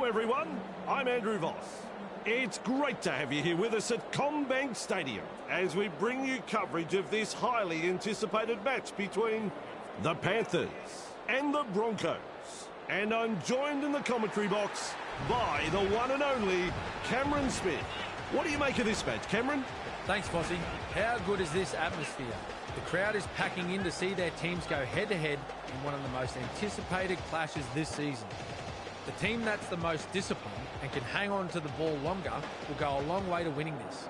everyone, I'm Andrew Voss. It's great to have you here with us at CommBank Stadium as we bring you coverage of this highly anticipated match between the Panthers and the Broncos. And I'm joined in the commentary box by the one and only Cameron Smith. What do you make of this match, Cameron? Thanks, Fossey. How good is this atmosphere? The crowd is packing in to see their teams go head-to-head in one of the most anticipated clashes this season. The team that's the most disciplined and can hang on to the ball longer will go a long way to winning this.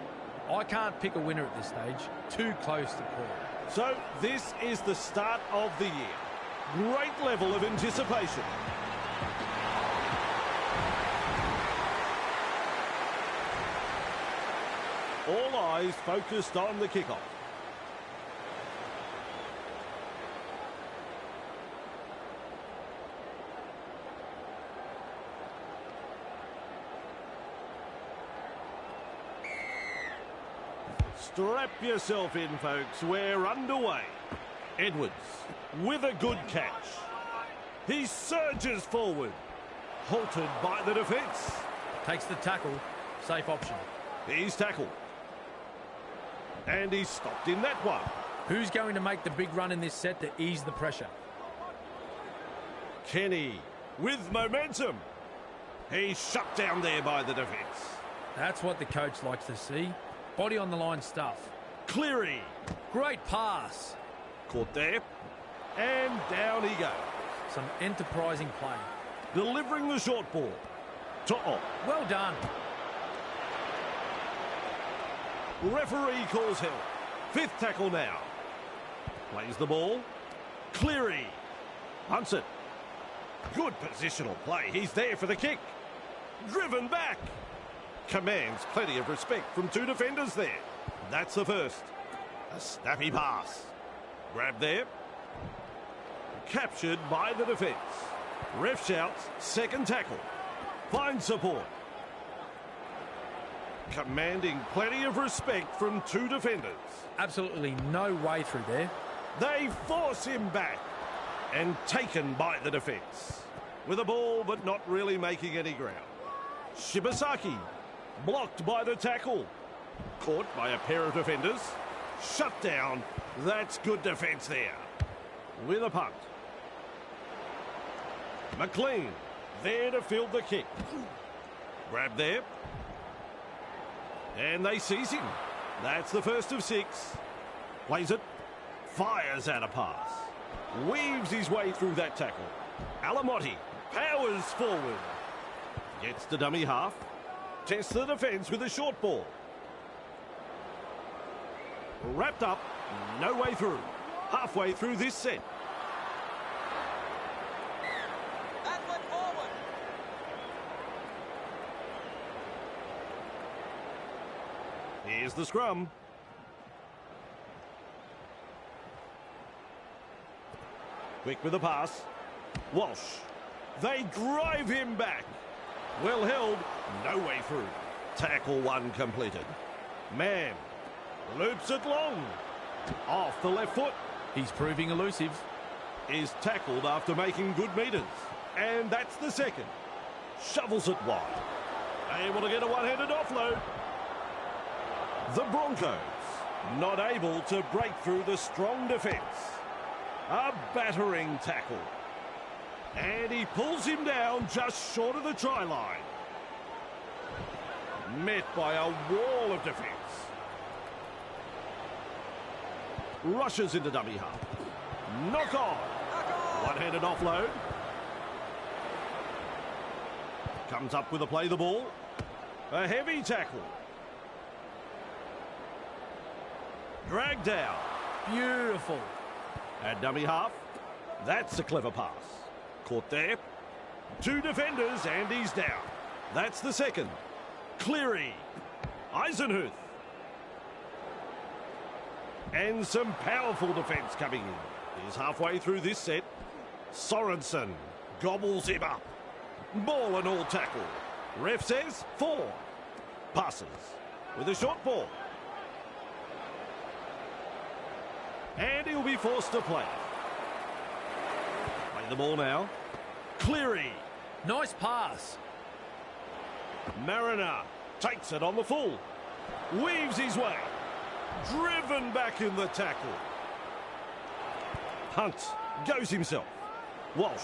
I can't pick a winner at this stage. Too close to call. So this is the start of the year. Great level of anticipation. All eyes focused on the kickoff. Strap yourself in, folks. We're underway. Edwards with a good catch. He surges forward. Halted by the defence. Takes the tackle. Safe option. He's tackled. And he's stopped in that one. Who's going to make the big run in this set to ease the pressure? Kenny with momentum. He's shut down there by the defence. That's what the coach likes to see. Body on the line stuff. Cleary. Great pass. Caught there. And down he goes. Some enterprising play. Delivering the short ball. To Well done. Referee calls help. Fifth tackle now. Plays the ball. Cleary. Hunts it. Good positional play. He's there for the kick. Driven back. Commands plenty of respect from two defenders there. That's the first. A snappy pass. Grab there. Captured by the defence. Ref shouts, second tackle. Finds support. Commanding plenty of respect from two defenders. Absolutely no way through there. They force him back. And taken by the defence. With a ball, but not really making any ground. Shibasaki. Blocked by the tackle. Caught by a pair of defenders. Shut down. That's good defence there. With a punt. McLean. There to field the kick. Grab there. And they seize him. That's the first of 6. Plays it. Fires out a pass. Weaves his way through that tackle. Alamotti powers forward. Gets the dummy half. Tests the defence with a short ball. Wrapped up. No way through. Halfway through this set. Athlete forward. Here's the scrum. Quick with the pass. Walsh. They drive him back. Well held. No way through. Tackle 1 completed. Man. Loops it long. Off the left foot. He's proving elusive. Is tackled after making good metres. And that's the second. Shovels it wide. Able to get a one-handed offload. The Broncos not able to break through the strong defence. A battering tackle. And he pulls him down just short of the try line. Met by a wall of defence. Rushes into dummy half. Knock on. One-handed offload. Comes up with a play the ball. A heavy tackle. Dragged down. Beautiful. At dummy half. That's a clever pass. Caught there. Two defenders and he's down. That's the second. Cleary. Eisenhuth. And some powerful defence coming in. He's halfway through this set. Sorensen gobbles him up. Ball and all tackle. Ref says 4. Passes with a short ball. And he'll be forced to play. Play the ball now. Cleary. Nice pass. Mariner takes it on the full. Weaves his way. Driven back in the tackle. Hunt goes himself. Walsh.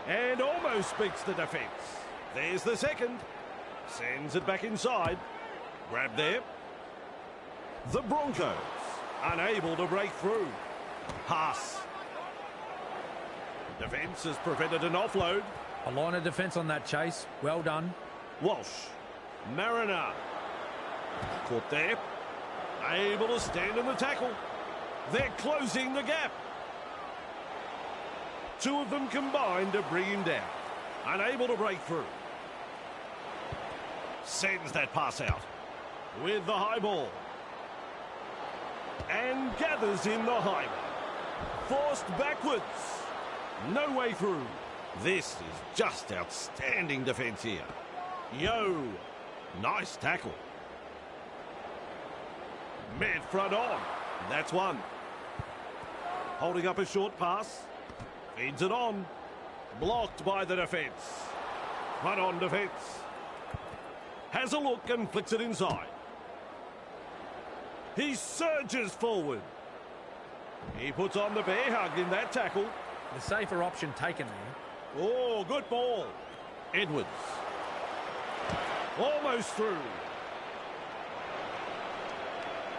And almost beats the defence. There's the second. Sends it back inside. Grab there. The Broncos unable to break through. Pass. Defence has prevented an offload. A line of defence on that chase. Well done. Walsh. Mariner. Caught there. Able to stand in the tackle. They're closing the gap. Two of them combined to bring him down. Unable to break through. Sends that pass out. With the high ball. And gathers in the high one. Forced backwards. No way through. This is just outstanding defence here. Yo. Nice tackle. Mid front on. That's one. Holding up a short pass. Feeds it on. Blocked by the defence. Front on defence. Has a look and flicks it inside. He surges forward. He puts on the bear hug in that tackle. The safer option taken there. Oh, good ball. Edwards. Almost through.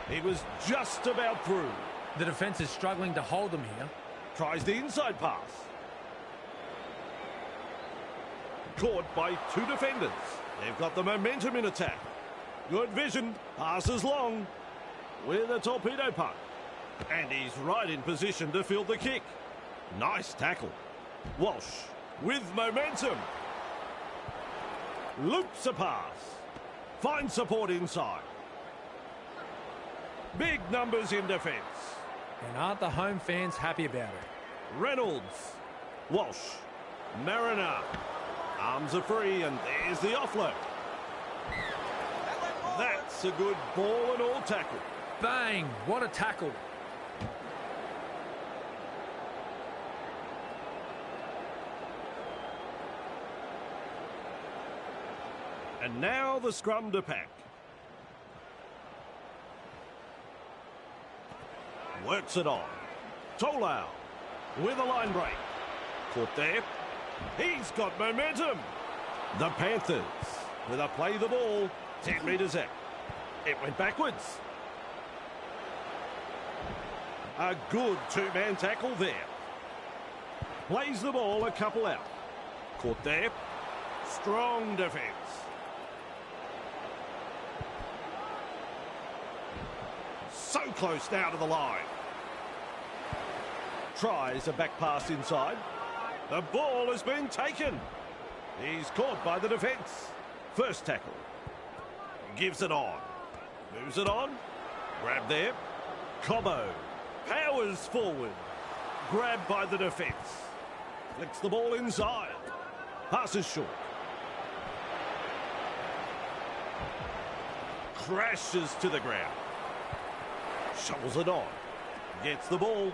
He was just about through. The defence is struggling to hold them here. Tries the inside pass. Caught by two defenders. They've got the momentum in attack. Good vision. Passes long. With a torpedo puck. And he's right in position to field the kick. Nice tackle. Walsh with momentum. Loops a pass. Finds support inside. Big numbers in defence. And aren't the home fans happy about it? Reynolds. Walsh. Mariner. Arms are free and there's the offload. That's a good ball and all tackle. Bang! What a tackle. And now the scrum to pack. Works it on. Tolau with a line break. Caught there. He's got momentum. The Panthers with a play the ball. 10 metres out. It went backwards. A good two-man tackle there. Plays the ball a couple out. Caught there. Strong defence. So close now to the line. Tries a back pass inside. The ball has been taken. He's caught by the defence. First tackle. Gives it on. Moves it on. Grab there. Cobbo. Powers forward. Grabbed by the defence. Flicks the ball inside. Passes short. Crashes to the ground. Shovels it on. Gets the ball.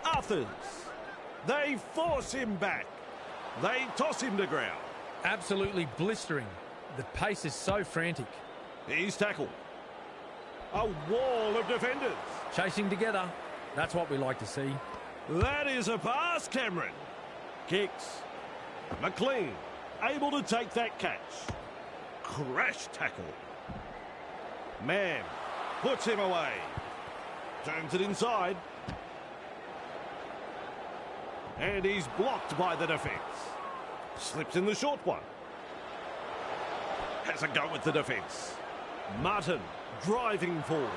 Arthurs. They force him back. They toss him to ground. Absolutely blistering. The pace is so frantic. He's tackled. A wall of defenders. Chasing together. That's what we like to see. That is a pass, Cameron. Kicks. McLean able to take that catch. Crash tackle. Mann puts him away. Turns it inside. And he's blocked by the defence. Slips in the short one. Has a go at the defence. Martin driving forward.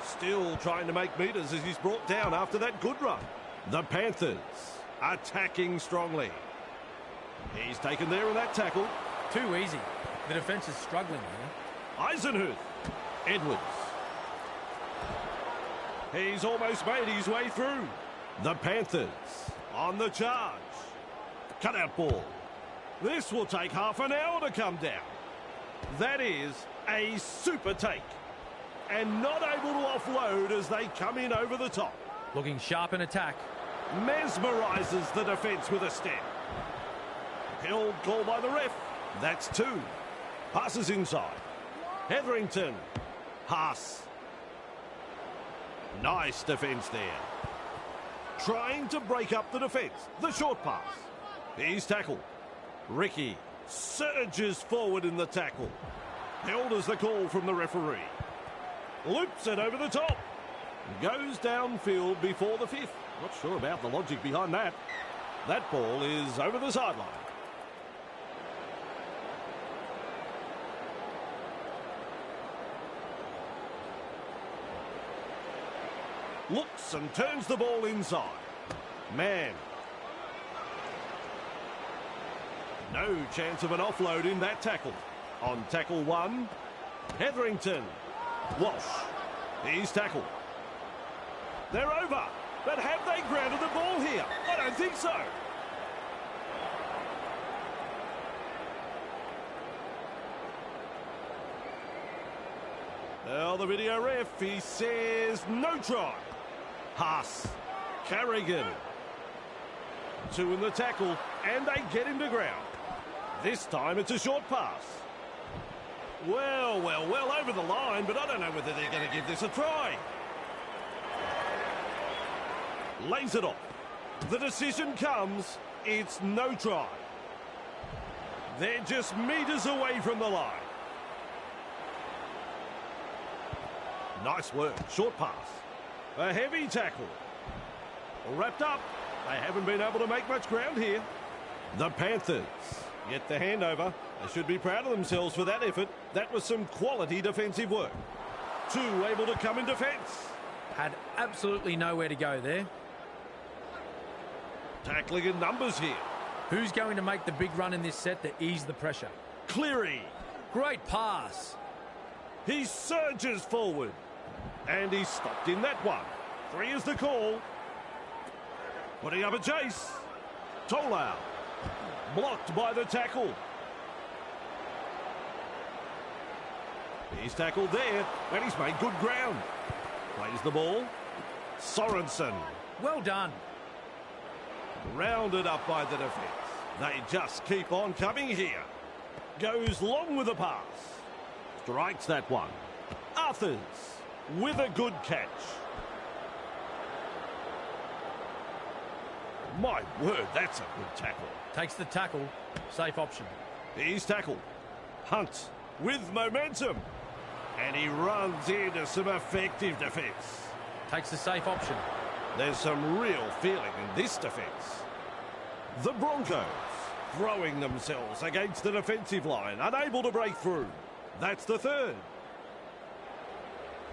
Still trying to make metres as he's brought down after that good run. The Panthers attacking strongly. He's taken there in that tackle. Too easy. The defence is struggling here. Eisenhuth. Edwards. He's almost made his way through. The Panthers on the charge. Cutout ball. This will take half an hour to come down. That is a super take. And not able to offload as they come in over the top. Looking sharp in attack. Mesmerises the defence with a step. Held call by the ref. That's 2. Passes inside. Hetherington. Haas. Nice defence there. Trying to break up the defence. The short pass. He's tackled. Ricky surges forward in the tackle. Held as the call from the referee. Loops it over the top. Goes downfield before the 5th. Not sure about the logic behind that. That ball is over the sideline. Looks and turns the ball inside. Man. No chance of an offload in that tackle. On tackle 1, Hetherington. Walsh. He's tackled. They're over. But have they grounded the ball here? I don't think so. Well, the video ref, he says no try. Haas. Carrigan. 2 in the tackle, and they get him to ground. This time it's a short pass. Well, over the line, but I don't know whether they're going to give this a try. Lays it off. The decision comes, it's no try. They're just metres away from the line. Nice work, short pass. A heavy tackle. Wrapped up. They haven't been able to make much ground here. The Panthers get the handover. They should be proud of themselves for that effort. That was some quality defensive work. 2 able to come in defence. Had absolutely nowhere to go there. Tackling in numbers here. Who's going to make the big run in this set to ease the pressure? Cleary. Great pass. He surges forward. And he's stopped in that one. 3 is the call. Putting up a chase. Tolau. Blocked by the tackle. He's tackled there, and he's made good ground. Plays the ball. Sorensen. Well done. Rounded up by the defence. They just keep on coming here. Goes long with a pass. Strikes that one. Arthurs with a good catch. My word, that's a good tackle. Takes the tackle. Safe option. He's tackled. Hunt with momentum. And he runs into some effective defence. Takes the safe option. There's some real feeling in this defence. The Broncos throwing themselves against the defensive line, unable to break through. That's the 3rd.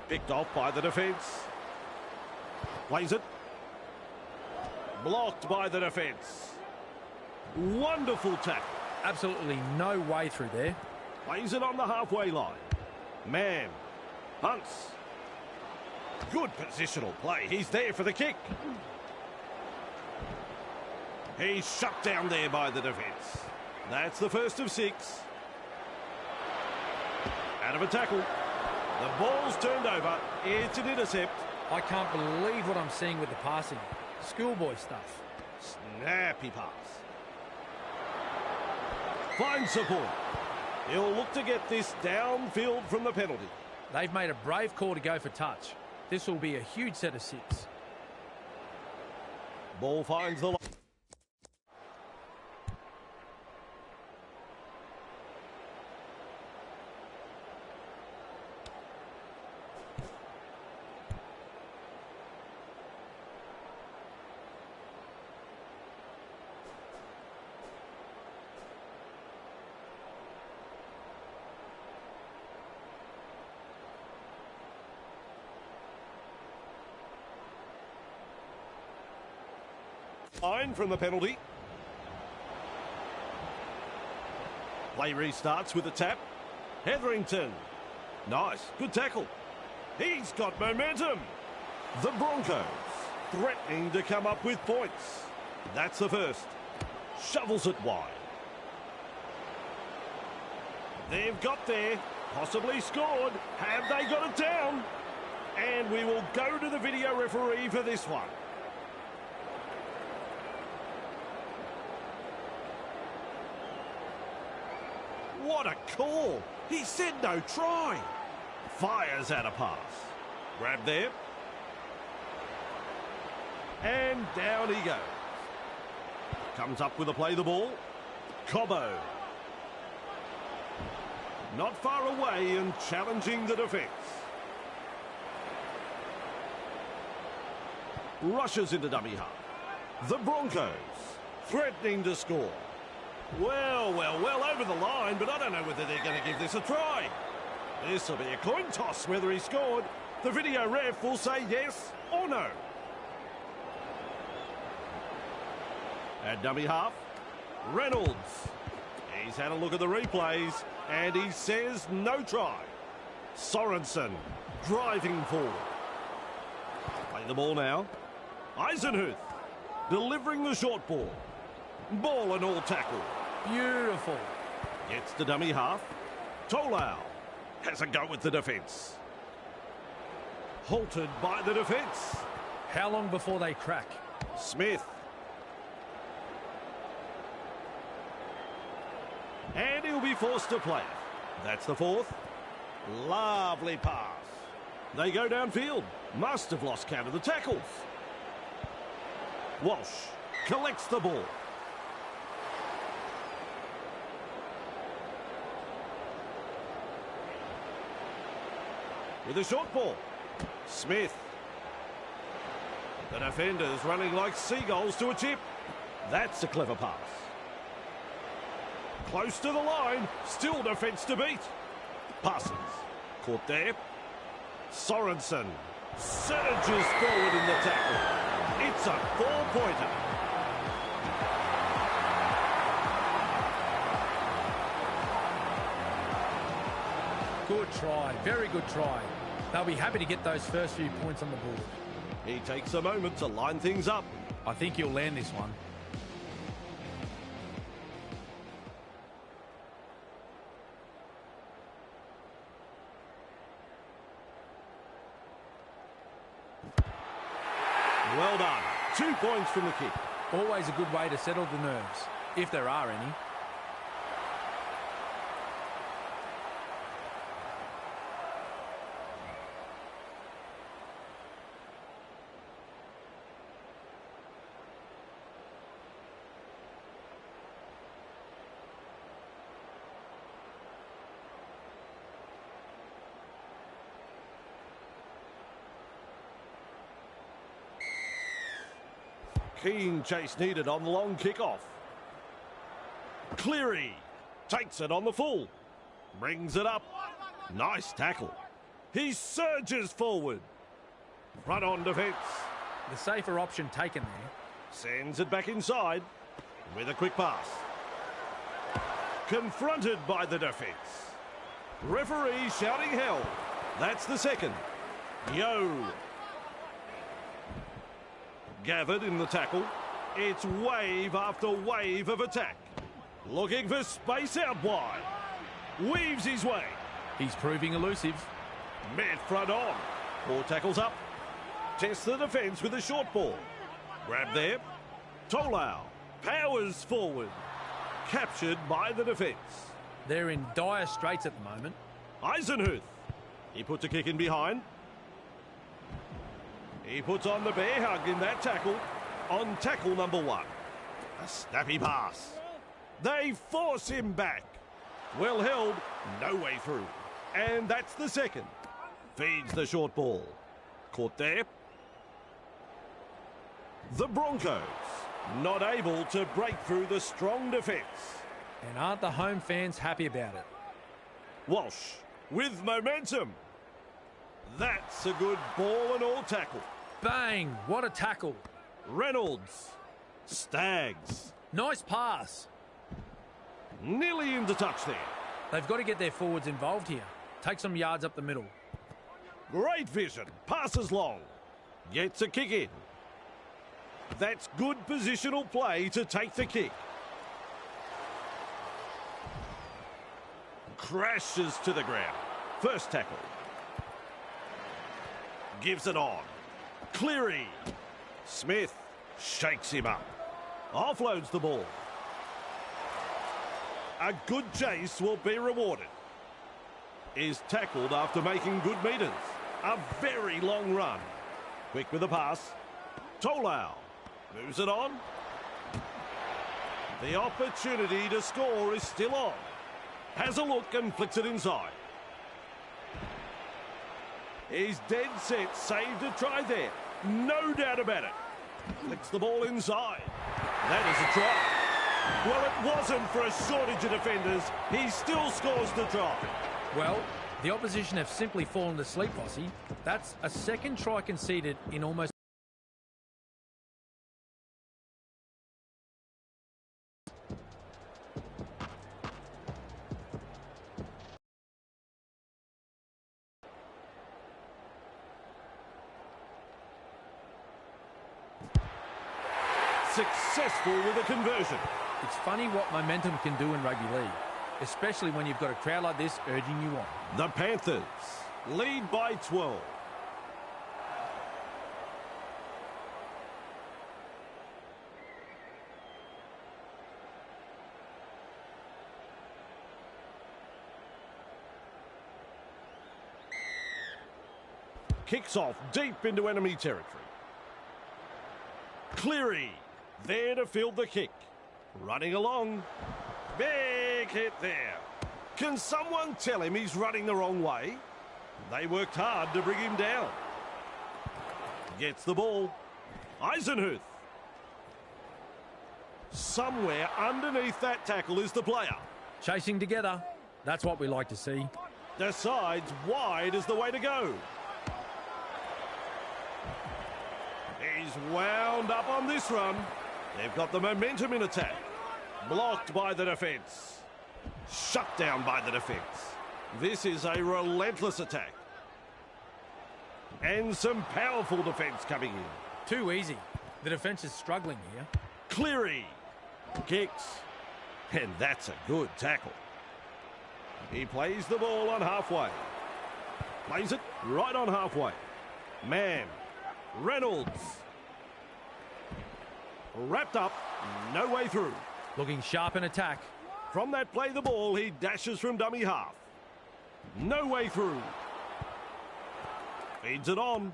Picked off by the defence. Plays it. Blocked by the defence. Wonderful tackle. Absolutely no way through there. Plays it on the halfway line. Man. Hunts. Good positional play. He's there for the kick. He's shut down there by the defence. That's the 1st of 6. Out of a tackle. The ball's turned over. It's an intercept. I can't believe what I'm seeing with the passing. Schoolboy stuff. Snappy pass. Finds support. He'll look to get this downfield from the penalty. They've made a brave call to go for touch. This will be a huge set of 6. Ball finds the line. Line from the penalty. Play restarts with a tap. Hetherington. Nice. Good tackle. He's got momentum. The Broncos threatening to come up with points. That's the 1st. Shovels it wide. They've got there. Possibly scored. Have they got it down? And we will go to the video referee for this one. What a call! He said no try. Fires out a pass. Grab there. And down he goes. Comes up with a play the ball. Cobbo. Not far away and challenging the defence. Rushes into dummy half. The Broncos threatening to score. Well, over the line, but I don't know whether they're going to give this a try. This will be a coin toss whether he scored. The video ref will say yes or no. At dummy half, Reynolds. He's had a look at the replays and he says no try. Sorensen driving forward. Play the ball now. Eisenhuth delivering the short ball. Ball and all tackle. Beautiful. Gets to dummy half. Tolau has a go with the defence. Halted by the defence. How long before they crack? Smith. And he'll be forced to play it. That's the fourth. Lovely pass. They go downfield. Must have lost count of the tackles. Walsh collects the ball. With a short ball. Smith. The defenders running like seagulls to a chip. That's a clever pass. Close to the line. Still defence to beat. Passes. Caught there. Sorensen surges forward in the tackle. It's a 4-pointer. Good try. Very good try. They'll be happy to get those first few points on the board. He takes a moment to line things up. I think he'll land this one. Well done. 2 points from the kick. Always a good way to settle the nerves, if there are any. Keen chase needed on the long kickoff. Cleary takes it on the full. Brings it up. Nice tackle. He surges forward. Front on defence. The safer option taken there. Sends it back inside with a quick pass. Confronted by the defence. Referee shouting hell. That's the second. Yo. Gathered in the tackle. It's wave after wave of attack. Looking for space out wide. Weaves his way. He's proving elusive. Met front on. 4 tackles up. Tests the defence with a short ball. Grab there. Tolau powers forward. Captured by the defence. They're in dire straits at the moment. Eisenhuth. He puts a kick in behind. He puts on the bear hug in that tackle. On tackle number 1. A snappy pass. They force him back. Well held. No way through. And that's the second. Feeds the short ball. Caught there. The Broncos not able to break through the strong defence. And aren't the home fans happy about it? Walsh with momentum. That's a good ball and all tackle. Bang! What a tackle. Reynolds. Stags. Nice pass. Nearly into touch there. They've got to get their forwards involved here. Take some yards up the middle. Great vision. Passes long. Gets a kick in. That's good positional play to take the kick. Crashes to the ground. First tackle. Gives it on. Cleary. Smith shakes him up. Offloads the ball. A good chase will be rewarded. Is tackled after making good metres. A very long run. Quick with the pass. Tolau moves it on. The opportunity to score is still on. Has a look and flicks it inside. He's dead set, saved a try there. No doubt about it. Flicks the ball inside. That is a try. Well, it wasn't for a shortage of defenders. He still scores the try. Well, the opposition have simply fallen asleep, Aussie. That's a second try conceded in almost... Successful with a conversion. It's funny what momentum can do in rugby league, especially when you've got a crowd like this urging you on. The Panthers lead by 12. Kicks off deep into enemy territory. Cleary there to field the kick. Running along. Big hit there. Can someone tell him he's running the wrong way? They worked hard to bring him down. Gets the ball. Eisenhuth. Somewhere underneath that tackle is the player. Chasing together. That's what we like to see. Decides wide is the way to go. He's wound up on this run. They've got the momentum in attack. Blocked by the defence. Shut down by the defence. This is a relentless attack. And some powerful defence coming in. Too easy. The defence is struggling here. Cleary kicks. And that's a good tackle. He plays the ball on halfway. Plays it right on halfway. Man. Reynolds. Wrapped up. No way through. Looking sharp in attack. From that play the ball, he dashes from dummy half. No way through. Feeds it on.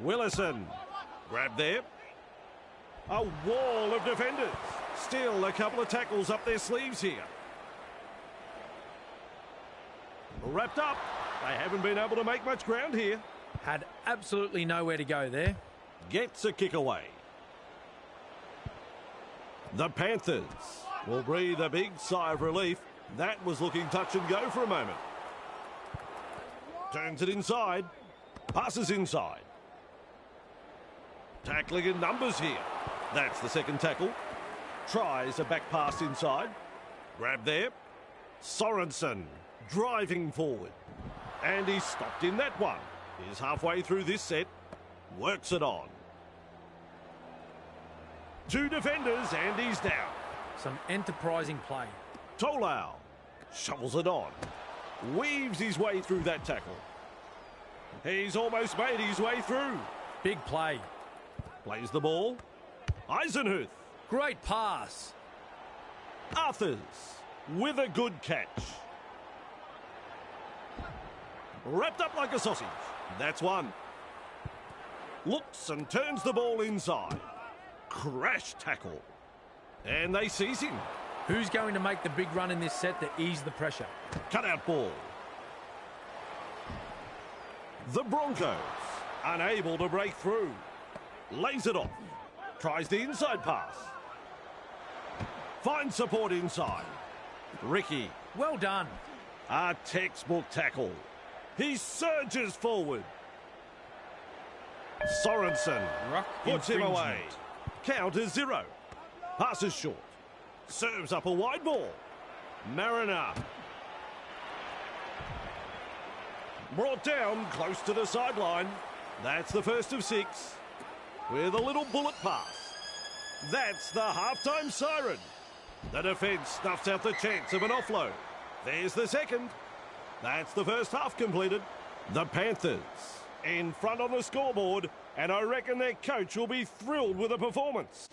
Willison. Grab there. A wall of defenders. Still a couple of tackles up their sleeves here. Wrapped up. They haven't been able to make much ground here. Had absolutely nowhere to go there. Gets a kick away. The Panthers will breathe a big sigh of relief. That was looking touch and go for a moment. Turns it inside. Passes inside. Tackling in numbers here. That's the second tackle. Tries a back pass inside. Grab there. Sorensen driving forward. And he's stopped in that one. He's halfway through this set. Works it on. Two defenders and he's down. Some enterprising play. Tolau shovels it on. Weaves his way through that tackle. He's almost made his way through. Big play. Plays the ball. Eisenhuth. Great pass. Arthurs with a good catch. Wrapped up like a sausage. That's one. Looks and turns the ball inside. Crash tackle. And they seize him. Who's going to make the big run in this set to ease the pressure? Cut out ball. The Broncos unable to break through. Lays it off. Tries the inside pass. Finds support inside. Ricky. Well done. A textbook tackle. He surges forward. Sorensen puts him away. Count is 0. Passes short. Serves up a wide ball. Mariner. Brought down close to the sideline. That's the first of 6. With a little bullet pass. That's the halftime siren. The defence snuffs out the chance of an offload. There's the second. That's the first half completed. The Panthers in front on the scoreboard, and I reckon their coach will be thrilled with the performance.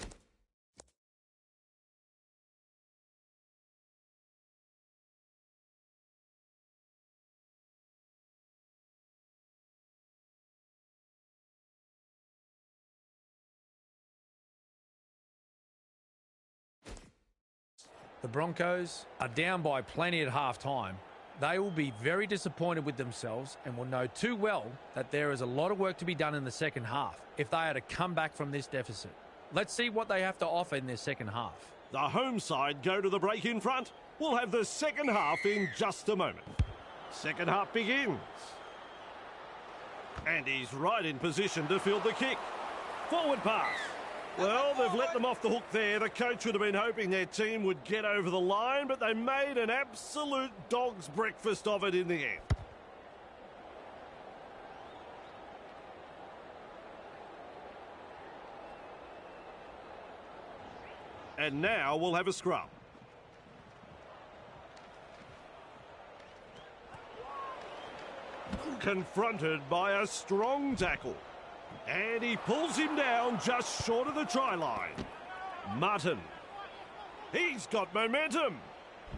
The Broncos are down by plenty at half-time. They will be very disappointed with themselves and will know too well that there is a lot of work to be done in the second half if they are to come back from this deficit. Let's see what they have to offer in their second half. The home side go to the break in front. We'll have the second half in just a moment. Second half begins. And he's right in position to field the kick. Forward pass. Well, they've let them off the hook there. The coach would have been hoping their team would get over the line, but they made an absolute dog's breakfast of it in the end. And now we'll have a scrum. Confronted by a strong tackle. And he pulls him down just short of the try line. Martin. He's got momentum.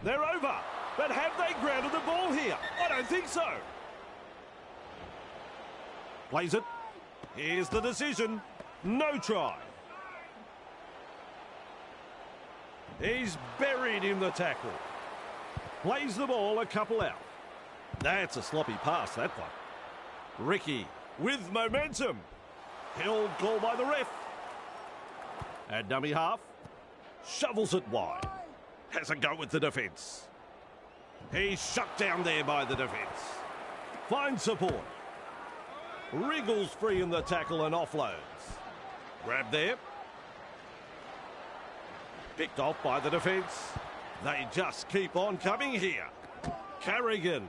They're over. But have they grounded the ball here? I don't think so. Plays it. Here's the decision. No try. He's buried in the tackle. Plays the ball a couple out. That's a sloppy pass, that one. Ricky with momentum. Held call by the ref. At dummy half. Shovels it wide. Has a go with the defence. He's shut down there by the defence. Finds support. Wriggles free in the tackle and offloads. Grab there. Picked off by the defence. They just keep on coming here. Carrigan.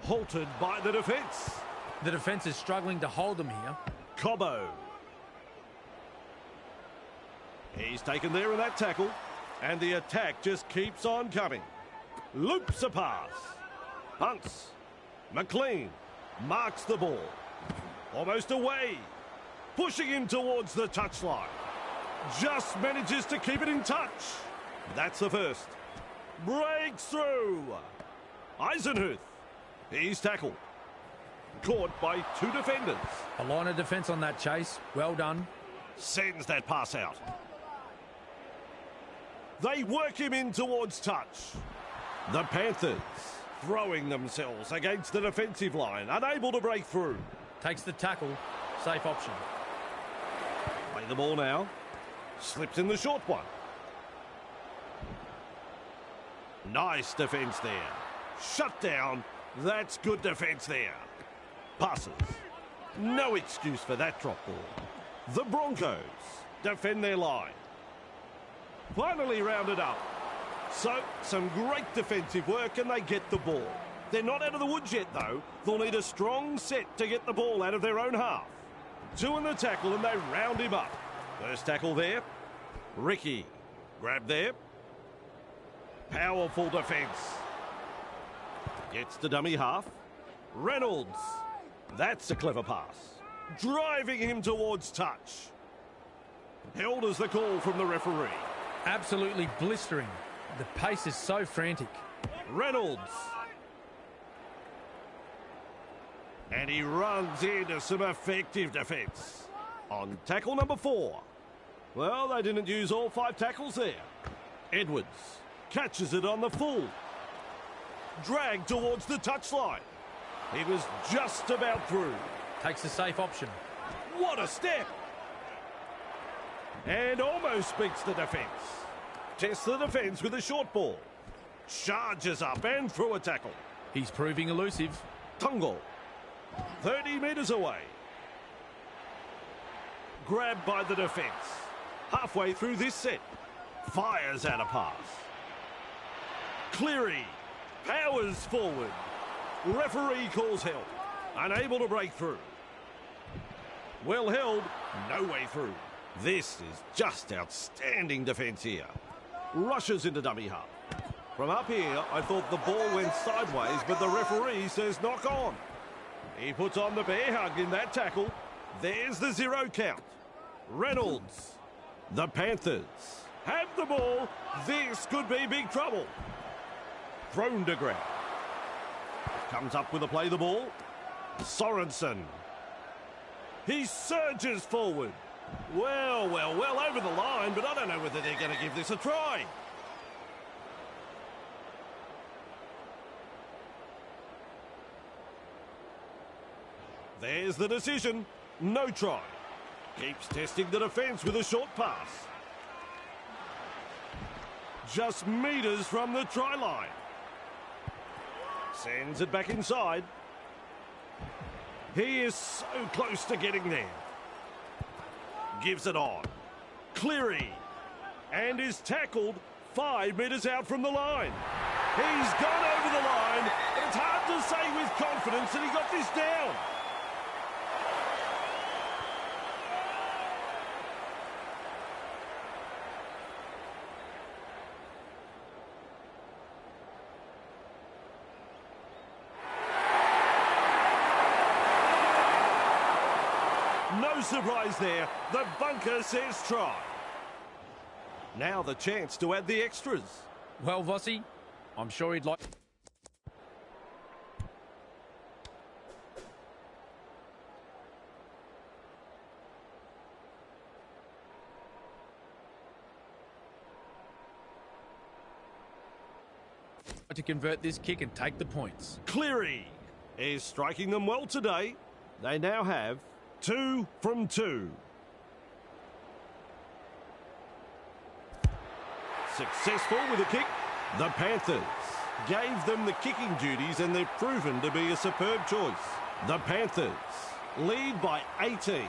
Halted by the defence. The defence is struggling to hold them here. Cobbo. He's taken there in that tackle. And the attack just keeps on coming. Loops a pass. Hunts. McLean marks the ball. Almost away. Pushing him towards the touchline. Just manages to keep it in touch. That's the first. Breaks through. Eisenhuth. He's tackled. Caught by two defenders. A line of defence on that chase. Well done. Sends that pass out. They work him in towards touch. The Panthers throwing themselves against the defensive line, unable to break through. Takes the tackle. Safe option. Play the ball now. Slips in the short one. Nice defence there. Shut down. That's good defence there. Passes. No excuse for that drop ball. The Broncos defend their line. Finally rounded up. So, some great defensive work and they get the ball. They're not out of the woods yet though. They'll need a strong set to get the ball out of their own half. Two in the tackle and they round him up. First tackle there. Ricky. Grab there. Powerful defence. Gets to dummy half. Reynolds. That's a clever pass. Driving him towards touch. Held as the call from the referee. Absolutely blistering. The pace is so frantic. Reynolds. And he runs into some effective defence. On tackle number 4. Well, they didn't use all 5 tackles there. Edwards catches it on the full. Dragged towards the touchline. He was just about through. Takes the safe option. What a step! And almost beats the defence. Tests the defence with a short ball. Charges up and through a tackle. He's proving elusive. Tungle. 30 metres away. Grabbed by the defence. Halfway through this set. Fires out a pass. Cleary. Powers forward. Referee calls help. Unable to break through. Well held. No way through. This is just outstanding defence here. Rushes into dummy half. From up here, I thought the ball went sideways, but the referee says knock on. He puts on the bear hug in that tackle. There's the 0 count. Reynolds. The Panthers have the ball. This could be big trouble. Thrown to ground. Comes up with a play the ball. Sorensen. He surges forward. Well, over the line, but I don't know whether they're going to give this a try. There's the decision. No try. Keeps testing the defence with a short pass. Just metres from the try line. Sends it back inside. He is so close to getting there. Gives it on. Cleary. And is tackled 5 metres out from the line. He's gone over the line, but it's hard to say with confidence that he got this down. No surprise there. The bunker says try. Now the chance to add the extras. Well, Vossi, I'm sure he'd like... to convert this kick and take the points. Cleary is striking them well today. They now have 2 from 2. Successful with a kick. The Panthers gave them the kicking duties and they've proven to be a superb choice. The Panthers lead by 18.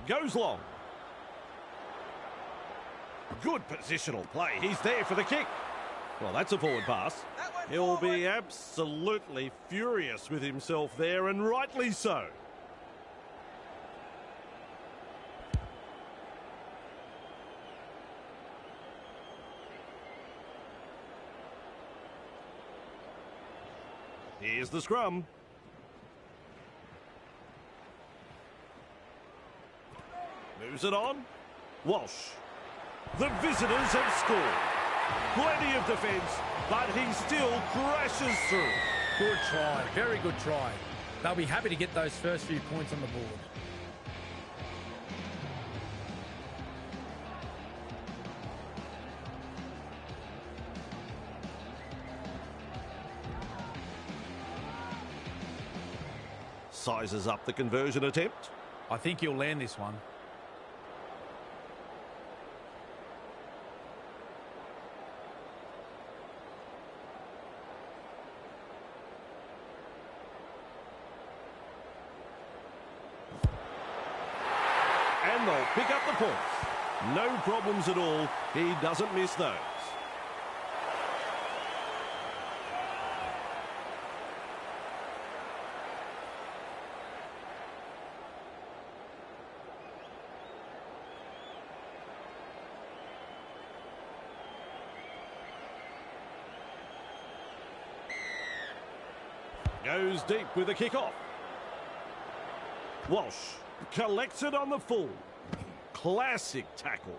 Goes long. Good positional play. He's there for the kick. Well, that's a forward pass. He'll be absolutely furious with himself there, and rightly so. Here's the scrum. Moves it on. Walsh. The visitors have scored. Plenty of defence, but he still crashes through. Good try. Very good try. They'll be happy to get those first few points on the board. Sizes up the conversion attempt. I think he'll land this one. And they'll pick up the points. No problems at all. He doesn't miss those. Goes deep with a kick-off. Walsh collects it on the full. Classic tackle.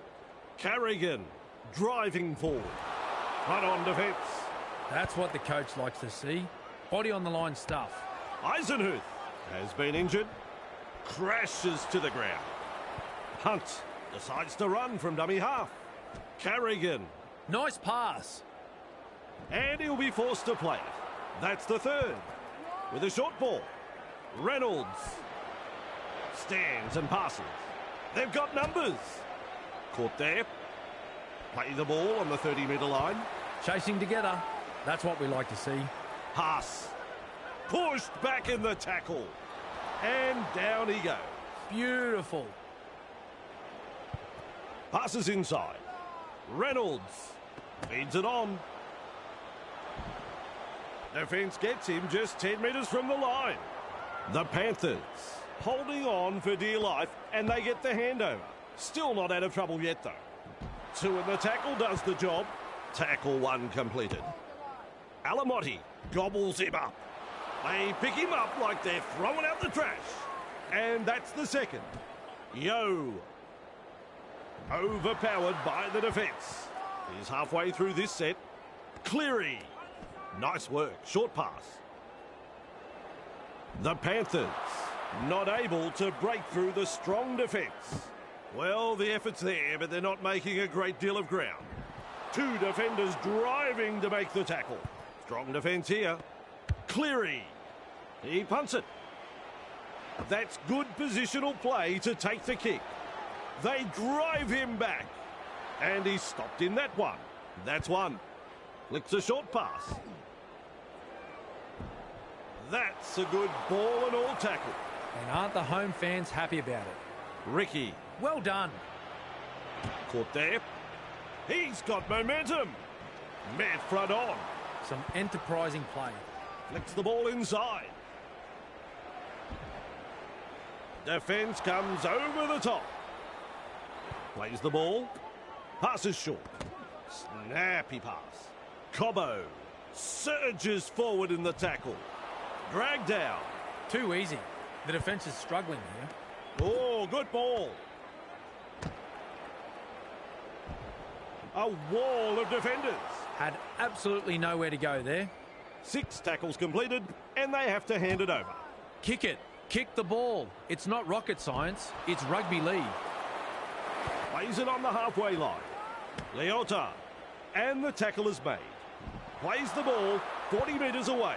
Carrigan driving forward. Front on defence. That's what the coach likes to see. Body on the line stuff. Eisenhuth has been injured. Crashes to the ground. Hunt decides to run from dummy half. Carrigan. Nice pass. And he'll be forced to play it. That's the third. With a short ball. Reynolds stands and passes. They've got numbers. Caught there. Play the ball on the 30-metre line. Chasing together. That's what we like to see. Pass. Pushed back in the tackle. And down he goes. Beautiful. Passes inside. Reynolds feeds it on. Defence gets him just 10 metres from the line. The Panthers holding on for dear life, and they get the handover. Still not out of trouble yet, though. 2 in the tackle does the job. Tackle 1 completed. Alamotti gobbles him up. They pick him up like they're throwing out the trash. And that's the second. Yo. Overpowered by the defence. He's halfway through this set. Cleary. Nice work. Short pass. The Panthers Not able to break through the strong defence. Well, the effort's there, but they're not making a great deal of ground. Two defenders driving to make the tackle. Strong defence here. Cleary. He punts it. That's good positional play to take the kick. They drive him back. And he's stopped in that one. That's one. Flicks a short pass. That's a good ball and all tackle. And aren't the home fans happy about it? Ricky. Well done. Caught there. He's got momentum. Met front on. Some enterprising play. Flicks the ball inside. Defence comes over the top. Plays the ball. Passes short. Snappy pass. Cobbo surges forward in the tackle. Dragged down. Too easy. The defence is struggling here. Oh, good ball. A wall of defenders. Had absolutely nowhere to go there. 6 tackles completed, and they have to hand it over. Kick it. Kick the ball. It's not rocket science. It's rugby league. Plays it on the halfway line. Leota. And the tackle is made. Plays the ball 40 metres away.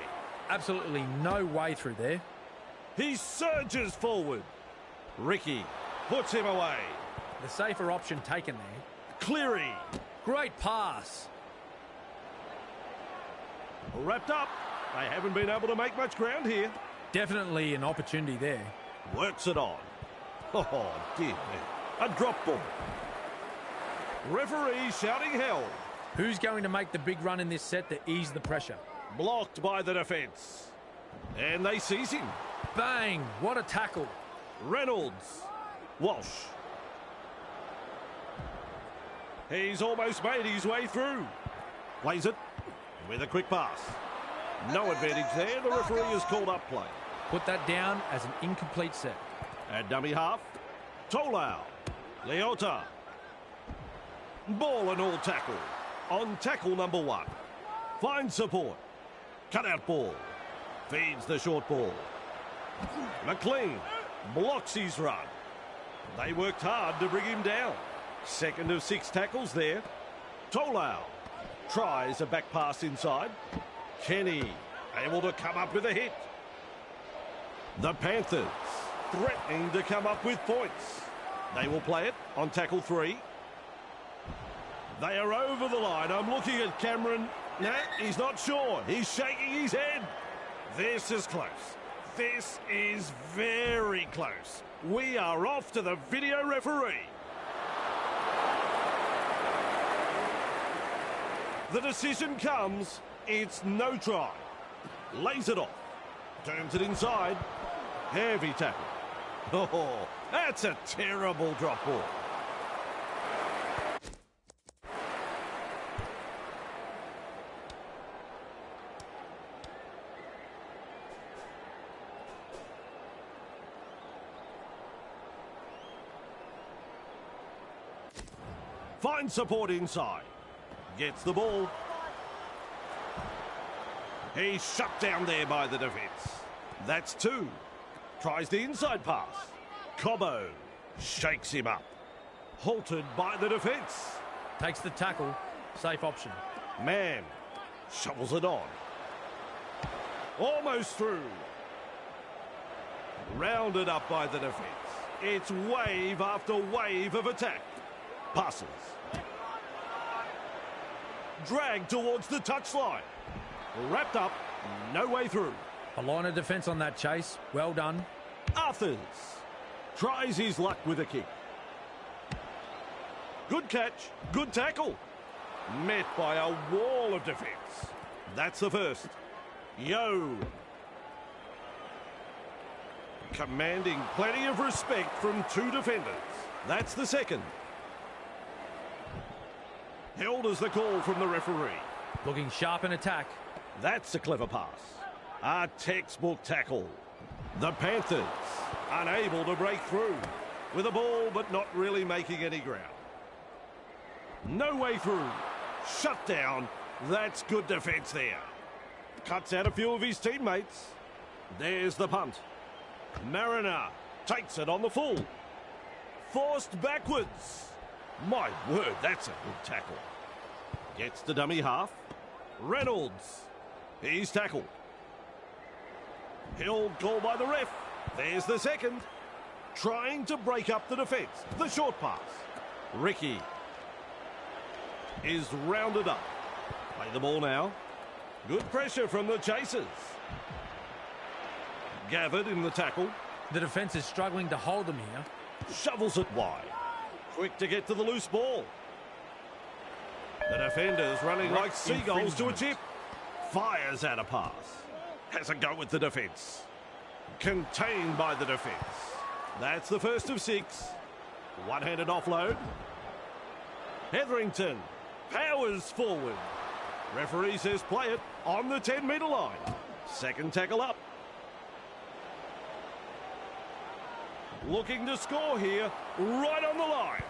Absolutely no way through there. He surges forward. Ricky puts him away. The safer option taken there. Cleary. Great pass. Wrapped up. They haven't been able to make much ground here. Definitely an opportunity there. Works it on. Oh, dear me. A drop ball. Referee shouting held. Who's going to make the big run in this set to ease the pressure? Blocked by the defence. And they seize him. Bang! What a tackle. Reynolds. Walsh. He's almost made his way through. Plays it with a quick pass. No advantage there. The referee has called up play. Put that down as an incomplete set. At dummy half. Tolau. Leota. Ball and all tackle. On tackle number 1. Finds support. Cut out ball. Feeds the short ball. McLean blocks his run. They worked hard to bring him down. Second of 6 tackles there. Tolau tries a back pass inside. Kenny able to come up with a hit. The Panthers threatening to come up with points. They will play it on tackle 3. They are over the line. I'm looking at Cameron. No, he's not sure. He's shaking his head. This is close. This is very close. We are off to the video referee. The decision comes. It's no try. Lays it off. Turns it inside. Heavy tackle. Oh, that's a terrible drop ball. Finds support inside. Gets the ball. He's shut down there by the defence. That's 2. Tries the inside pass. Cobbo shakes him up. Halted by the defence. Takes the tackle. Safe option. Man shovels it on. Almost through. Rounded up by the defence. It's wave after wave of attack. Passes. Dragged towards the touchline. Wrapped up. No way through. A line of defence on that chase. Well done. Arthurs tries his luck with a kick. Good catch. Good tackle. Met by a wall of defence. That's the first. Yo. Commanding plenty of respect from 2 defenders. That's the second. Held as the call from the referee. Looking sharp in attack. That's a clever pass. A textbook tackle. The Panthers unable to break through. With a ball but not really making any ground. No way through. Shut down. That's good defence there. Cuts out a few of his teammates. There's the punt. Mariner takes it on the full. Forced backwards. My word, that's a good tackle. Gets the dummy half. Reynolds. He's tackled. Held call by the ref. There's the second. Trying to break up the defence. The short pass. Ricky is rounded up. Play the ball now. Good pressure from the chasers. Gathered in the tackle. The defence is struggling to hold them here. Shovels it wide. Quick to get to the loose ball. The defenders running like seagulls to a chip. Fires out a pass. Has a go with the defence. Contained by the defence. That's the first of 6. One-handed offload. Hetherington powers forward. Referee says play it on the 10-metre line. Second tackle up. Looking to score here, right on the line.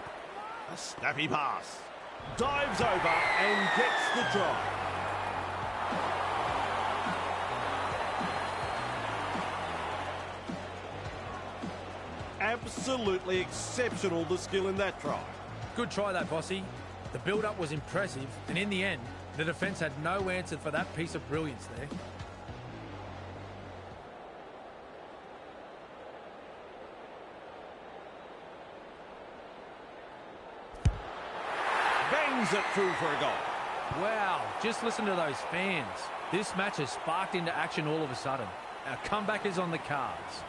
A snappy pass. Dives over and gets the try. Absolutely exceptional, the skill in that try. Good try, that, Bossy. The build-up was impressive, and in the end, the defence had no answer for that piece of brilliance there. Bangs it through for a goal. Wow, just listen to those fans. This match has sparked into action all of a sudden. Our comeback is on the cards.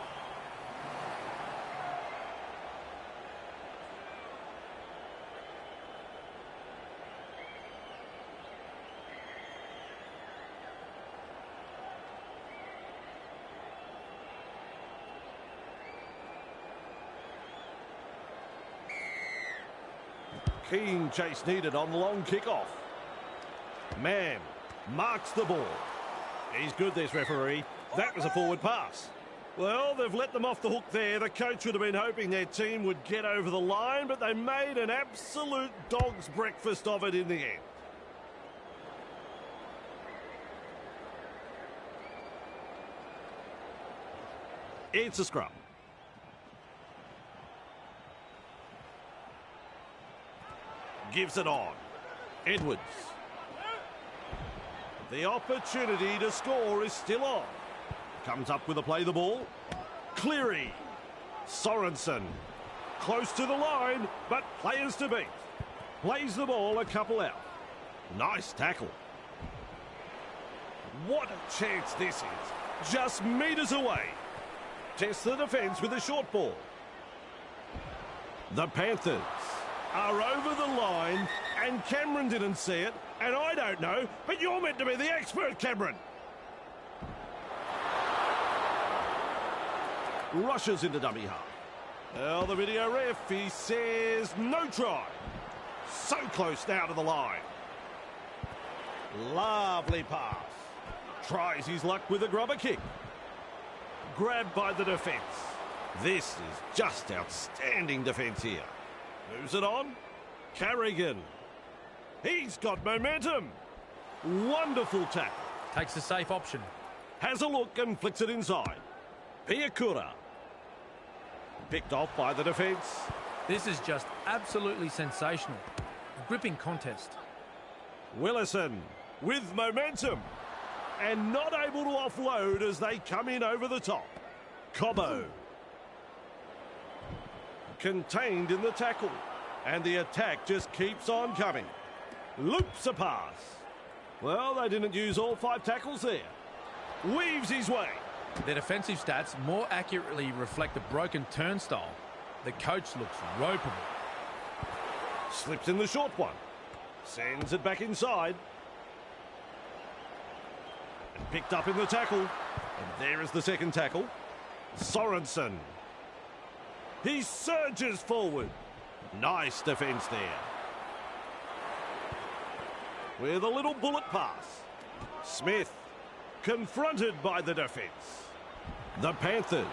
Keen chase needed on the long kickoff. Mann marks the ball. He's good, this referee. That was a forward pass. Well, they've let them off the hook there. The coach would have been hoping their team would get over the line, but they made an absolute dog's breakfast of it in the end. It's a scrum. Gives it on. Edwards. The opportunity to score is still on. Comes up with a play the ball. Cleary. Sorensen. Close to the line, but players to beat. Plays the ball a couple out. Nice tackle. What a chance this is. Just metres away. Tests the defence with a short ball. The Panthers are over the line, and Cameron didn't see it, and I don't know, but you're meant to be the expert, Cameron. Rushes into dummy half. Well, the video ref, he says no try. So close now to the line. Lovely pass. Tries his luck with a grubber kick. Grabbed by the defence. This is just outstanding defence here. Moves it on. Carrigan. He's got momentum. Wonderful tackle. Takes the safe option. Has a look and flicks it inside. Piakura. Picked off by the defence. This is just absolutely sensational. A gripping contest. Willison with momentum. And not able to offload as they come in over the top. Cobbo. Contained in the tackle, and the attack just keeps on coming. Loops a pass. Well, they didn't use all 5 tackles there. Weaves his way. Their defensive stats more accurately reflect a broken turnstile. The coach looks ropeable. Slips in the short one. Sends it back inside. And picked up in the tackle. And there is the second tackle. Sorensen. He surges forward. Nice defence there. With a little bullet pass. Smith confronted by the defence. The Panthers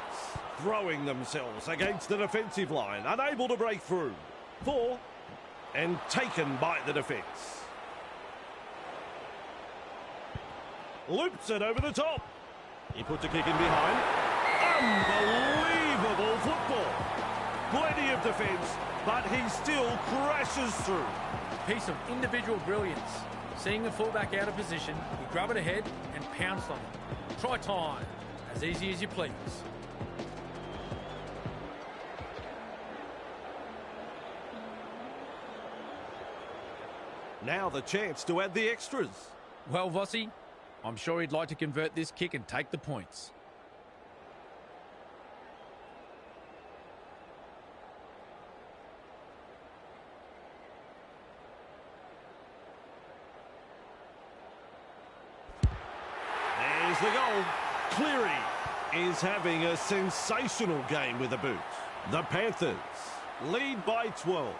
throwing themselves against the defensive line, unable to break through. 4 and taken by the defence. Loops it over the top. He puts a kick in behind. Unbelievable football. Plenty of defence, but he still crashes through. Piece of individual brilliance. Seeing the fullback out of position, he grabbed it ahead and pounced on it. Try time. As easy as you please. Now the chance to add the extras. Well, Vossi, I'm sure he'd like to convert this kick and take the points. There's the goal. Cleary is having a sensational game with the boot. The Panthers lead by 12.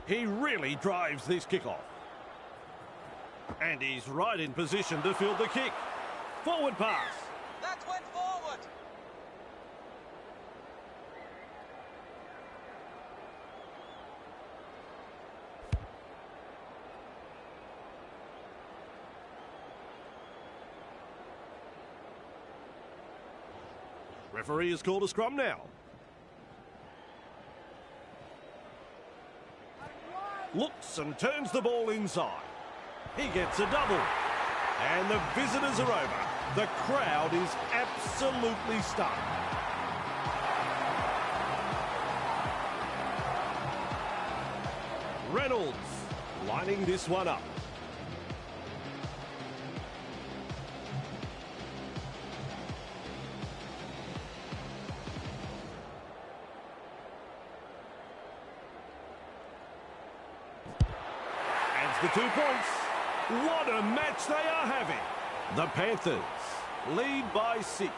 He really drives this kickoff. And he's right in position to field the kick. Forward pass. That went forward. Referee has called a scrum now. Looks and turns the ball inside. He gets a double. And the visitors are over. The crowd is absolutely stunned. Reynolds lining this one up. The 2 points. What a match they are having. The Panthers lead by 6.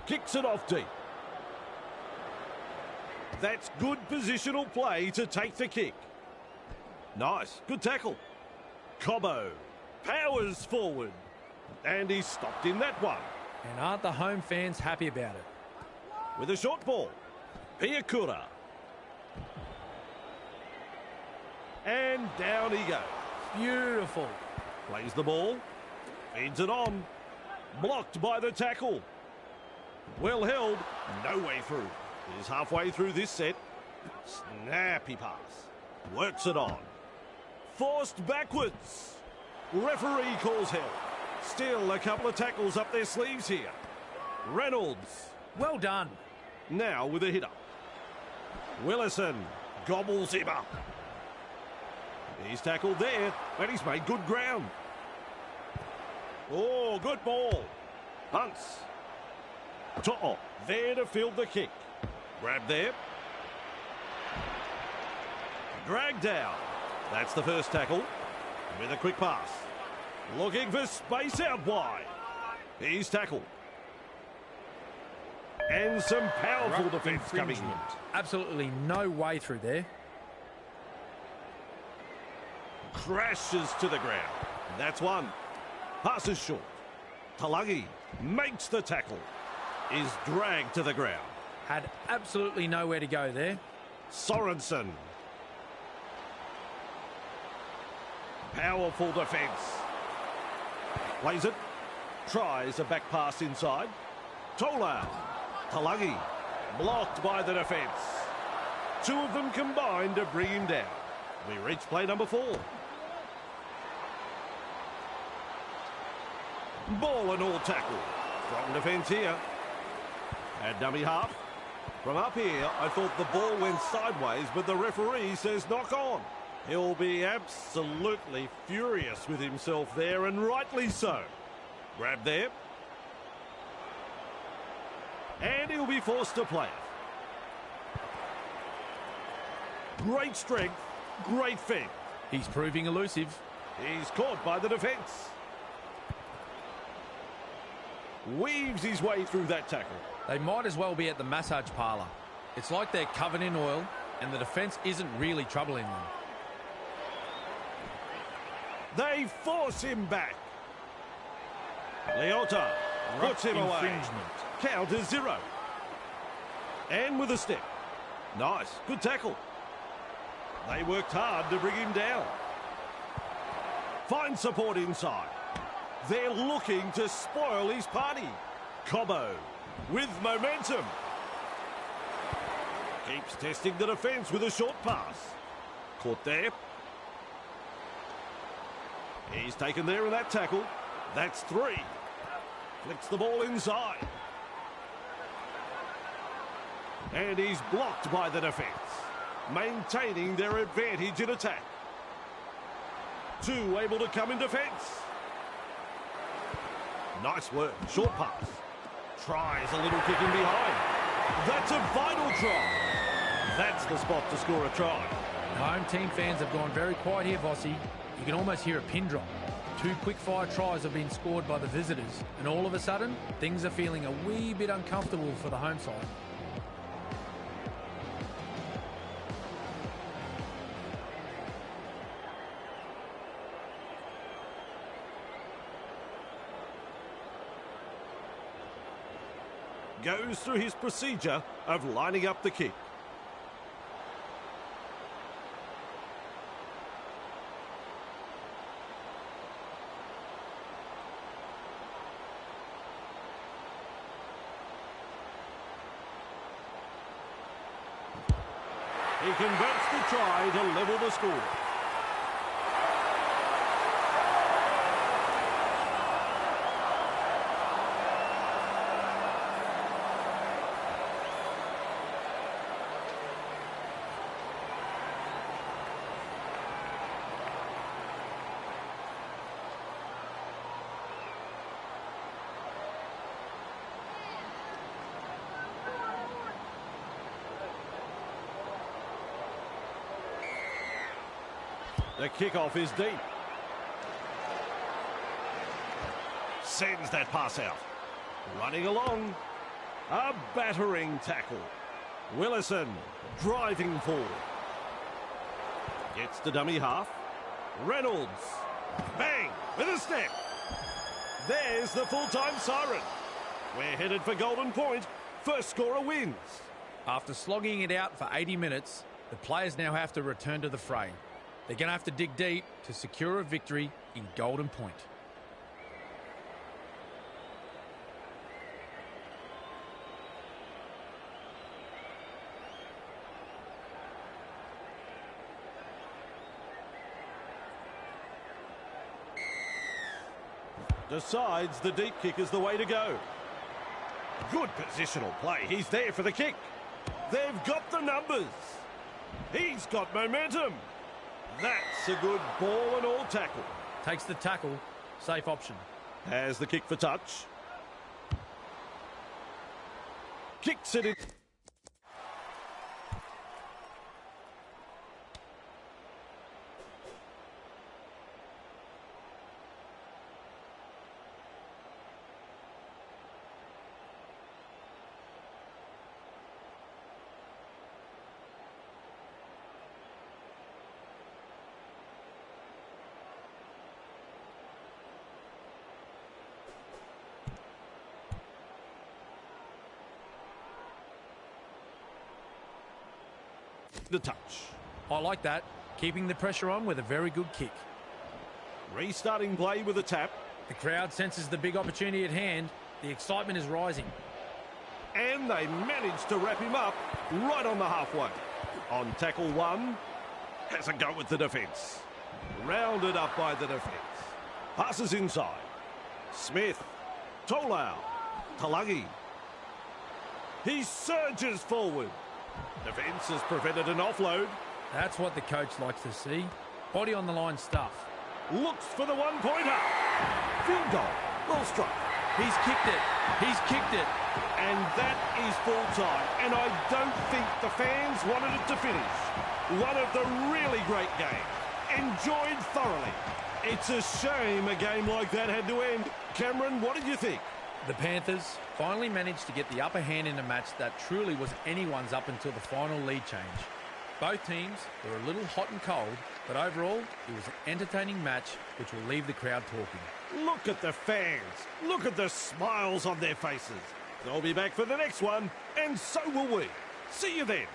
Kicks it off deep. That's good positional play to take the kick. Nice, good tackle. Cobbo powers forward. And he's stopped in that one. And aren't the home fans happy about it? With a short ball. Piakura. And down he goes. Beautiful. Plays the ball. Feeds it on. Blocked by the tackle. Well held. No way through. He's halfway through this set. Snappy pass. Works it on. Forced backwards. Referee calls help. Still a couple of tackles up their sleeves here. Reynolds. Well done. Now with a hit up. Willison gobbles him up. He's tackled there, and he's made good ground. Oh, good ball. Hunts. To'o there to field the kick. Grab there. Dragged down. That's the first tackle. With a quick pass. Looking for space out wide. He's tackled. And some powerful defence coming in. Absolutely no way through there. Crashes to the ground. That's one. Passes short. Talangi makes the tackle. Is dragged to the ground. Had absolutely nowhere to go there. Sorensen. Powerful defence. Plays it. Tries a back pass inside. Tola. Talangi. Blocked by the defence. Two of them combined to bring him down. We reach play number 4. Ball and all tackle. Strong defence here. At dummy half. From up here, I thought the ball went sideways, but the referee says knock on. He'll be absolutely furious with himself there, and rightly so. Grab there. And he'll be forced to play it. Great strength, great fend. He's proving elusive. He's caught by the defence. Weaves his way through that tackle. They might as well be at the massage parlour. It's like they're covered in oil and the defence isn't really troubling them. They force him back. Leota puts him away. Infringement. Count is 0. And with a step. Nice. Good tackle. They worked hard to bring him down. Find support inside. They're looking to spoil his party. Cobbo with momentum. Keeps testing the defence with a short pass. Caught there. He's taken there in that tackle. That's 3. Flicks the ball inside. And he's blocked by the defence. Maintaining their advantage in attack. 2 able to come in defence. Nice work. Short pass. Tries a little kick in behind. That's a vital try. That's the spot to score a try. The home team fans have gone very quiet here, Vossi. You can almost hear a pin drop. 2 quick-fire tries have been scored by the visitors, and all of a sudden, things are feeling a wee bit uncomfortable for the home side. Goes through his procedure of lining up the kick. He converts the try to level the score. The kickoff is deep. Sends that pass out. Running along. A battering tackle. Willison driving forward. Gets the dummy half. Reynolds. Bang! With a step. There's the full-time siren. We're headed for Golden Point. First scorer wins. After slogging it out for 80 minutes, the players now have to return to the fray. They're going to have to dig deep to secure a victory in Golden Point. Decides the deep kick is the way to go. Good positional play. He's there for the kick. They've got the numbers. He's got momentum. That's a good ball and all tackle. Takes the tackle. Safe option. Has the kick for touch. Kicks it in. The touch. I like that. Keeping the pressure on with a very good kick. Restarting play with a tap. The crowd senses the big opportunity at hand. The excitement is rising. And they manage to wrap him up right on the halfway. On tackle 1. Has a go with the defence. Rounded up by the defence. Passes inside. Smith. Tolau. Talagi. He surges forward. Defence has prevented an offload. That's what the coach likes to see. Body on the line stuff. Looks for the one-pointer. Field goal. Well struck. He's kicked it. He's kicked it. And that is full time. And I don't think the fans wanted it to finish. One of the really great games. Enjoyed thoroughly. It's a shame a game like that had to end. Cameron, what did you think? The Panthers finally managed to get the upper hand in a match that truly was anyone's up until the final lead change. Both teams were a little hot and cold, but overall, it was an entertaining match which will leave the crowd talking. Look at the fans. Look at the smiles on their faces. They'll be back for the next one, and so will we. See you then.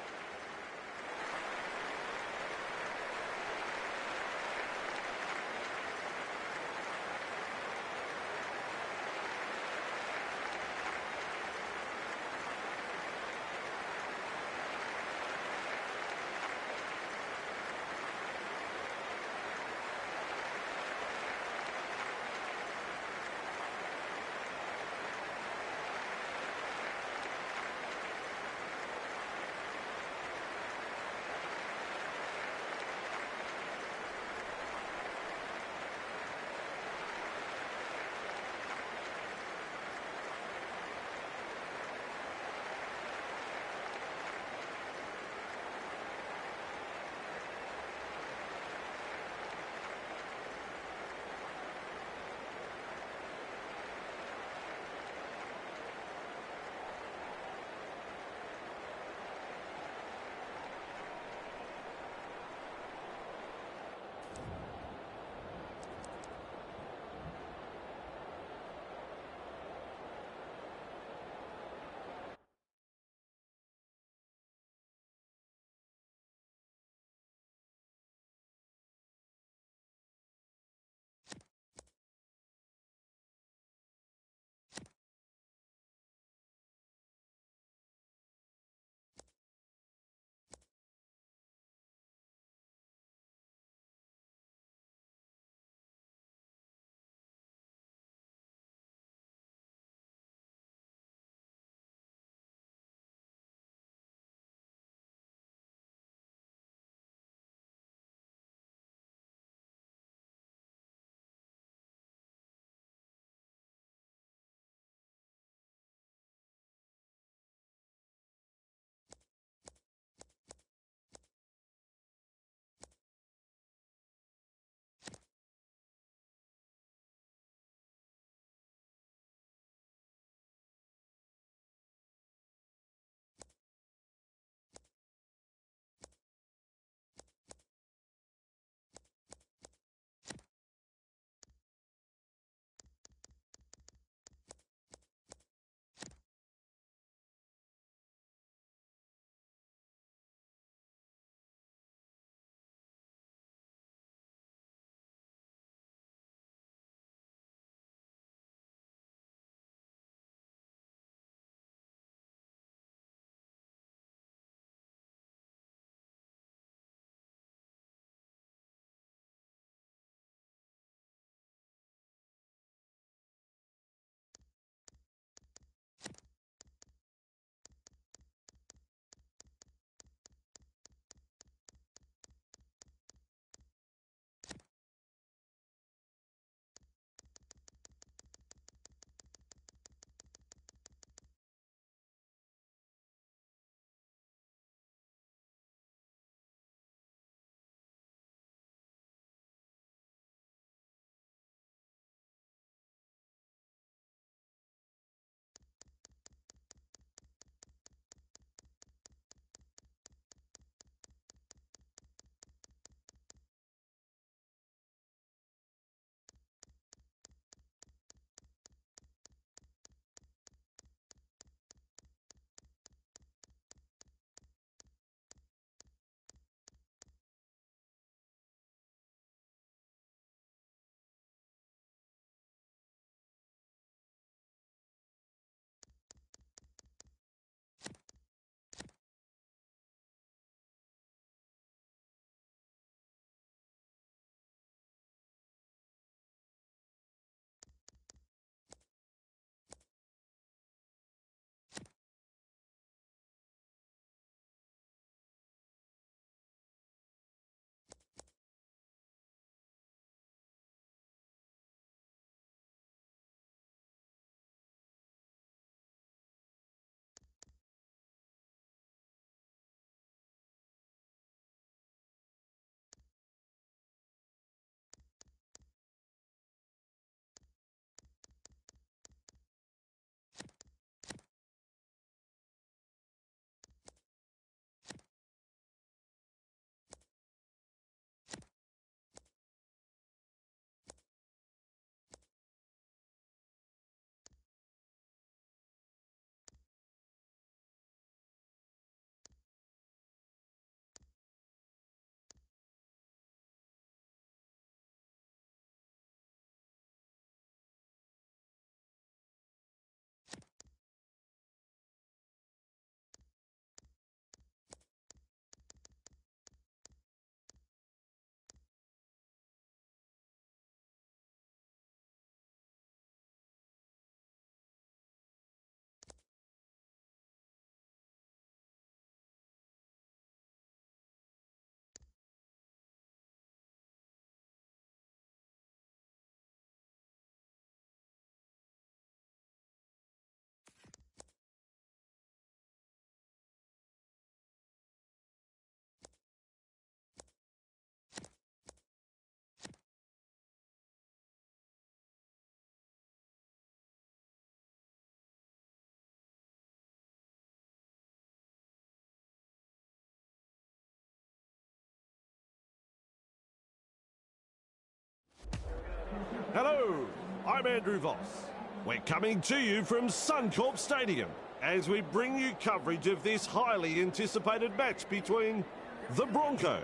Hello, I'm Andrew Voss. We're coming to you from Suncorp Stadium as we bring you coverage of this highly anticipated match between the Broncos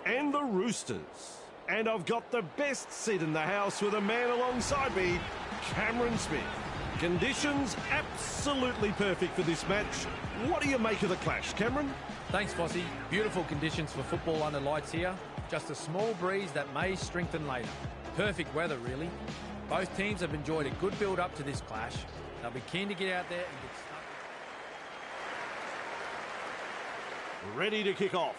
and the Roosters. And I've got the best seat in the house with a man alongside me, Cameron Smith. Conditions absolutely perfect for this match. What do you make of the clash, Cameron? Thanks, Fossey. Beautiful conditions for football under lights here. Just a small breeze that may strengthen later. Perfect weather, really. Both teams have enjoyed a good build-up to this clash. They'll be keen to get out there and get stuck. Ready to kick off.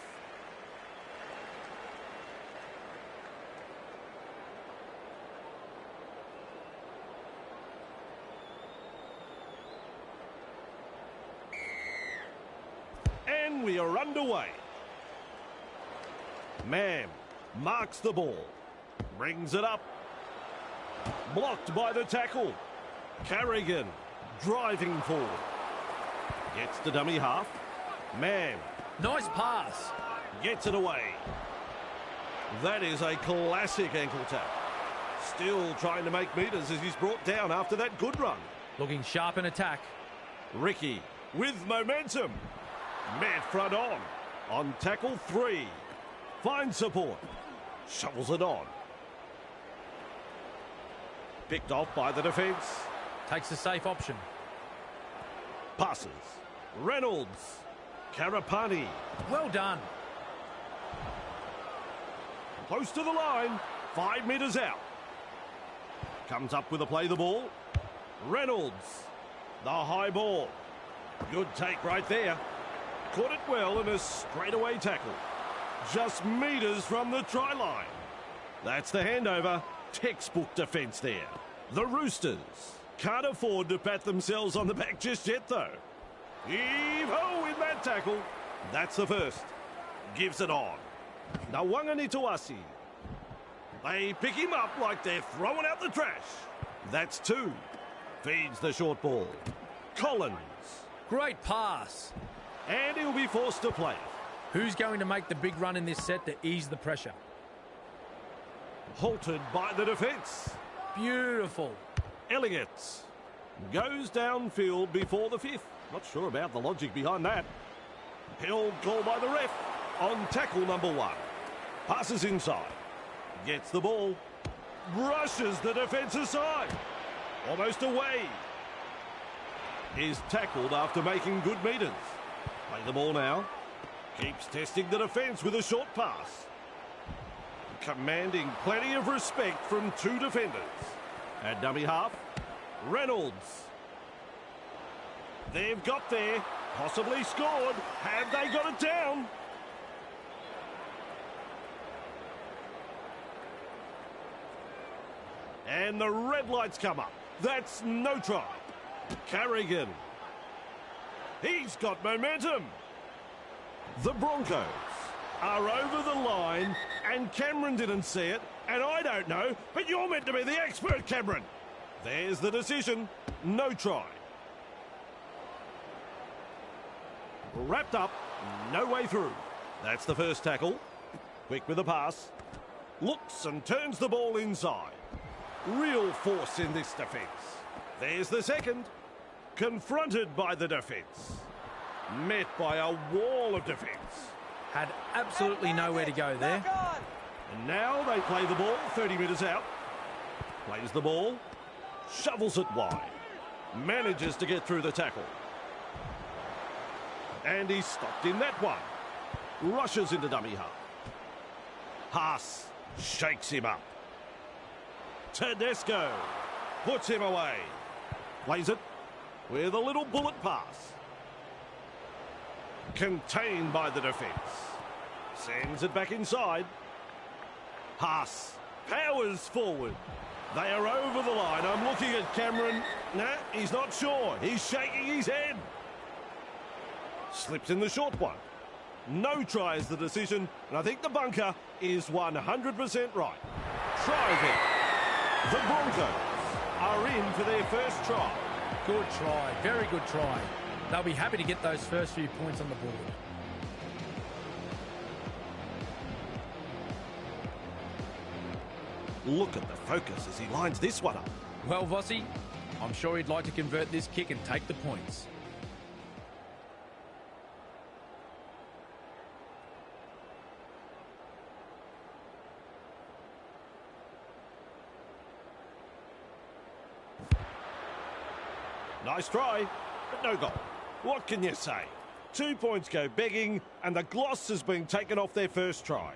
And we are underway. Mam marks the ball. Brings it up. Blocked by the tackle. Carrigan driving forward. Gets the dummy half. Mam. Nice pass. Gets it away. That is a classic ankle tap. Still trying to make metres as he's brought down after that good run. Looking sharp in attack. Ricky with momentum. Met front on tackle 3. Finds support. Shovels it on. Picked off by the defence. Takes the safe option. Passes. Reynolds. Karapani. Well done. Close to the line. 5 metres out. Comes up with a play the ball. Reynolds. The high ball. Good take right there. Caught it well in a straightaway tackle. Just metres from the try line. That's the handover. Textbook defence there. The Roosters can't afford to pat themselves on the back just yet, though. Heave-ho in that tackle. That's the first. Gives it on. Nawangani Tuasi. They pick him up like they're throwing out the trash. That's 2. Feeds the short ball. Collins. Great pass. And he'll be forced to play it. Who's going to make the big run in this set to ease the pressure? Halted by the defence. Beautiful. Elliott goes downfield before the 5th. Not sure about the logic behind that. Held call by the ref on tackle number 1. Passes inside. Gets the ball. Brushes the defence aside. Almost away. Is tackled after making good metres. Play the ball now. Keeps testing the defence with a short pass. Commanding plenty of respect from 2 defenders. At dummy half, Reynolds. They've got there. Possibly scored. Have they got it down? And the red lights come up. That's no try. Carrigan. He's got momentum. The Broncos are over the line, and Cameron didn't see it, and I don't know, but you're meant to be the expert, Cameron. There's the decision. No try. Wrapped up. No way through. That's the first tackle. Quick with the pass. Looks and turns the ball inside. Real force in this defence. There's the second. Confronted by the defence. Met by a wall of defence. Had absolutely nowhere to go there. And now they play the ball 30 metres out. Plays the ball. Shovels it wide. Manages to get through the tackle. And he's stopped in that one. Rushes into dummy half. Haas shakes him up. Tedesco puts him away. Plays it with a little bullet pass. Contained by the defence. Sends it back inside. Haas powers forward. They are over the line. I'm looking at Cameron. Nah, he's not sure. He's shaking his head. Slips in the short one. No try is the decision, and I think the bunker is 100% right. Tries it. The Broncos are in for their first try. Good try. Very good try. They'll be happy to get those first few points on the board. Look at the focus as he lines this one up. Well, Vossi, I'm sure he'd like to convert this kick and take the points. Nice try, but no goal. What can you say? 2 points go begging, and the gloss has been taken off their first try.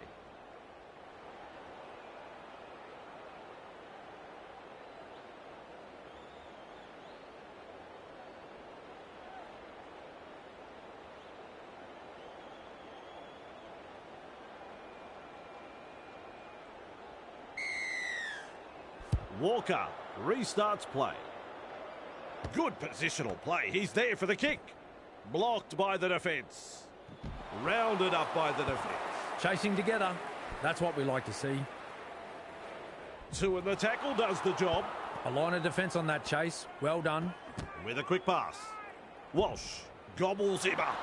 Walker restarts play. Good positional play. He's there for the kick. Blocked by the defence. Rounded up by the defence. Chasing together. That's what we like to see. 2 in the tackle does the job. A line of defence on that chase. Well done. With a quick pass. Walsh gobbles him up.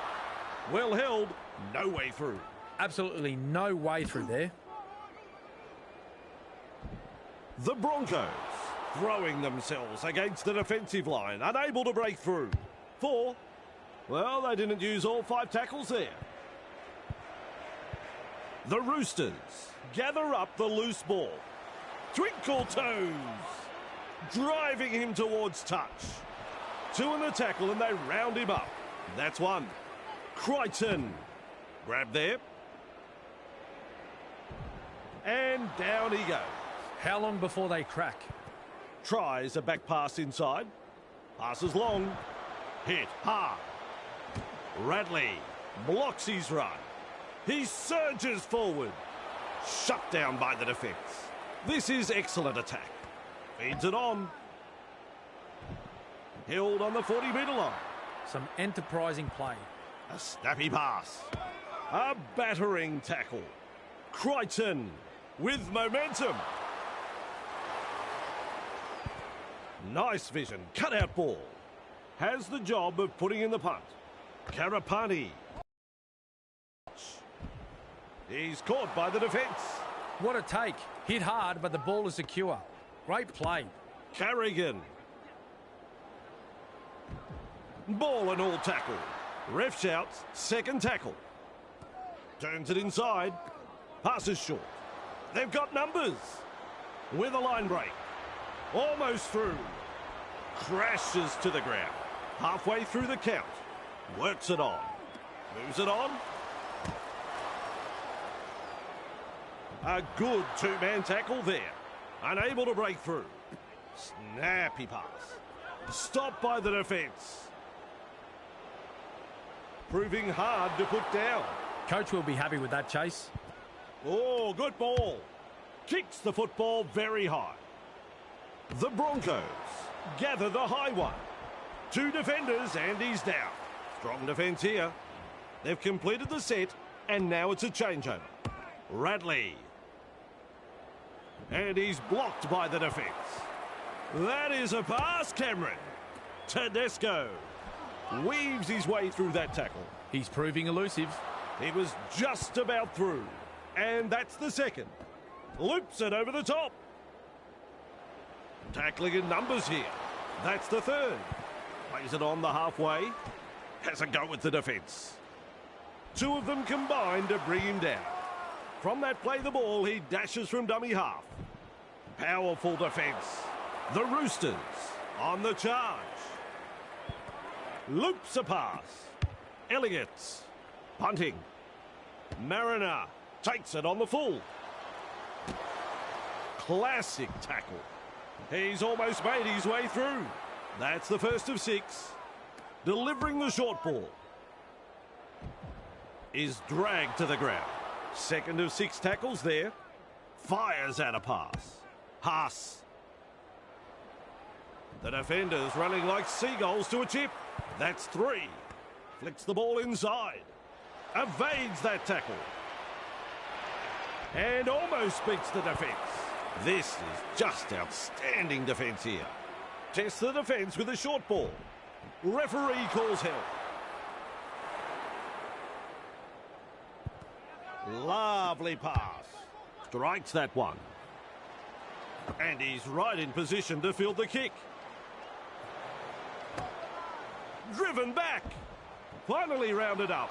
Well held. No way through. Absolutely no way through there. The Broncos throwing themselves against the defensive line, unable to break through. 4. Well, they didn't use all 5 tackles there. The Roosters gather up the loose ball. Twinkle toes, driving him towards touch. 2 in the tackle and they round him up. That's 1. Crichton, grab there. And down he goes. How long before they crack? Tries a back pass inside. Passes long. Hit hard. Radley blocks his run. He surges forward. Shut down by the defence. This is excellent attack. Feeds it on. Held on the 40-metre line. Some enterprising play. A snappy pass. A battering tackle. Crichton with momentum. Nice vision. Cut-out ball. Has the job of putting in the punt. Karapani. He's caught by the defence. What a take. Hit hard, but the ball is secure. Great play. Carrigan. Ball and all tackle. Ref shouts, second tackle. Turns it inside. Passes short. They've got numbers. With a line break. Almost through. Crashes to the ground. Halfway through the count. Works it on. Moves it on. A good 2-man tackle there. Unable to break through. Snappy pass. Stopped by the defence. Proving hard to put down. Coach will be happy with that chase. Oh, good ball. Kicks the football very high. The Broncos gather the high one. 2 defenders and he's down. Strong defence here. They've completed the set and now it's a changeover. Radley. And he's blocked by the defence. That is a pass, Cameron. Tedesco weaves his way through that tackle. He's proving elusive. He was just about through. And that's the second. Loops it over the top. Tackling in numbers here. That's the third. Plays it on the halfway. Has a go with the defence. 2 of them combined to bring him down. From that play the ball, he dashes from dummy half. Powerful defence. The Roosters on the charge. Loops a pass. Elliott punting. Mariner takes it on the full. Classic tackle. He's almost made his way through. That's the first of 6. Delivering the short ball. Is dragged to the ground. Second of 6 tackles there. Fires out a pass. Haas. The defenders running like seagulls to a chip. That's 3. Flicks the ball inside. Evades that tackle. And almost beats the defence. This is just outstanding defence here. Tests the defence with a short ball. Referee calls help. Lovely pass. Strikes that one. And he's right in position to field the kick. Driven back. Finally rounded up.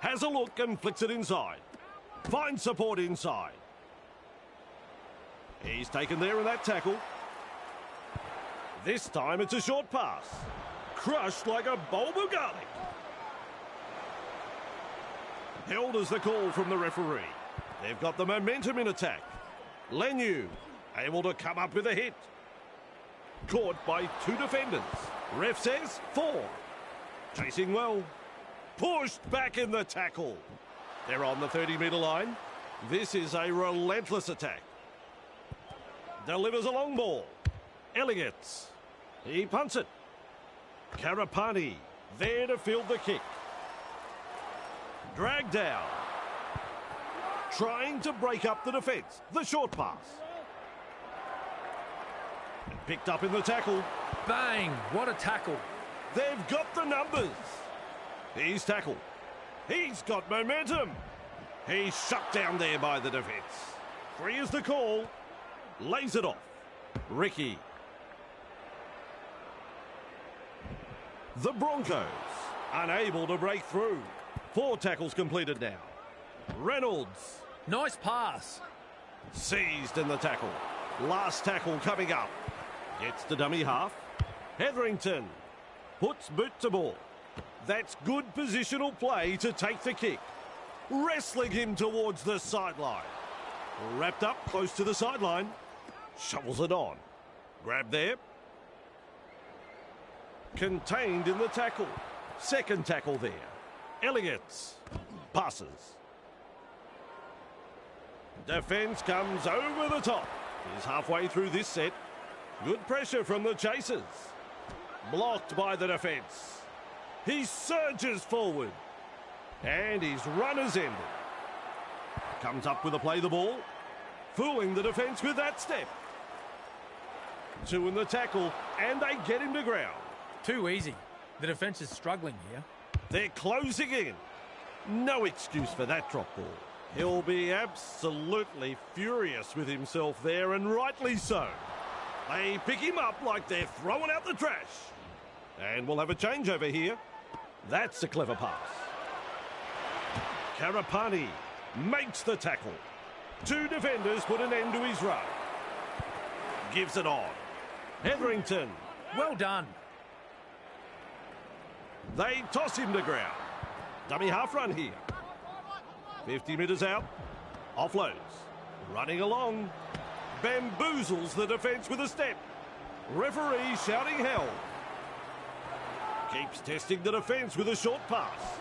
Has a look and flicks it inside. Finds support inside. He's taken there in that tackle. This time it's a short pass. Crushed like a bulb of garlic. Held as the call from the referee. They've got the momentum in attack. Lenu able to come up with a hit. Caught by two defenders. Ref says 4. Chasing well. Pushed back in the tackle. They're on the 30-metre line. This is a relentless attack. Delivers a long ball. Elliott. He punts it. Karapani there to field the kick. Dragged down. Trying to break up the defence. The short pass. And picked up in the tackle. Bang! What a tackle. They've got the numbers. He's tackled. He's got momentum. He's shut down there by the defence. 3 is the call. Lays it off. Ricky. The Broncos unable to break through. 4 tackles completed now. Reynolds. Nice pass. Seized in the tackle. Last tackle coming up. Gets the dummy half. Hetherington puts boot to ball. That's good positional play to take the kick. Wrestling him towards the sideline. Wrapped up close to the sideline. Shovels it on. Grab there. Contained in the tackle. Second tackle there. Elliott passes. Defence comes over the top. He's halfway through this set. Good pressure from the chasers. Blocked by the defence. He surges forward. And his run is ended. Comes up with a play the ball. Fooling the defence with that step. 2 in the tackle, and they get him to ground. Too easy. The defence is struggling here. They're closing in. No excuse for that drop ball. He'll be absolutely furious with himself there, and rightly so. They pick him up like they're throwing out the trash. And we'll have a changeover here. That's a clever pass. Karapani makes the tackle. 2 defenders put an end to his run. Gives it on. Hetherington. Well done. They toss him to ground. Dummy half run here. 50 metres out. Offloads. Running along. Bamboozles the defence with a step. Referee shouting hell. Keeps testing the defence with a short pass.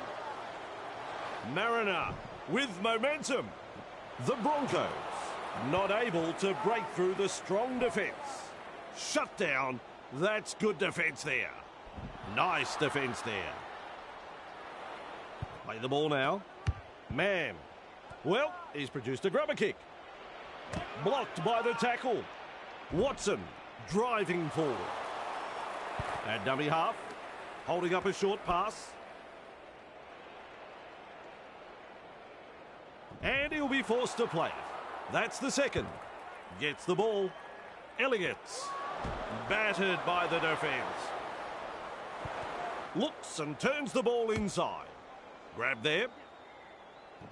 Mariner with momentum. The Broncos not able to break through the strong defence. Shut down. That's good defence there. Nice defence there. Play the ball now. Mann. Well, he's produced a grubber kick. Blocked by the tackle. Watson driving forward. And dummy half. Holding up a short pass. And he'll be forced to play it. That's the second. Gets the ball. Elliott. Battered by the defence. Looks and turns the ball inside. Grab there.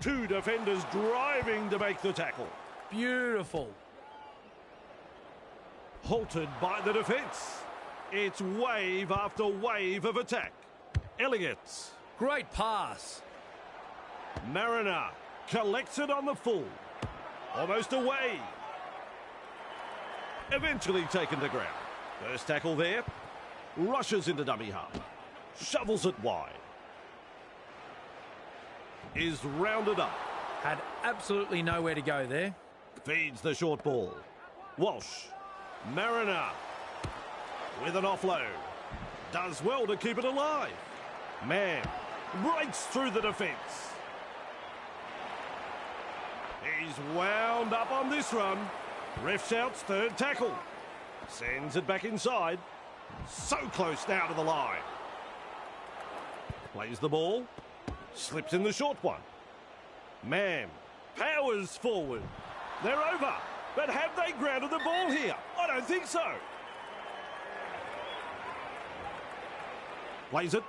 2 defenders driving to make the tackle. Beautiful. Halted by the defence. It's wave after wave of attack. Elliott. Great pass. Mariner collects it on the full. Almost away. Eventually taken to ground. First tackle there. Rushes into dummy half. Shovels it wide. Is rounded up. Had absolutely nowhere to go there. Feeds the short ball. Walsh. Mariner. With an offload. Does well to keep it alive. Mann breaks through the defence. He's wound up on this run. Ref shouts third tackle. Sends it back inside. So close now to the line. Plays the ball. Slips in the short one. Mann powers forward. They're over. But have they grounded the ball here? I don't think so. Plays it.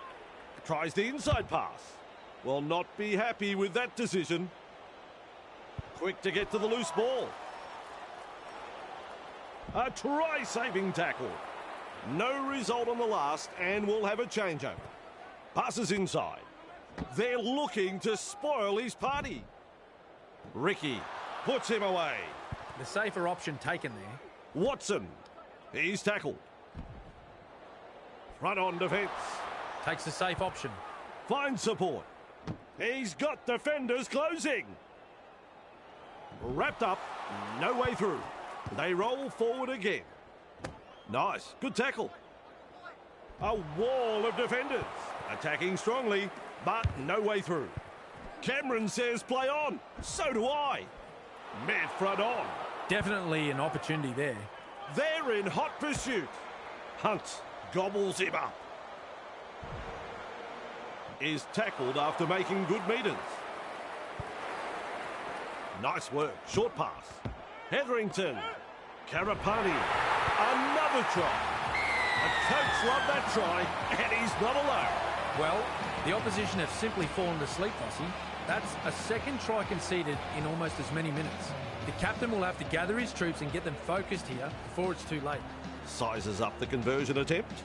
Tries the inside pass. Will not be happy with that decision. Quick to get to the loose ball. A try-saving tackle. No result on the last, and we'll have a changeover. Passes inside. They're looking to spoil his party. Ricky puts him away. The safer option taken there. Watson. He's tackled. Front on defence. Takes the safe option. Finds support. He's got defenders closing. Wrapped up. No way through. They roll forward again. Nice. Good tackle. A wall of defenders. Attacking strongly, but no way through. Cameron says play on. So do I. Mid front on. Definitely an opportunity there. They're in hot pursuit. Hunt gobbles him up. Is tackled after making good metres. Nice work. Short pass. Hetherington. Carapani. Another try. The coach loved that try, and he's not alone. Well, the opposition have simply fallen to sleep, Vossi. That's a second try conceded in almost as many minutes. The captain will have to gather his troops and get them focused here before it's too late. Sizes up the conversion attempt.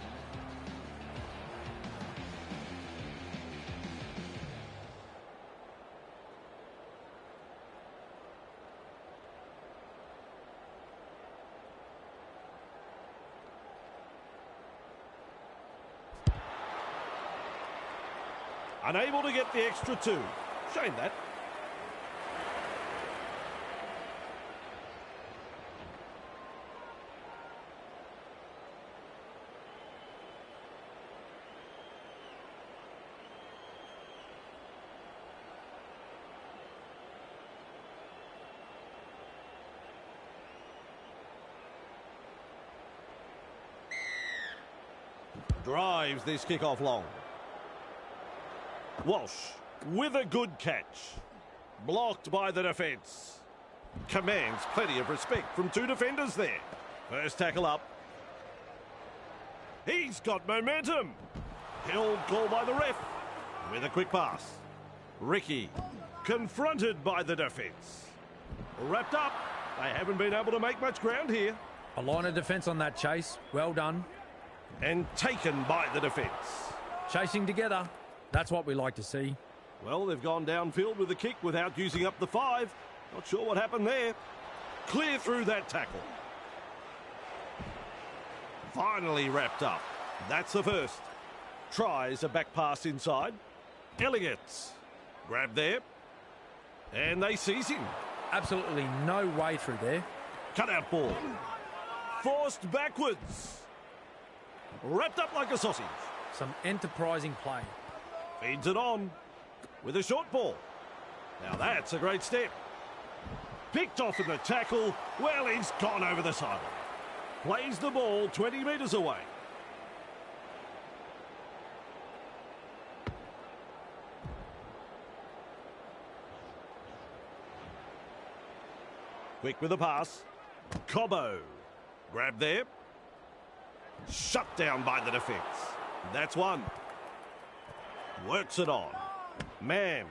Unable to get the extra two. Shame that. Drives this kickoff long. Walsh with a good catch. Blocked by the defence. Commands plenty of respect from two defenders there. First tackle up. He's got momentum. Held call by the ref. With a quick pass. Ricky confronted by the defence. Wrapped up. They haven't been able to make much ground here. A line of defence on that chase. Well done. And taken by the defence. Chasing together. That's what we like to see. Well, they've gone downfield with the kick without using up the 5. Not sure what happened there. Clear through that tackle. Finally wrapped up. That's the first. Tries a back pass inside. Elliott. Grab there. And they seize him. Absolutely no way through there. Cut out ball. Forced backwards. Wrapped up like a sausage. Some enterprising play. Feeds it on with a short ball. Now that's a great step. Picked off in the tackle. Well, he's gone over the sideline. Plays the ball 20 metres away. Quick with a pass. Cobbo. Grab there. Shut down by the defence. That's one. Works it on. Mann.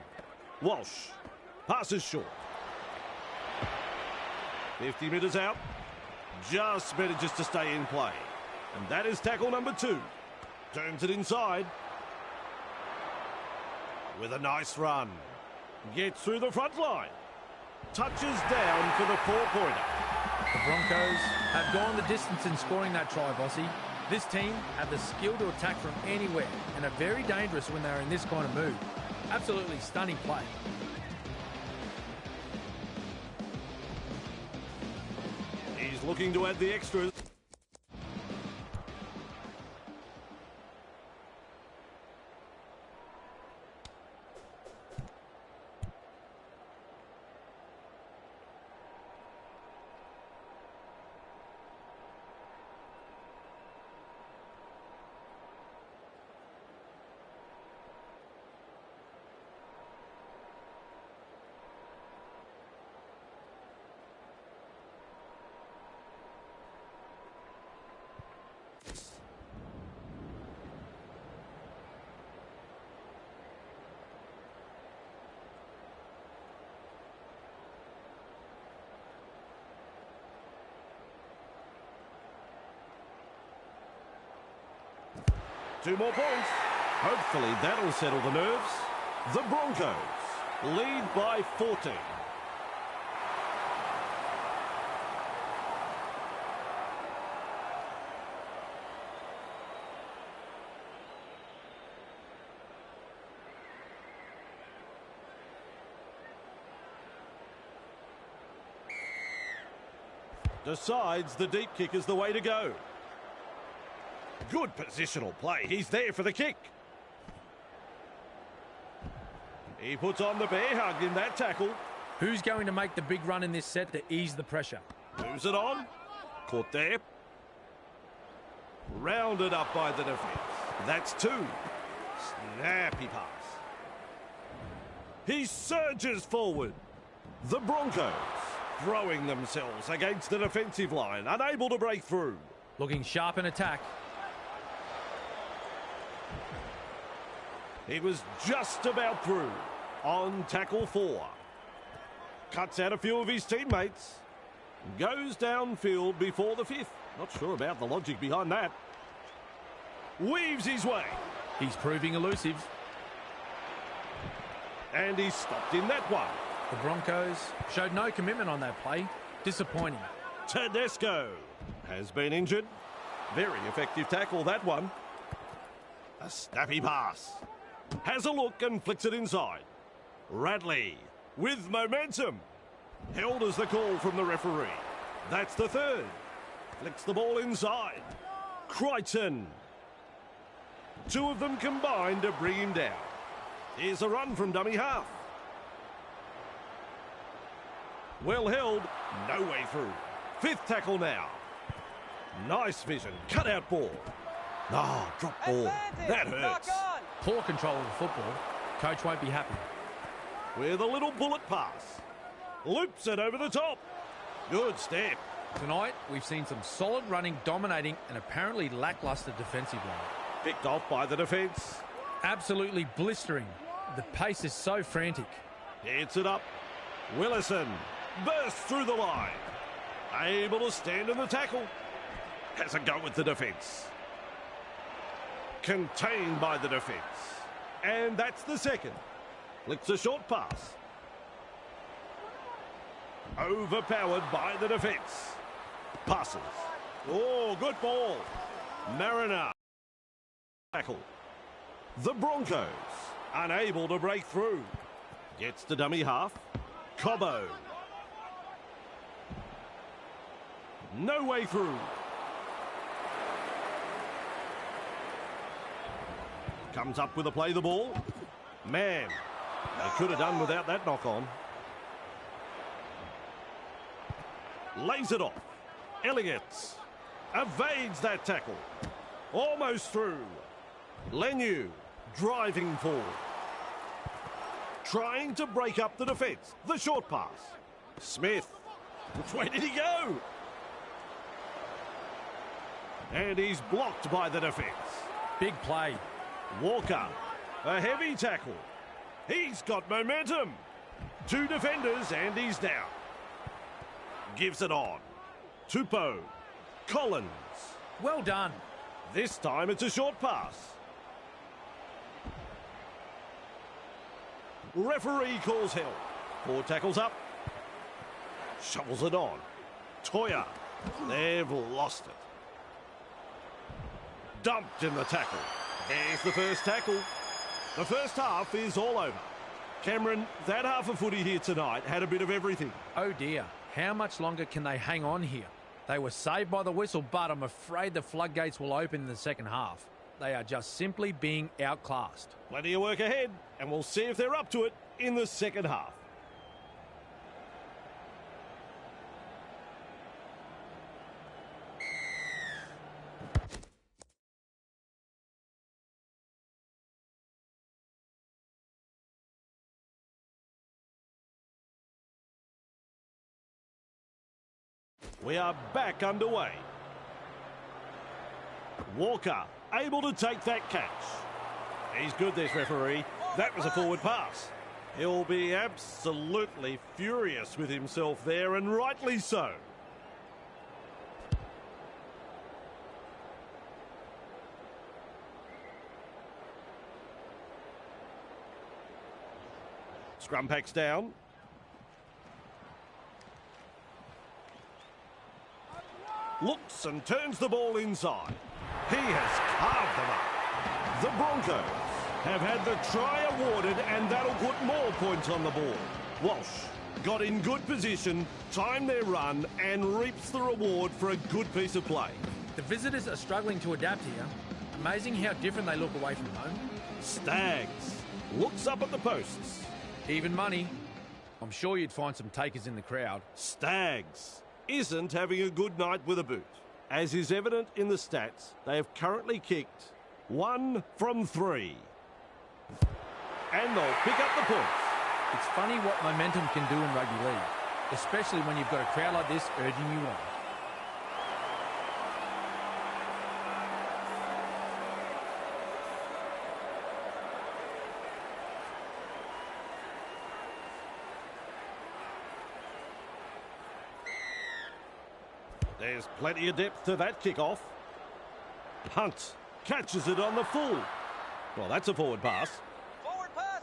Walsh. Passes short. 50 metres out. Just manages to stay in play. And that is tackle number 2. Turns it inside. With a nice run. Gets through the front line. Touches down for the 4-pointer. The Broncos have gone the distance in scoring that try, Vossi. This team have the skill to attack from anywhere and are very dangerous when they're in this kind of mood. Absolutely stunning play. He's looking to add the extras. 2 more points. Hopefully that'll settle the nerves. The Broncos lead by 14. Decides the deep kick is the way to go. Good positional play. He's there for the kick. He puts on the bear hug in that tackle. Who's going to make the big run in this set to ease the pressure? Moves it on. Caught there. Rounded up by the defence. That's 2. Snappy pass. He surges forward. The Broncos throwing themselves against the defensive line, unable to break through. Looking sharp in attack. He was just about through on tackle 4. Cuts out a few of his teammates. Goes downfield before the 5th. Not sure about the logic behind that. Weaves his way. He's proving elusive. And he's stopped in that one. The Broncos showed no commitment on that play. Disappointing. Tedesco has been injured. Very effective tackle, that one. A snappy pass. Has a look and flicks it inside. Radley with momentum. Held as the call from the referee. That's the 3rd. Flicks the ball inside. Crichton. 2 of them combined to bring him down. Here's a run from dummy half. Well held. No way through. 5th tackle now. Nice vision. Cut out ball. Oh, drop ball. That hurts. Poor control of the football. Coach won't be happy. With a little bullet pass. Loops it over the top. Good step. Tonight, we've seen some solid running, dominating, and apparently lacklustre defensive line. Picked off by the defence. Absolutely blistering. The pace is so frantic. Hits it up. Willison bursts through the line. Able to stand in the tackle. Has a go with the defence. Contained by the defence. And that's the 2nd. Flicks a short pass. Overpowered by the defence. Passes. Oh, good ball. Mariner. Tackle. The Broncos unable to break through. Gets to dummy half. Cobbo. No way through. Comes up with a play the ball. Man, they could have done without that knock on. Lays it off. Elliott evades that tackle. Almost through. Lenu driving forward. Trying to break up the defence. The short pass. Smith. Which way did he go? And he's blocked by the defence. Big play. Walker. A heavy tackle. He's got momentum. 2 defenders and he's down. Gives it on. Tupou. Collins. Well done. This time it's a short pass. Referee calls help. 4 tackles up. Shovels it on. Toya. They've lost it. Dumped in the tackle. There's the first tackle. The first half is all over. Cameron, that half of footy here tonight had a bit of everything. Oh dear, how much longer can they hang on here? They were saved by the whistle, but I'm afraid the floodgates will open in the second half. They are just simply being outclassed. Plenty of work ahead, and we'll see if they're up to it in the second half. We are back underway. Walker able to take that catch. He's good, this referee. That was a forward pass. He'll be absolutely furious with himself there, and rightly so. Scrum packs down. Looks and turns the ball inside. He has carved them up. The Broncos have had the try awarded, and that'll put more points on the board. Walsh got in good position, timed their run, and reaps the reward for a good piece of play. The visitors are struggling to adapt here. Amazing how different they look away from home. Stags looks up at the posts. Even money. I'm sure you'd find some takers in the crowd. Stags isn't having a good night with a boot. As is evident in the stats, they have currently kicked 1 from 3. And they'll pick up the points. It's funny what momentum can do in rugby league, especially when you've got a crowd like this urging you on. There's plenty of depth to that kick-off. Hunt catches it on the full. Well, that's a forward pass. Forward pass.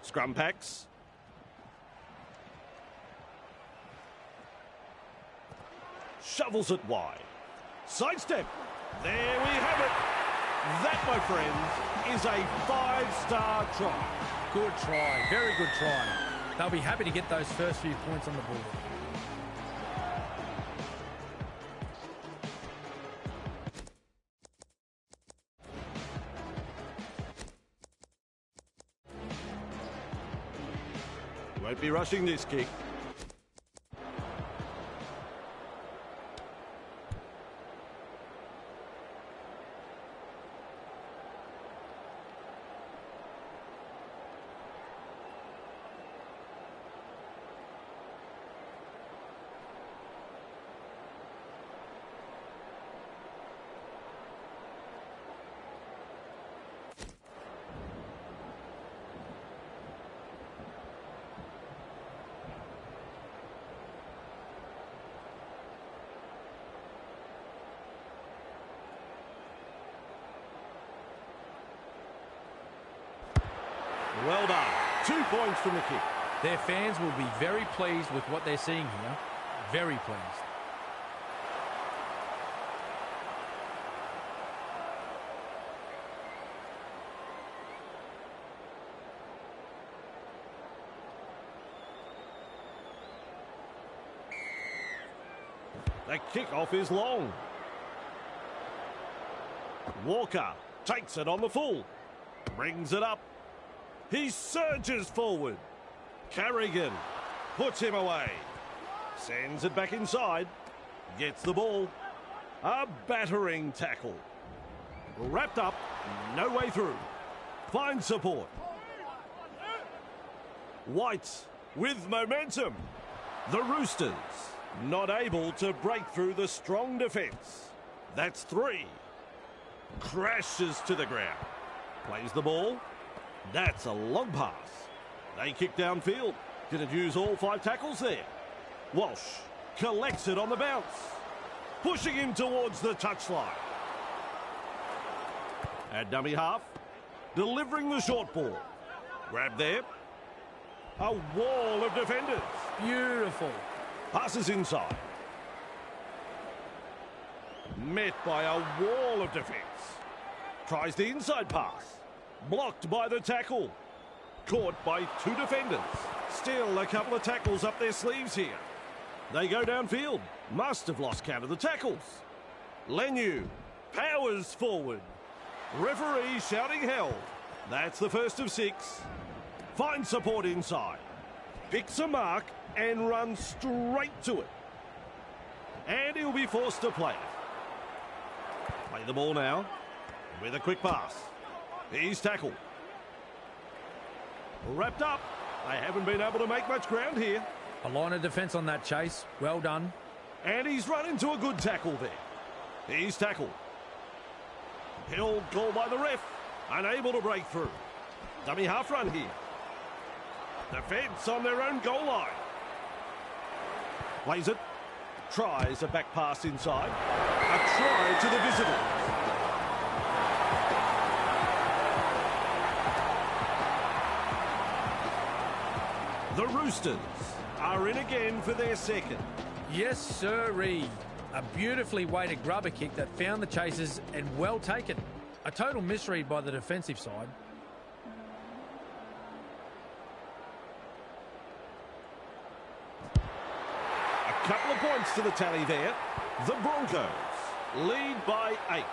Scrum packs. Shovels it wide. Sidestep. There we have it. That, my friends, is a 5-star try. Good try. Very good try. They'll be happy to get those first few points on the board. Won't be rushing this kick. Well done. 2 points from the kick. Their fans will be very pleased with what they're seeing here. Very pleased. The kick-off is long. Walker takes it on the full. Brings it up. He surges forward. Carrigan puts him away. Sends it back inside. Gets the ball. A battering tackle. Wrapped up. No way through. Finds support. White with momentum. The Roosters not able to break through the strong defence. That's 3. Crashes to the ground. Plays the ball. That's a long pass. They kick downfield. Didn't use all 5 tackles there. Walsh collects it on the bounce. Pushing him towards the touchline. At dummy half. Delivering the short ball. Grab there. A wall of defenders. Beautiful. Passes inside. Met by a wall of defence. Tries the inside pass. Blocked by the tackle. Caught by 2 defenders. Still a couple of tackles up their sleeves here. They go downfield. Must have lost count of the tackles. Lenu powers forward. Referee shouting held. That's the first of 6. Finds support inside. Picks a mark and runs straight to it. And he'll be forced to play it. Play the ball now with a quick pass. He's tackled. Wrapped up. They haven't been able to make much ground here. A line of defence on that chase. Well done. And he's run into a good tackle there. He's tackled. Held goal by the ref. Unable to break through. Dummy half run here. Defence on their own goal line. Plays it. Tries a back pass inside. A try to the visitors. The Roosters are in again for their second. Yes, sirree. A beautifully weighted grubber kick that found the chasers and well taken. A total misread by the defensive side. A couple of points to the tally there. The Broncos lead by 8.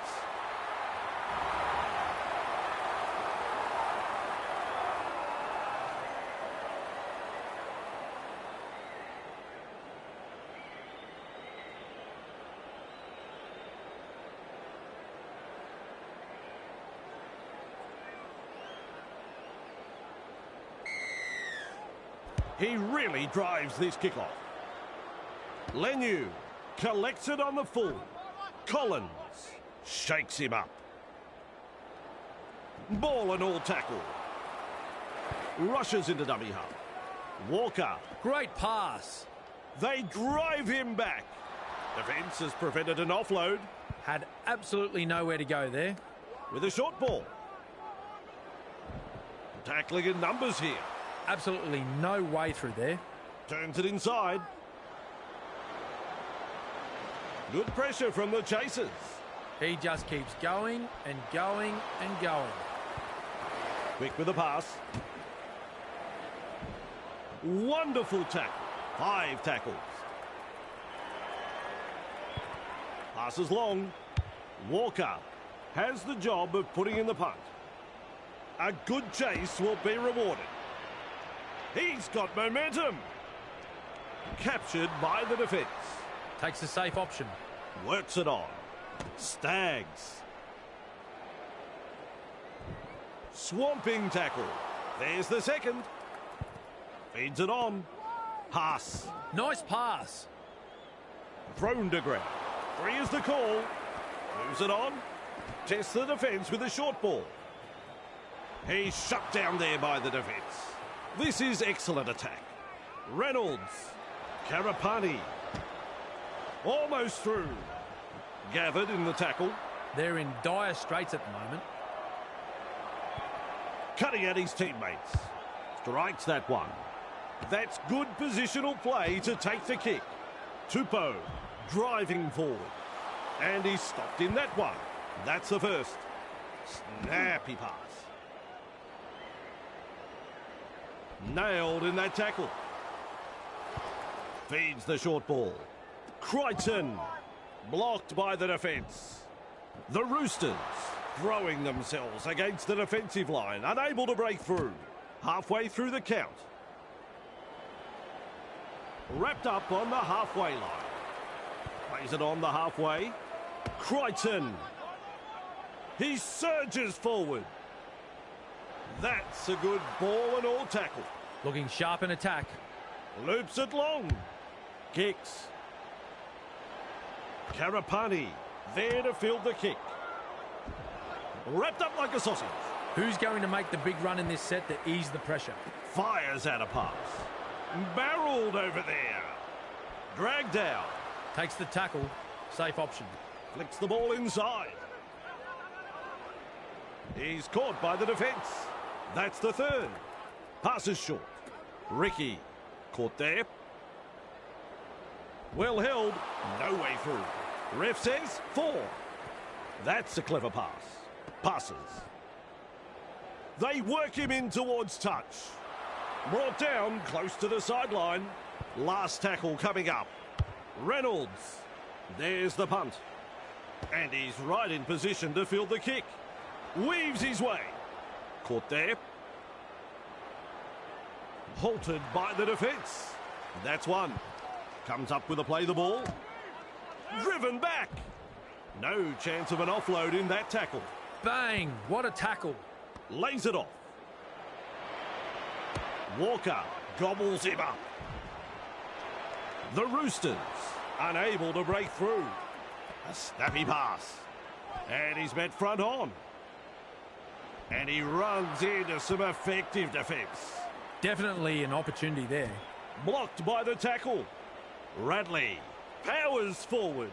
He really drives this kickoff. Lenu collects it on the full. Collins shakes him up. Ball and all tackle. Rushes into dummy half. Walker. Great pass. They drive him back. Defence has prevented an offload. Had absolutely nowhere to go there. With a short ball. Tackling in numbers here. Absolutely no way through there. Turns it inside. Good pressure from the chasers. He just keeps going and going and going. Quick with the pass. Wonderful tackle. 5 tackles. Passes long. Walker has the job of putting in the punt. A good chase will be rewarded. He's got momentum. Captured by the defence. Takes a safe option. Works it on. Stags. Swamping tackle. There's the second. Feeds it on. Pass. Nice pass. Thrown to ground. 3 is the call. Moves it on. Tests the defence with a short ball. He's shut down there by the defence. This is excellent attack. Reynolds. Karapani. Almost through. Gathered in the tackle. They're in dire straits at the moment. Cutting at his teammates. Strikes that one. That's good positional play to take the kick. Tupou driving forward. And he's stopped in that one. That's the first. Snappy pass. Nailed in that tackle. Feeds the short ball. Crichton. Blocked by the defence. The Roosters throwing themselves against the defensive line. Unable to break through. Halfway through the count. Wrapped up on the halfway line. Plays it on the halfway. Crichton. He surges forward. That's a good ball and all tackle. Looking sharp in attack. Loops it long. Kicks. Karapani there to field the kick. Wrapped up like a sausage. Who's going to make the big run in this set to ease the pressure? Fires out a pass. Barreled over there. Dragged out. Takes the tackle. Safe option. Flicks the ball inside. He's caught by the defence. That's the third. Passes short. Ricky caught there. Well held. No way through. Ref says 4. That's a clever pass. Passes. They work him in towards touch. Brought down close to the sideline. Last tackle coming up. Reynolds. There's the punt. And he's right in position to field the kick. Weaves his way. Caught there. Halted by the defence. That's one. Comes up with a play the ball. Driven back. No chance of an offload in that tackle. Bang! What a tackle. Lays it off. Walker gobbles him up. The Roosters unable to break through. A snappy pass. And he's met front on. And he runs into some effective defence. Definitely an opportunity there. Blocked by the tackle. Radley powers forward.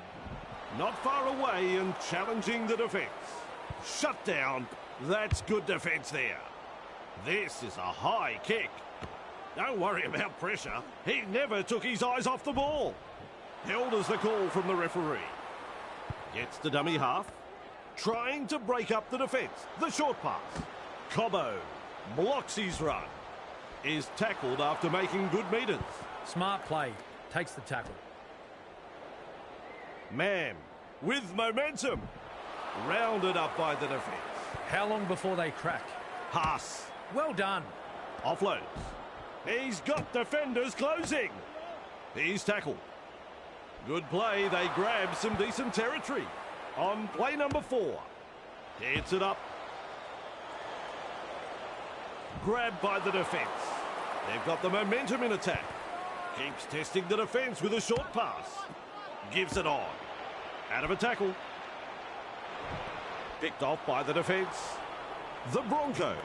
Not far away and challenging the defence. Shut down. That's good defence there. This is a high kick. Don't worry about pressure. He never took his eyes off the ball. Held as the call from the referee. Gets the dummy half. Trying to break up the defence. The short pass. Cobbo blocks his run. Is tackled after making good metres. Smart play. Takes the tackle. Mam with momentum. Rounded up by the defence. How long before they crack? Pass. Well done. Offloads. He's got defenders closing. He's tackled. Good play. They grab some decent territory. On play number 4. Hits it up. Grabbed by the defence. They've got the momentum in attack. Keeps testing the defence with a short pass. Gives it on. Out of a tackle. Picked off by the defence. The Broncos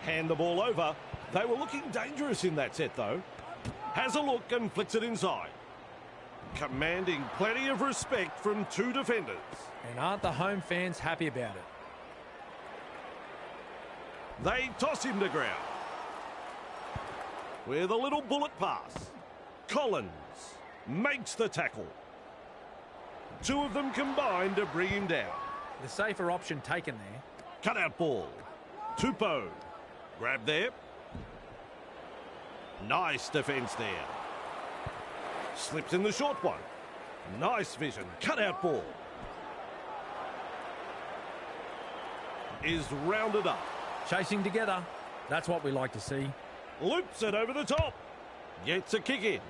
hand the ball over. They were looking dangerous in that set, though. Has a look and flicks it inside. Commanding plenty of respect from 2 defenders. And aren't the home fans happy about it? They toss him to ground. With a little bullet pass. Collins makes the tackle. 2 of them combined to bring him down. The safer option taken there. Cut out ball. Tupou. Grab there. Nice defence there. Slips in the short one. Nice vision. Cut out ball. Is rounded up. Chasing together. That's what we like to see. Loops it over the top. Gets a kick in.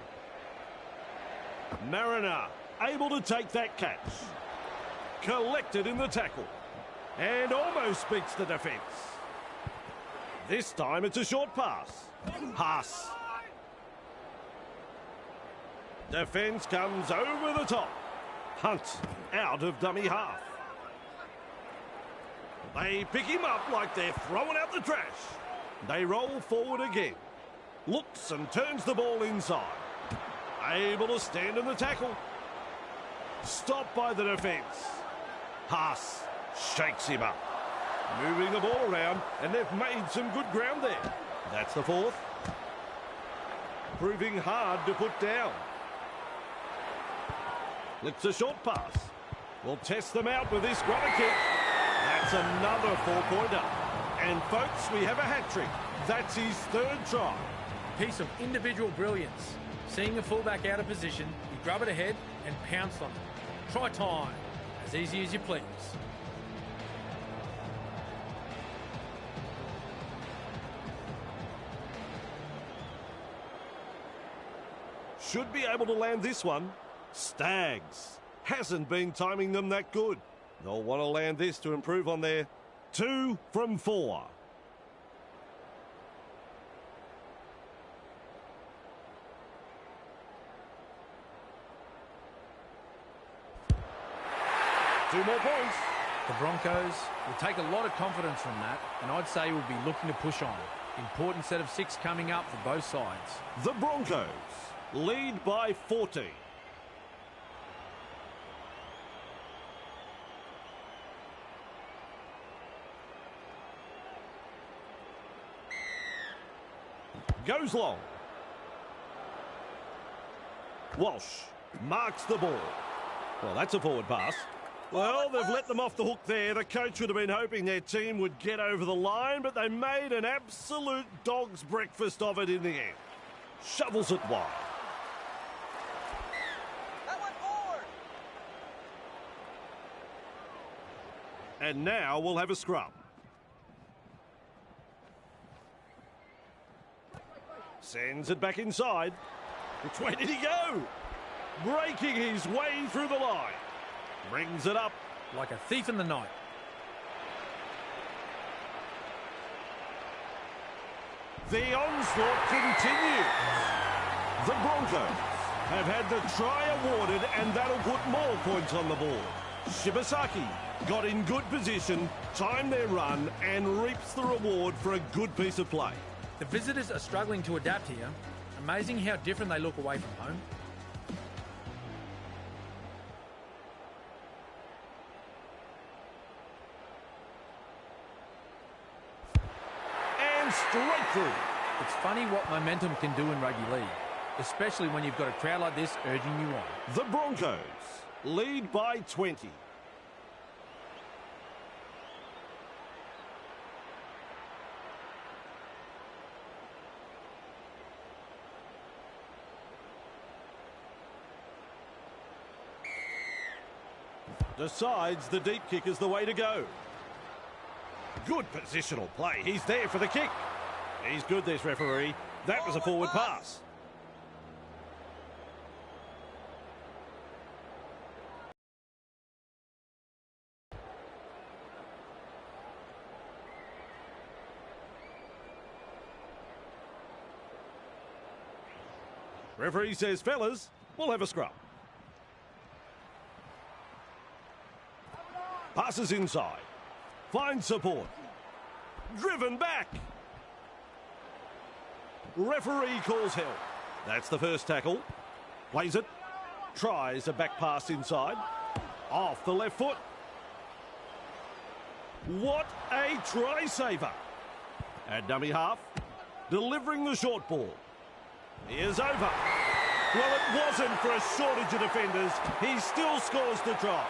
Mariner able to take that catch. Collected in the tackle. And almost beats the defence. This time it's a short pass. Pass. Defence comes over the top. Hunt out of dummy half. They pick him up like they're throwing out the trash. They roll forward again. Looks and turns the ball inside. Able to stand in the tackle. Stopped by the defence. Haas shakes him up. Moving the ball around, and they've made some good ground there. That's the 4th. Proving hard to put down. Flicks a short pass. We'll test them out with this grubber kick. That's another 4-pointer. And folks, we have a hat-trick. That's his 3rd try. Piece of individual brilliance. Seeing a fullback out of position, you grub it ahead and pounce on it. Try time. As easy as you please. Should be able to land this one. Stags. Hasn't been timing them that good. They'll want to land this to improve on their 2 from 4. Two more points. The Broncos will take a lot of confidence from that, and I'd say we'll be looking to push on. Important set of 6 coming up for both sides. The Broncos lead by 14. Goes long. Walsh marks the ball. Well, that's a forward pass. Well, they've let them off the hook there. The coach would have been hoping their team would get over the line, but they made an absolute dog's breakfast of it in the end. Shovels it wide. That went forward. And now we'll have a scrum. Sends it back inside. Which way did he go? Breaking his way through the line. Brings it up. Like a thief in the night. The onslaught continues. The Broncos have had the try awarded, and that'll put more points on the board. Shibasaki got in good position, timed their run, and reaps the reward for a good piece of play. The visitors are struggling to adapt here. Amazing how different they look away from home. And straight through. It's funny what momentum can do in rugby league, especially when you've got a crowd like this urging you on. The Broncos lead by 20. Decides the deep kick is the way to go. Good positional play. He's there for the kick. He's good, this referee. That was a forward pass. Referee says, fellas, we'll have a scrum. Passes inside. Finds support. Driven back. Referee calls help. That's the first tackle. Plays it. Tries a back pass inside. Off the left foot. What a try saver. At dummy half. Delivering the short ball. He is over. Well, it wasn't for a shortage of defenders. He still scores the try.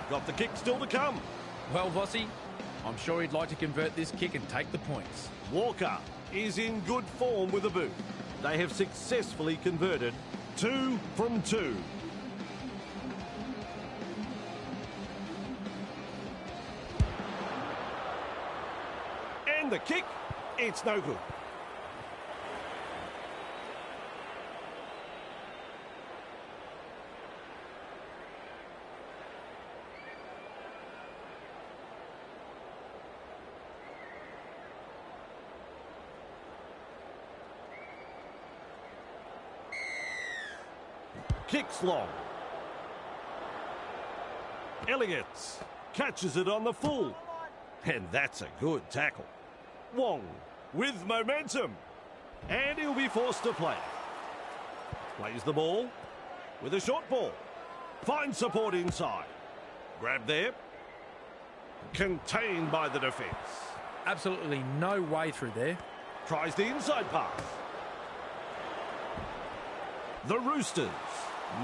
Got the kick still to come. Well, Vossi, I'm sure he'd like to convert this kick and take the points. Walker is in good form with a boot. They have successfully converted 2 from 2. And the kick, it's no good. Kicks long. Elliott catches it on the full. And that's a good tackle. Wong with momentum. And he'll be forced to play. Plays the ball with a short ball. Finds support inside. Grab there. Contained by the defence. Absolutely no way through there. Tries the inside pass. The Roosters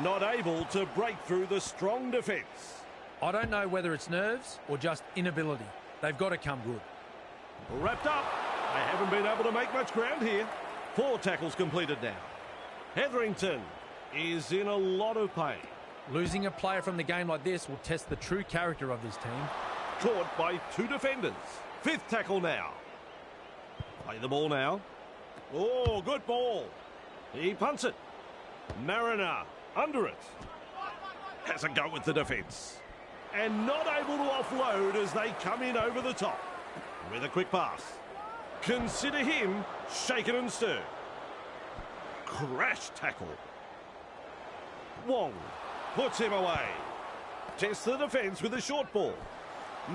not able to break through the strong defence. I don't know whether it's nerves or just inability. They've got to come good. Wrapped up. They haven't been able to make much ground here. 4 tackles completed now. Hetherington is in a lot of pain. Losing a player from the game like this will test the true character of this team. Caught by 2 defenders. 5th tackle now. Play the ball now. Oh, good ball. He punts it. Mariner under it. Has a go with the defence. And not able to offload as they come in over the top. With a quick pass. Consider him shaken and stirred. Crash tackle. Wong puts him away. Tests the defence with a short ball.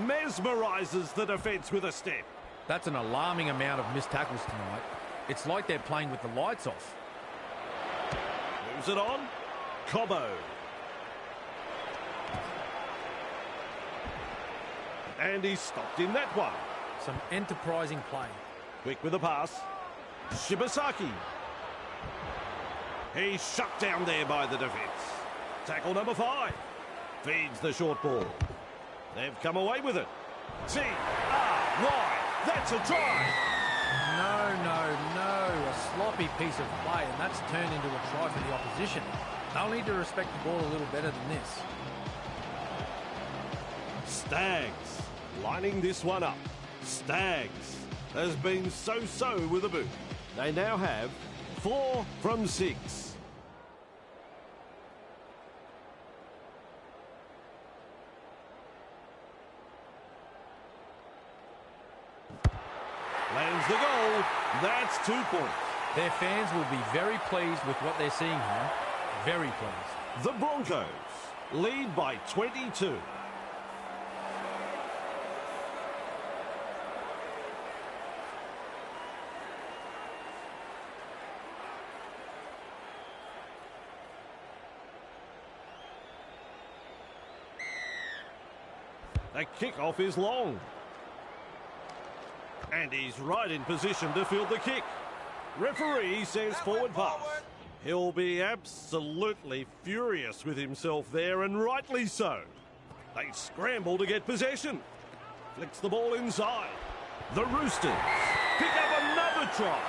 Mesmerises the defence with a step. That's an alarming amount of missed tackles tonight. It's like they're playing with the lights off. Moves it on. Cobbo. And he's stopped in that one. Some enterprising play. Quick with a pass. Shibasaki. He's shut down there by the defence. Tackle number 5. Feeds the short ball. They've come away with it. T-R-Y. That's a try. No. A sloppy piece of play, and that's turned into a try for the opposition. They'll need to respect the ball a little better than this. Stags lining this one up. Stags has been so-so with a boot. They now have 4 from 6. Lands the goal. That's 2 points. Their fans will be very pleased with what they're seeing here. Very pleased. The Broncos lead by 22. The kickoff is long. And he's right in position to field the kick. Referee says forward pass. He'll be absolutely furious with himself there, and rightly so. They scramble to get possession. Flicks the ball inside. The Roosters pick up another try.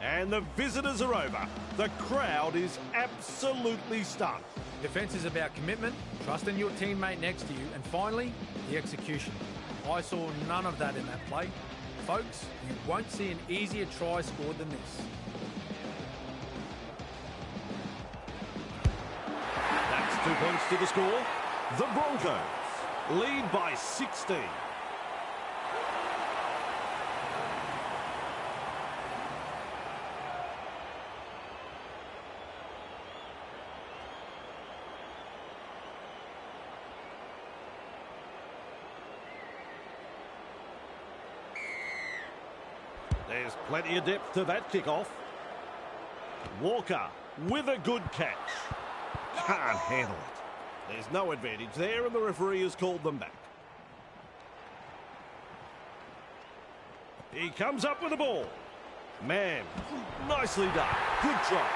And the visitors are over. The crowd is absolutely stunned. Defence is about commitment, trusting your teammate next to you, and finally, the execution. I saw none of that in that play. Folks, you won't see an easier try scored than this. That's 2 points to the score. The Broncos lead by 16. There's plenty of depth to that kickoff. Walker with a good catch. Can't handle it. There's no advantage there, and the referee has called them back. He comes up with the ball. Man, nicely done. Good try.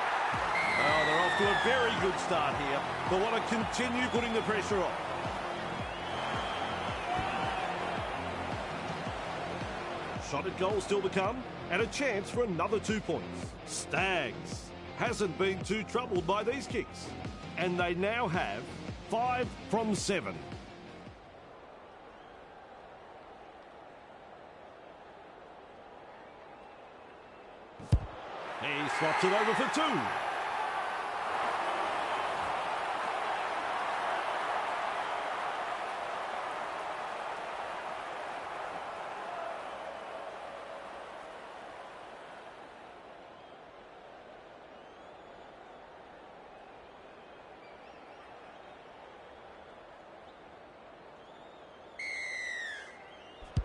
Oh, they're off to a very good start here. They want to continue putting the pressure on. Shot at goal still to come, and a chance for another 2 points. Stags hasn't been too troubled by these kicks, and they now have 5 from 7. He slots it over for 2.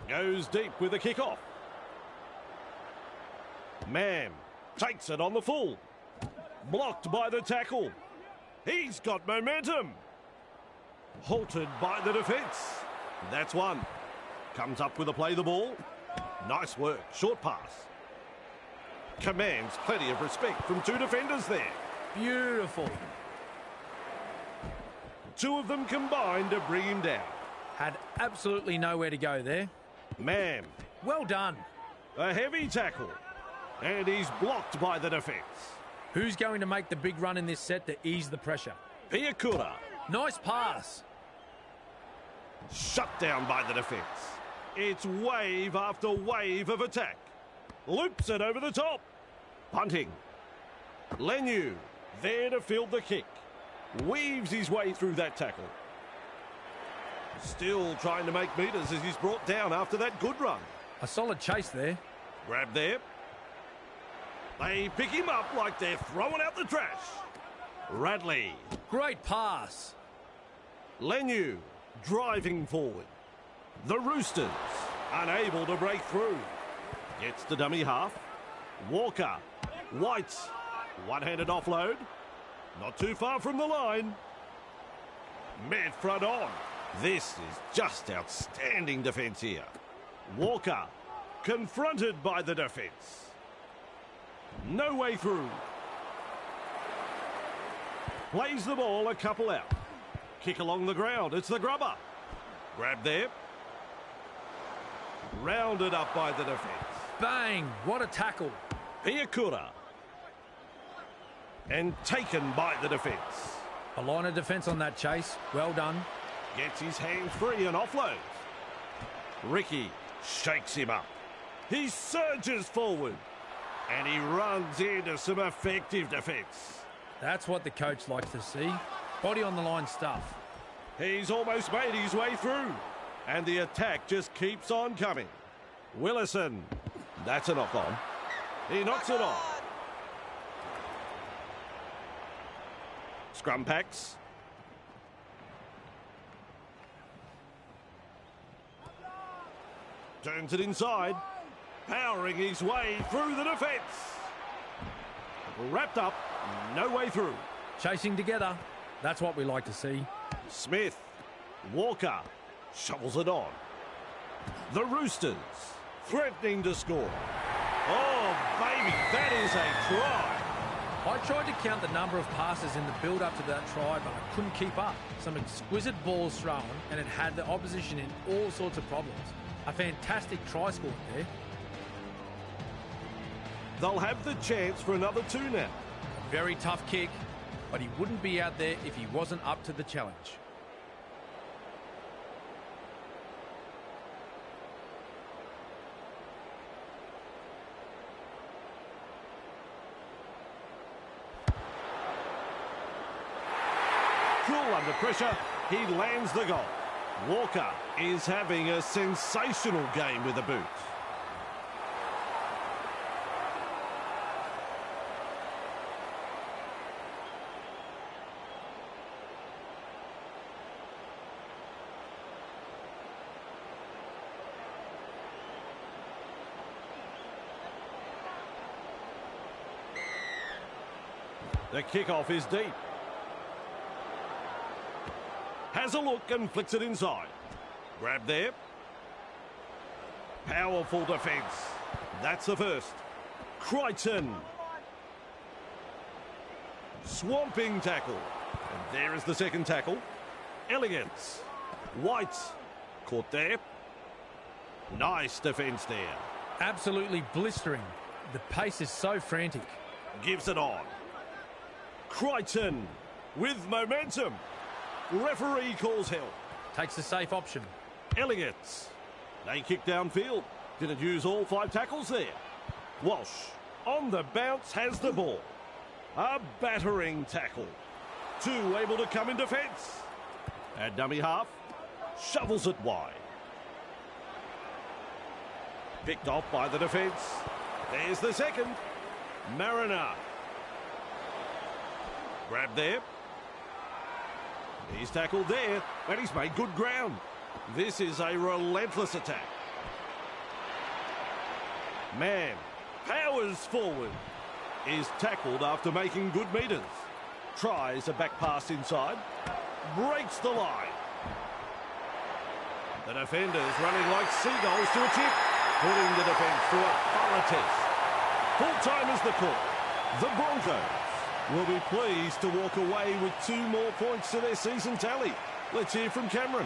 Goes deep with the kickoff. Mann takes it on the full. Blocked by the tackle. He's got momentum. Halted by the defence. That's one. Comes up with a play the ball. Nice work. Short pass. Commands plenty of respect from 2 defenders there. Beautiful. 2 of them combined to bring him down. Had absolutely nowhere to go there. Mann. Well done. A heavy tackle. And he's blocked by the defence. Who's going to make the big run in this set to ease the pressure? Piakura. Nice pass. Shut down by the defence. It's wave after wave of attack. Loops it over the top. Punting. Lenu there to field the kick. Weaves his way through that tackle. Still trying to make metres as he's brought down after that good run. A solid chase there. Grab there. They pick him up like they're throwing out the trash. Radley. Great pass. Lenu driving forward. The Roosters unable to break through. Gets the dummy half. Walker. White. One-handed offload. Not too far from the line. Mid front on. This is just outstanding defence here. Walker confronted by the defence. No way through. Plays the ball a couple out. Kick along the ground. It's the grubber. Grab there. Rounded up by the defence. Bang! What a tackle. Piakura. And taken by the defence. A line of defence on that chase. Well done. Gets his hands free and offloads. Ricky shakes him up. He surges forward. And he runs into some effective defence. That's what the coach likes to see. Body on the line stuff. He's almost made his way through. And the attack just keeps on coming. Willison. That's a knock on. He knocks it on. Scrum packs. Turns it inside. Powering his way through the defence. Wrapped up No way through. Chasing together. That's what we like to see. Smith. Walker. Shovels it on. The Roosters. Threatening to score. Oh, baby, that is a try. I tried to count the number of passes in the build-up to that try, but I couldn't keep up. Some exquisite balls thrown, and it had the opposition in all sorts of problems. A fantastic try scored there. They'll have the chance for another 2 now. A very tough kick, but he wouldn't be out there if he wasn't up to the challenge. Cool under pressure, he lands the goal. Walker is having a sensational game with the boot. The kickoff is deep. Has a look and flicks it inside. Grab there. Powerful defence. That's the first. Crichton. Swamping tackle. And there is the second tackle. Elegance. White. Caught there. Nice defence there. Absolutely blistering. The pace is so frantic. Gives it on. Crichton with momentum. Referee calls help. Takes the safe option. Elegance. They kick downfield. Didn't use all 5 tackles there. Walsh on the bounce has the ball. A battering tackle. 2 able to come in defence. At dummy half. Shovels it wide. Picked off by the defence. There's the second. Mariner. Grab there. He's tackled there, and he's made good ground. This is a relentless attack. Man, powers forward. Is tackled after making good metres. Tries a back pass inside. Breaks the line. The defenders running like seagulls to a tip. Putting the defence through a thorough test. Full time is the call. The Broncos will be pleased to walk away with 2 more points to their season tally. Let's hear from Cameron.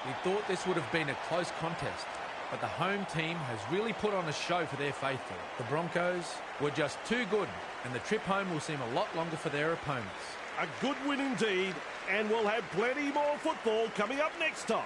We thought this would have been a close contest, but the home team has really put on a show for their faithful. The Broncos were just too good, and the trip home will seem a lot longer for their opponents. A good win indeed, and we'll have plenty more football coming up next time.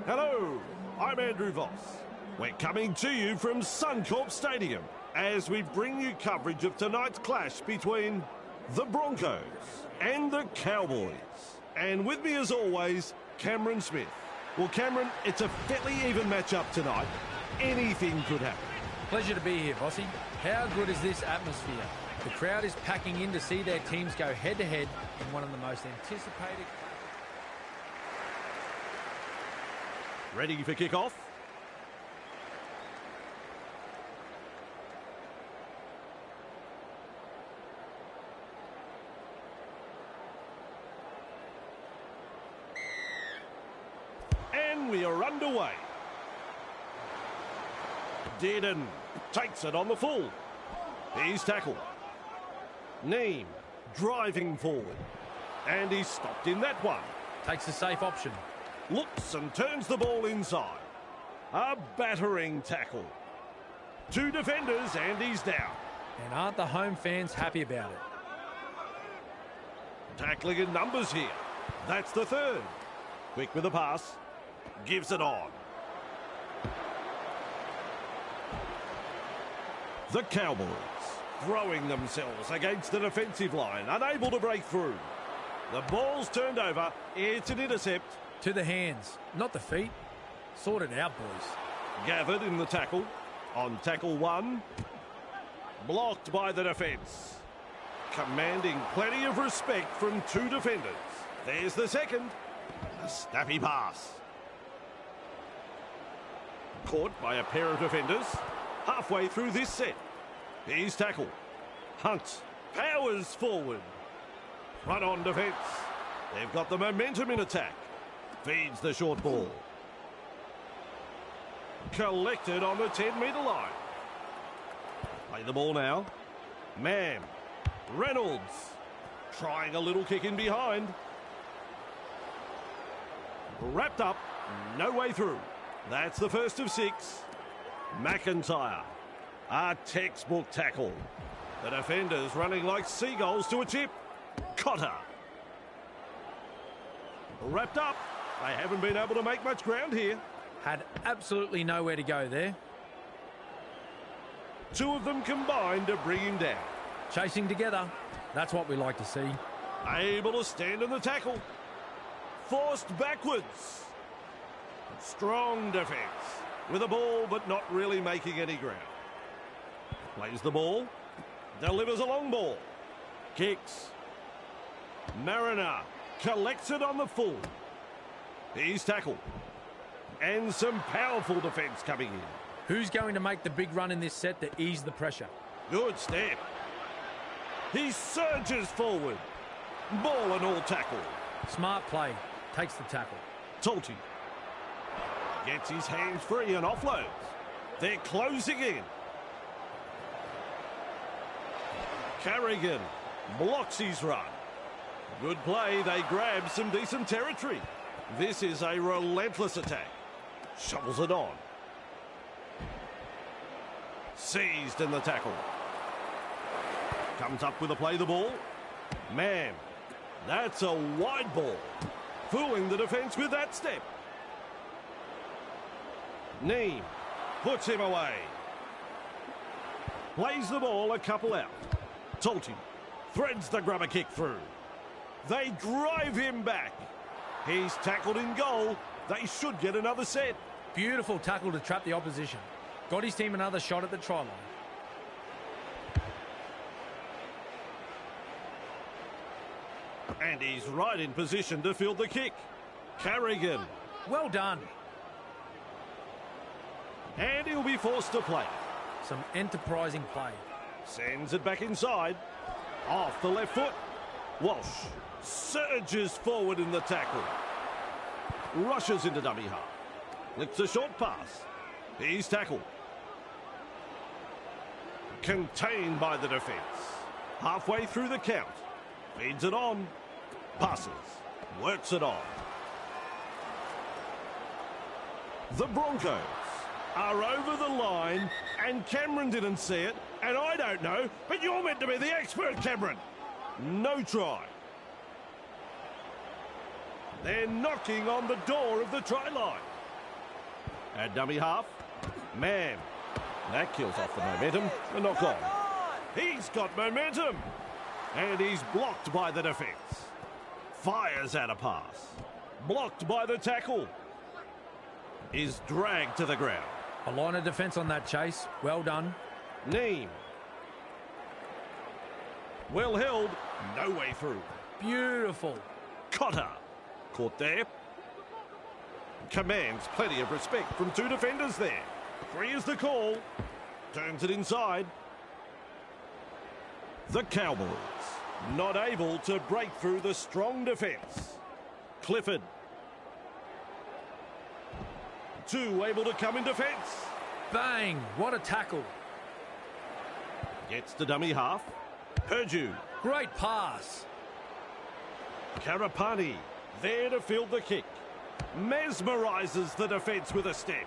Hello, I'm Andrew Voss. We're coming to you from Suncorp Stadium as we bring you coverage of tonight's clash between the Broncos and the Cowboys. And with me as always, Cameron Smith. Well, Cameron, it's a fairly even matchup tonight. Anything could happen. Pleasure to be here, Vossi. How good is this atmosphere? The crowd is packing in to see their teams go head-to-head in one of the most anticipated... Ready for kick-off? And we are underway. Dearden takes it on the full. He's tackled. Neem driving forward. And he's stopped in that one. Takes the safe option. Looks and turns the ball inside. A battering tackle. Two defenders and he's down. And aren't the home fans happy about it? Tackling in numbers here. That's the third. Quick with the pass. Gives it on. The Cowboys throwing themselves against the defensive line, unable to break through. The ball's turned over. It's an intercept. To the hands, not the feet. Sort it out, boys. Gathered in the tackle. On tackle one. Blocked by the defence. Commanding plenty of respect from two defenders. There's the second. A snappy pass. Caught by a pair of defenders. Halfway through this set. He's tackled. Hunt powers forward. Run on defence. They've got the momentum in attack. Feeds the short ball. Collected on the 10-metre line. Play the ball now. Mann. Reynolds. Trying a little kick in behind. Wrapped up. No way through. That's the first of 6. McIntyre. A textbook tackle. The defenders running like seagulls to a chip. Cotter. Wrapped up. They haven't been able to make much ground here. Had absolutely nowhere to go there. Two of them combined to bring him down. Chasing together. That's what we like to see. Able to stand in the tackle. Forced backwards. Strong defence. With a ball but not really making any ground. Plays the ball. Delivers a long ball. Kicks. Mariner collects it on the full. He's tackled. And some powerful defence coming in. Who's going to make the big run in this set to ease the pressure? Good step. He surges forward. Ball and all tackle. Smart play. Takes the tackle. Talty. Gets his hands free and offloads. They're closing in. Carrigan blocks his run. Good play. They grab some decent territory. This is a relentless attack. Shovels it on. Seized in the tackle. Comes up with a play the ball. Man, that's a wide ball. Fooling the defence with that step. Neem puts him away. Plays the ball a couple out. Talty threads the grubber kick through. They drive him back. He's tackled in goal. They should get another set. Beautiful tackle to trap the opposition. Got his team another shot at the try line. And he's right in position to field the kick. Carrigan. Well done. And he'll be forced to play. Some enterprising play. Sends it back inside. Off the left foot. Walsh surges forward in the tackle. Rushes into dummy half. Flicks a short pass. He's tackled. Contained by the defence. Halfway through the count. Feeds it on. Passes. Works it on. The Broncos are over the line, and Cameron didn't see it, and I don't know, but you're meant to be the expert, Cameron. No try. They're knocking on the door of the try line. At dummy half. Man. That kills off the momentum. A knock on. He's got momentum. And he's blocked by the defence. Fires out a pass. Blocked by the tackle. Is dragged to the ground. A line of defence on that chase. Well done. Neem. Well held. No way through. Beautiful. Cotter. Caught there. Commands plenty of respect from two defenders there. 3 is the call. Turns it inside. The Cowboys not able to break through the strong defence. Clifford. 2 able to come in defence. Bang! What a tackle. Gets to dummy half. Purdue. Great pass. Karapani there to field the kick. Mesmerises the defence with a step.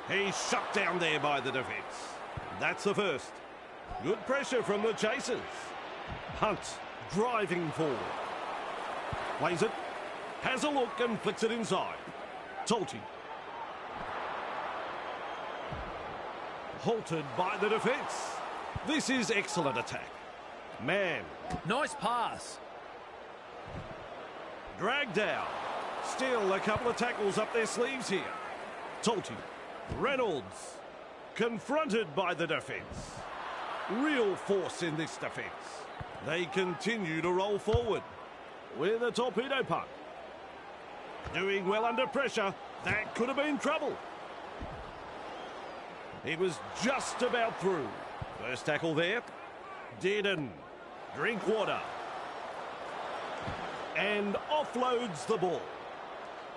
He's shut down there by the defence. That's the first. Good pressure from the chasers. Hunt driving forward. Plays it. Has a look and flicks it inside. Tolti. Halted by the defence. This is excellent attack. Man. Nice pass. Dragged down. Still a couple of tackles up their sleeves here. Tolti. Reynolds. Confronted by the defence. Real force in this defence. They continue to roll forward with a torpedo punt. Doing well under pressure. That could have been trouble. He was just about through. First tackle there. Dearden. Drinkwater. And offloads the ball.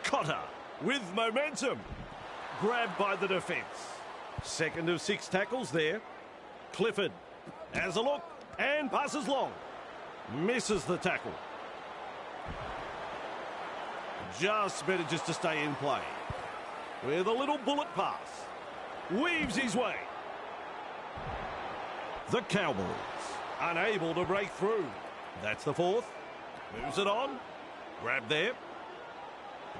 Cotter with momentum. Grabbed by the defence. Second of 6 tackles there. Clifford has a look and passes long. Misses the tackle. Just manages to stay in play. With a little bullet pass. Weaves his way. The Cowboys unable to break through. That's the 4th. Moves it on. Grab there.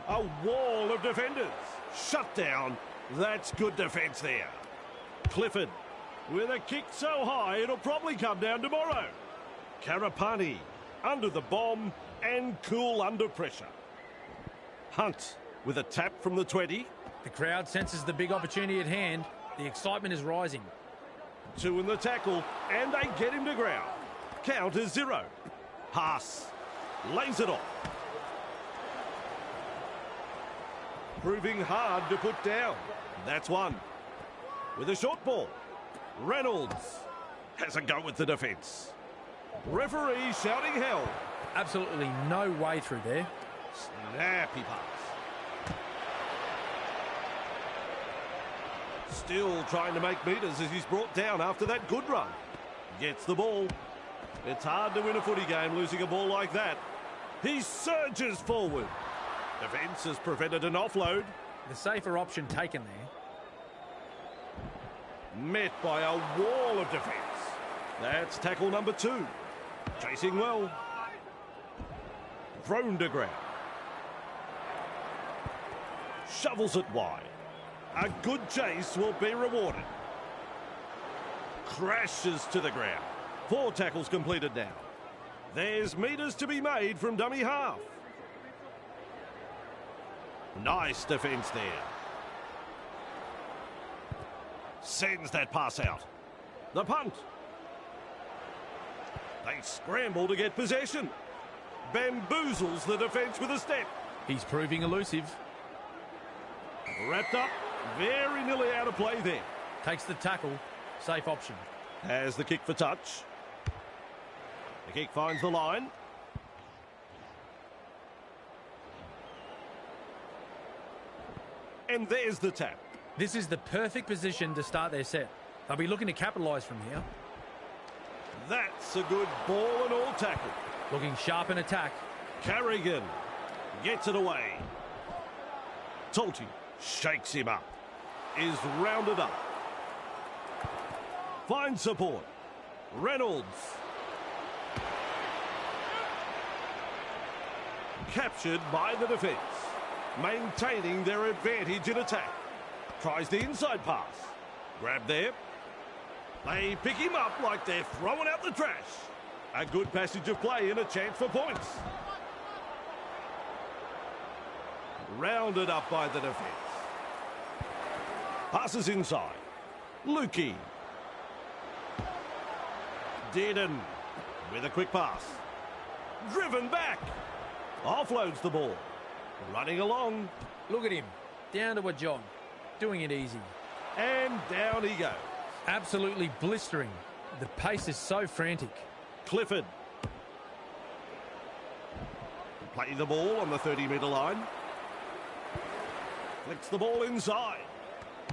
A wall of defenders. Shut down. That's good defence there. Clifford with a kick so high it'll probably come down tomorrow. Karapani under the bomb and cool under pressure. Hunt with a tap from the 20. The crowd senses the big opportunity at hand. The excitement is rising. 2 in the tackle and they get him to ground. Count is 0. Pass. Lays it off. Proving hard to put down. That's 1. With a short ball. Reynolds has a go with the defence. Referee shouting hell. Absolutely no way through there. Snappy pass. Still trying to make metres as he's brought down after that good run. Gets the ball. It's hard to win a footy game losing a ball like that. He surges forward. Defence has prevented an offload. The safer option taken there. Met by a wall of defence. That's tackle number 2. Chasing well. Thrown to ground. Shovels it wide. A good chase will be rewarded. Crashes to the ground. 4 tackles completed now. There's metres to be made from dummy half. Nice defence there. Sends that pass out. The punt. They scramble to get possession. Bamboozles the defence with a step. He's proving elusive. Wrapped up. Very nearly out of play there. Takes the tackle. Safe option. Has the kick for touch. The kick finds the line. And there's the tap. This is the perfect position to start their set. They'll be looking to capitalise from here. That's a good ball and all tackle. Looking sharp in attack. Carrigan gets it away. Tolti shakes him up. Is rounded up. Finds support. Reynolds. Captured by the defence. Maintaining their advantage in attack. Tries the inside pass. Grab there. They pick him up like they're throwing out the trash. A good passage of play and a chance for points. Rounded up by the defence. Passes inside. Lukey. Dearden with a quick pass. Driven back. Offloads the ball. Running along. Look at him. Down to a jog. Doing it easy. And down he goes. Absolutely blistering. The pace is so frantic. Clifford. Play the ball on the 30-metre line. Flicks the ball inside.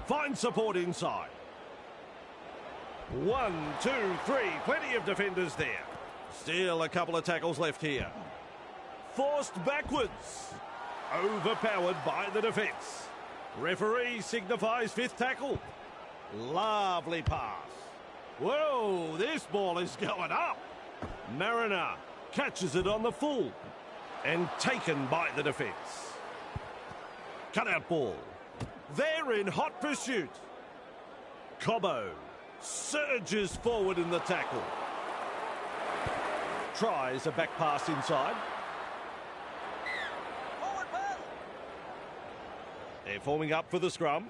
Finds support inside. 1, 2, 3. Plenty of defenders there. Still a couple of tackles left here. Forced backwards. Overpowered by the defence. Referee signifies fifth tackle. Lovely pass. Whoa, this ball is going up. Mariner catches it on the full. And taken by the defence. Cutout ball. They're in hot pursuit. Cobbo surges forward in the tackle. Tries a back pass inside. Forward pass. They're forming up for the scrum.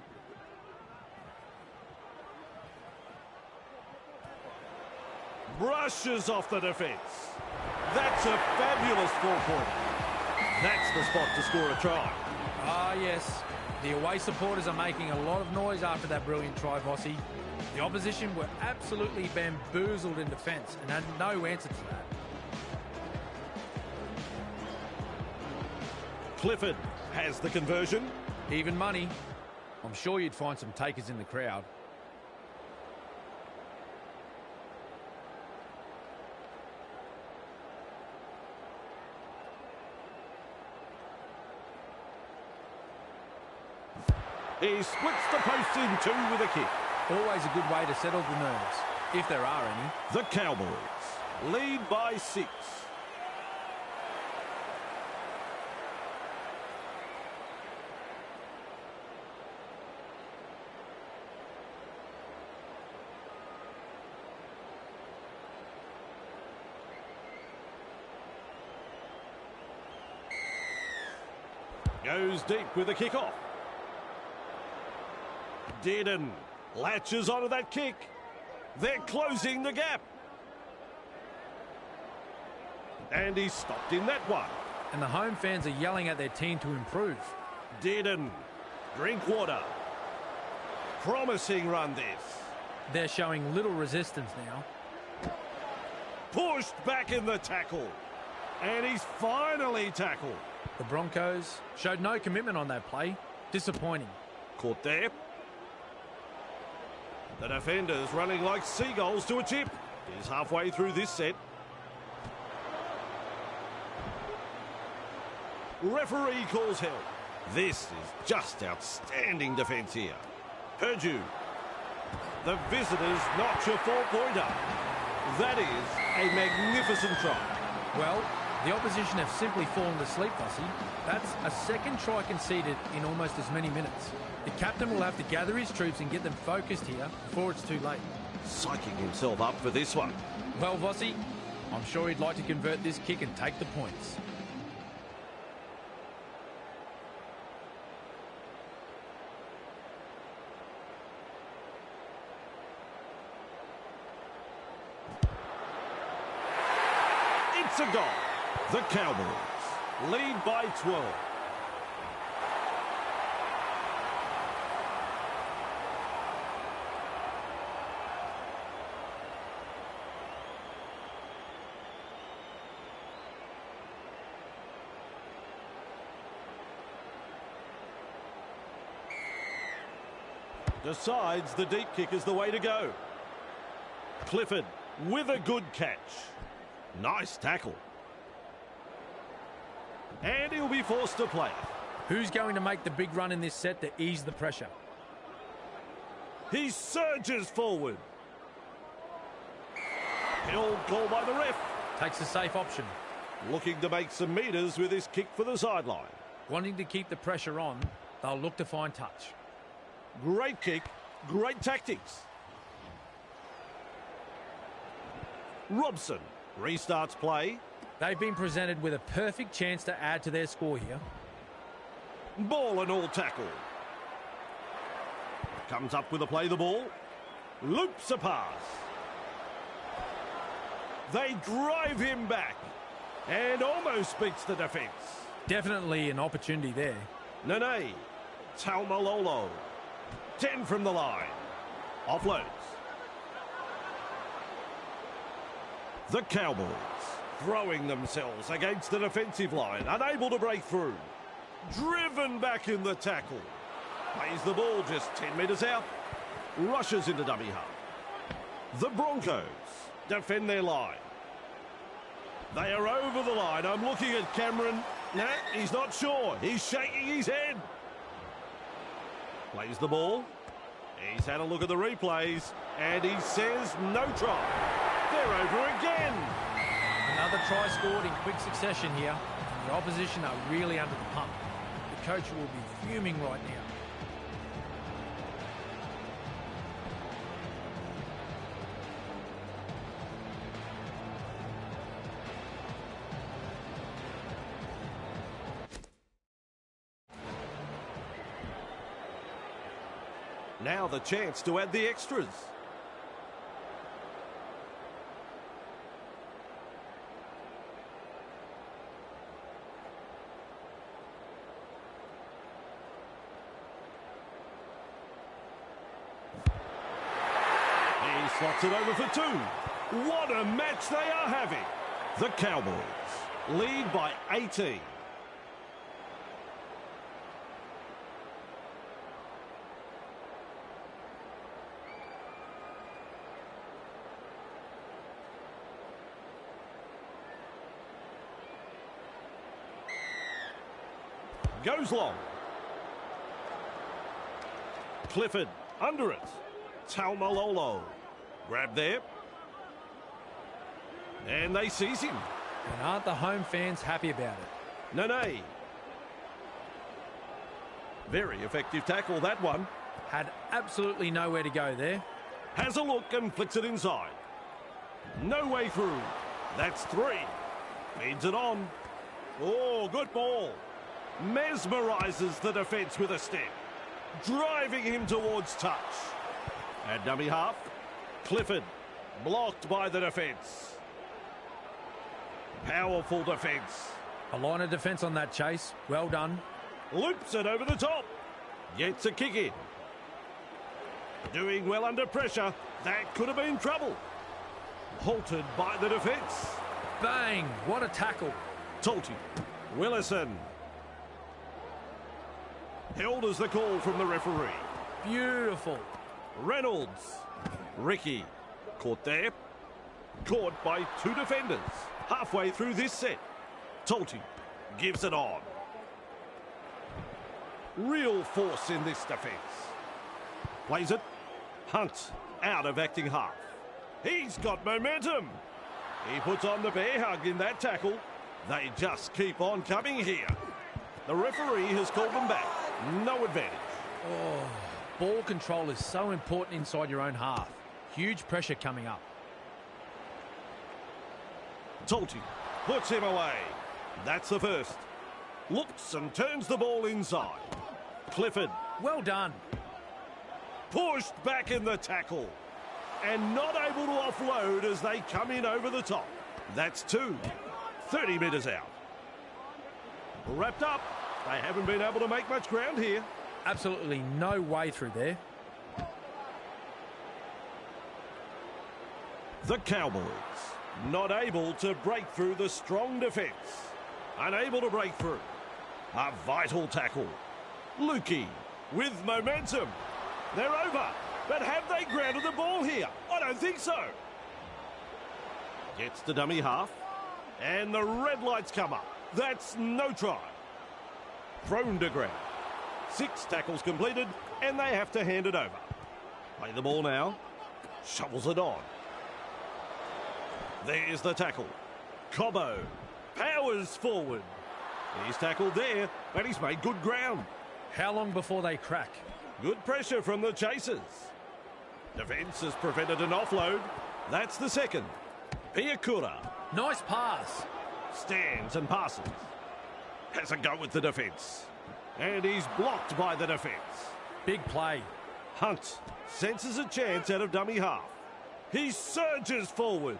Brushes off the defence. That's a fabulous 4-pointer. That's the spot to score a try. Ah, yes. The away supporters are making a lot of noise after that brilliant try, Vossi. The opposition were absolutely bamboozled in defence and had no answer to that. Clifford has the conversion. Even money. I'm sure you'd find some takers in the crowd. He splits the post in two with a kick. Always a good way to settle the nerves, if there are any. The Cowboys lead by 6. Goes deep with a kick-off. Dearden latches onto that kick. They're closing the gap. And he's stopped in that one. And the home fans are yelling at their team to improve. Dearden, drink water. Promising run this. They're showing little resistance now. Pushed back in the tackle. And he's finally tackled. The Broncos showed no commitment on that play. Disappointing. Caught there. The defenders running like seagulls to a chip. He's halfway through this set. Referee calls help. This is just outstanding defence here. Purdue. The visitors notch a 4-pointer. That is a magnificent try. Well, the opposition have simply fallen asleep, Vossi. That's a second try conceded in almost as many minutes. The captain will have to gather his troops and get them focused here before it's too late. Psyching himself up for this one. Well, Vossi, I'm sure he'd like to convert this kick and take the points. It's a goal. The Cowboys lead by 12. Decides the deep kick is the way to go. Clifford with a good catch. Nice tackle. And he'll be forced to play it. Who's going to make the big run in this set to ease the pressure? He surges forward. Held call by the ref. Takes a safe option. Looking to make some metres with his kick for the sideline. Wanting to keep the pressure on, they'll look to find touch. Great kick, great tactics. Robson restarts play. They've been presented with a perfect chance to add to their score here. Ball and all tackle. Comes up with a play the ball. Loops a pass. They drive him back and almost beats the defence. Definitely an opportunity there. Nene. Taumalolo. 10 from the line. Offloads. The Cowboys throwing themselves against the defensive line, unable to break through. Driven back in the tackle. Plays the ball just 10 metres out. Rushes into dummy half. The Broncos defend their line. They are over the line. I'm looking at Cameron. Nah, he's not sure. He's shaking his head. Plays the ball. He's had a look at the replays, and he says no try. They're over again. Another try scored in quick succession here. And the opposition are really under the pump. The coach will be fuming right now. Now the chance to add the extras. He slots it over for 2. What a match they are having. The Cowboys lead by 18. Goes long. Clifford under it. Taumalolo. Grab there. And they seize him. And aren't the home fans happy about it? Nene. Very effective tackle, that one. Had absolutely nowhere to go there. Has a look and flicks it inside. No way through. That's 3. Feeds it on. Oh, good ball. Mesmerises the defence with a step, driving him towards touch. At dummy half, Clifford blocked by the defence. Powerful defence. A line of defence on that chase. Well done. Loops it over the top. Gets a kick in. Doing well under pressure. That could have been trouble. Halted by the defence. Bang! What a tackle. Talty. Willison. Held as the call from the referee. Beautiful. Reynolds. Ricky. Caught there. Caught by 2 defenders. Halfway through this set. Talty gives it on. Real force in this defence. Plays it. Hunt out of acting half. He's got momentum. He puts on the bear hug in that tackle. They just keep on coming here. The referee has called them back. No advantage. Oh, ball control is so important inside your own half. Huge pressure coming up. Talty puts him away. That's the first. Looks and turns the ball inside. Clifford. Well done. Pushed back in the tackle. And not able to offload as they come in over the top. That's 2. 30 metres out. Wrapped up. They haven't been able to make much ground here. Absolutely no way through there. The Cowboys not able to break through the strong defence. Unable to break through. A vital tackle. Lukey with momentum. They're over. But have they grounded the ball here? I don't think so. Gets the dummy half. And the red lights come up. That's no try. Thrown to ground. 6 tackles completed, and they have to hand it over. Play the ball now. Shovels it on. There's the tackle. Cobbo powers forward. He's tackled there, but he's made good ground. How long before they crack? Good pressure from the chasers. Defence has prevented an offload. That's the second. Piakura Nice pass. stands and passes. Has a go with the defence. And he's blocked by the defence. Big play. Hunt senses a chance out of dummy half. He surges forward.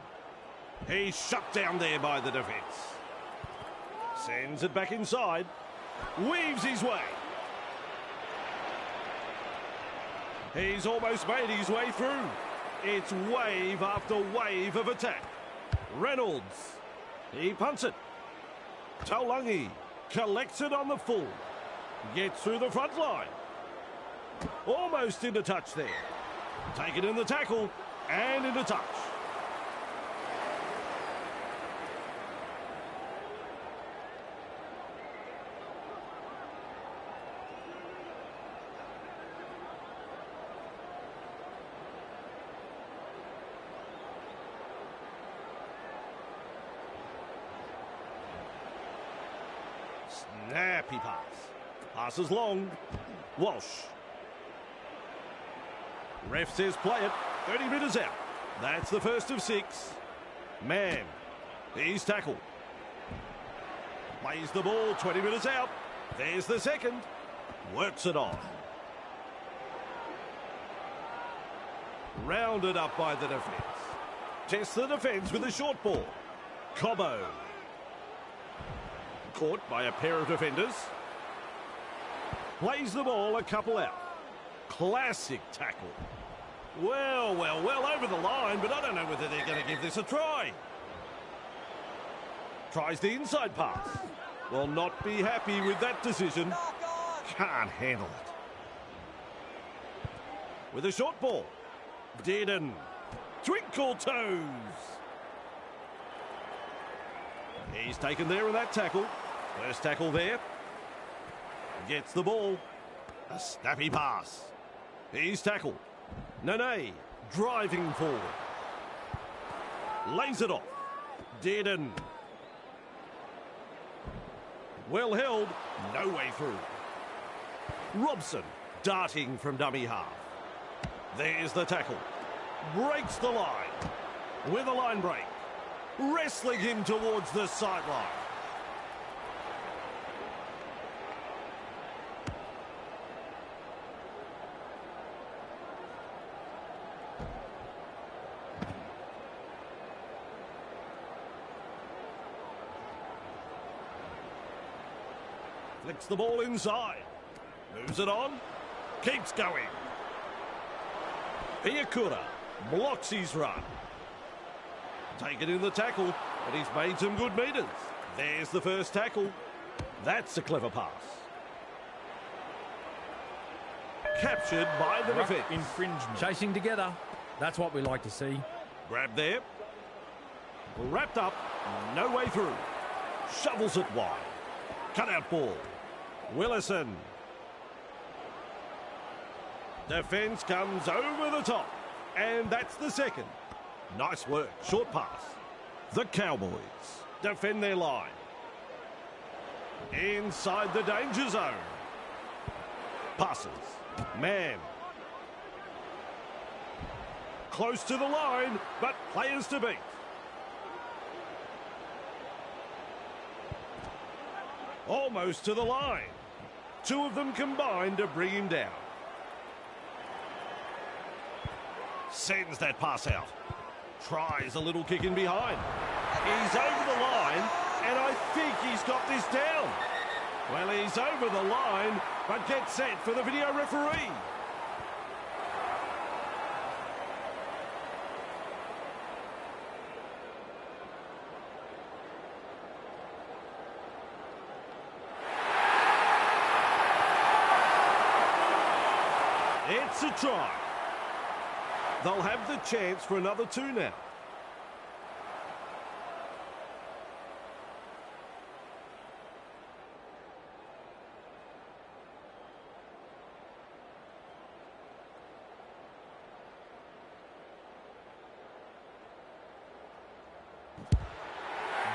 He's shut down there by the defence. Sends it back inside. Weaves his way. He's almost made his way through. It's wave after wave of attack. Reynolds. He punts it. Taulangi collects it on the full. Gets through the front line. Almost into touch there. Taken in the tackle and into touch. Snappy pass. Passes long. Walsh. Ref says play it. 30 metres out. That's the first of 6. Man. He's tackled. Plays the ball 20 metres out. There's the second. Works it on. Rounded up by the defence. Tests the defence with a short ball. Cobbo. Caught by a pair of defenders. Plays the ball a couple out. Classic tackle. Well over the line, but I don't know whether they're going to give this a try. Tries the inside pass. Will not be happy with that decision. Knock on. Can't handle it. With a short ball. Dearden. Twinkle toes. He's taken there in that tackle. First tackle there. Gets the ball. A snappy pass. He's tackled. Nene driving forward. Lays it off. Dearden. Well held. No way through. Robson darting from dummy half. There's the tackle. Breaks the line. With a line break. Wrestling him towards the sideline. Flicks the ball inside. Moves it on. Keeps going. Piakura blocks his run. Taken in the tackle, but he's made some good metres. There's the first tackle. That's a clever pass. Captured by the defence. Infringement. Chasing together. That's what we like to see. Grab there. Wrapped up. No way through. Shovels it wide. Cut out ball. Willison. Defence comes over the top. And that's the second. Nice work. Short pass. The Cowboys defend their line. Inside the danger zone. Passes. Man. Close to the line, but players to beat. Almost to the line. Two of them combined to bring him down. Sends that pass out. Tries a little kick in behind. He's over the line, and I think he's got this down. Well, he's over the line, but gets set for the video referee. It's a try. They'll have the chance for another 2 now.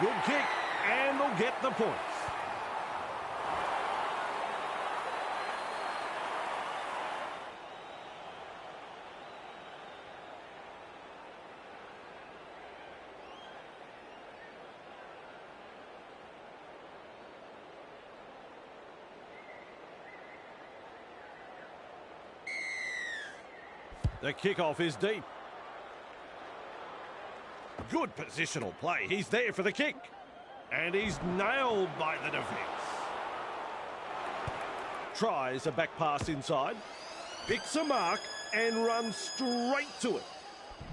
Good kick, and they'll get the points. The kickoff is deep. Good positional play. He's there for the kick. And he's nailed by the defence. Tries a back pass inside. Picks a mark and runs straight to it.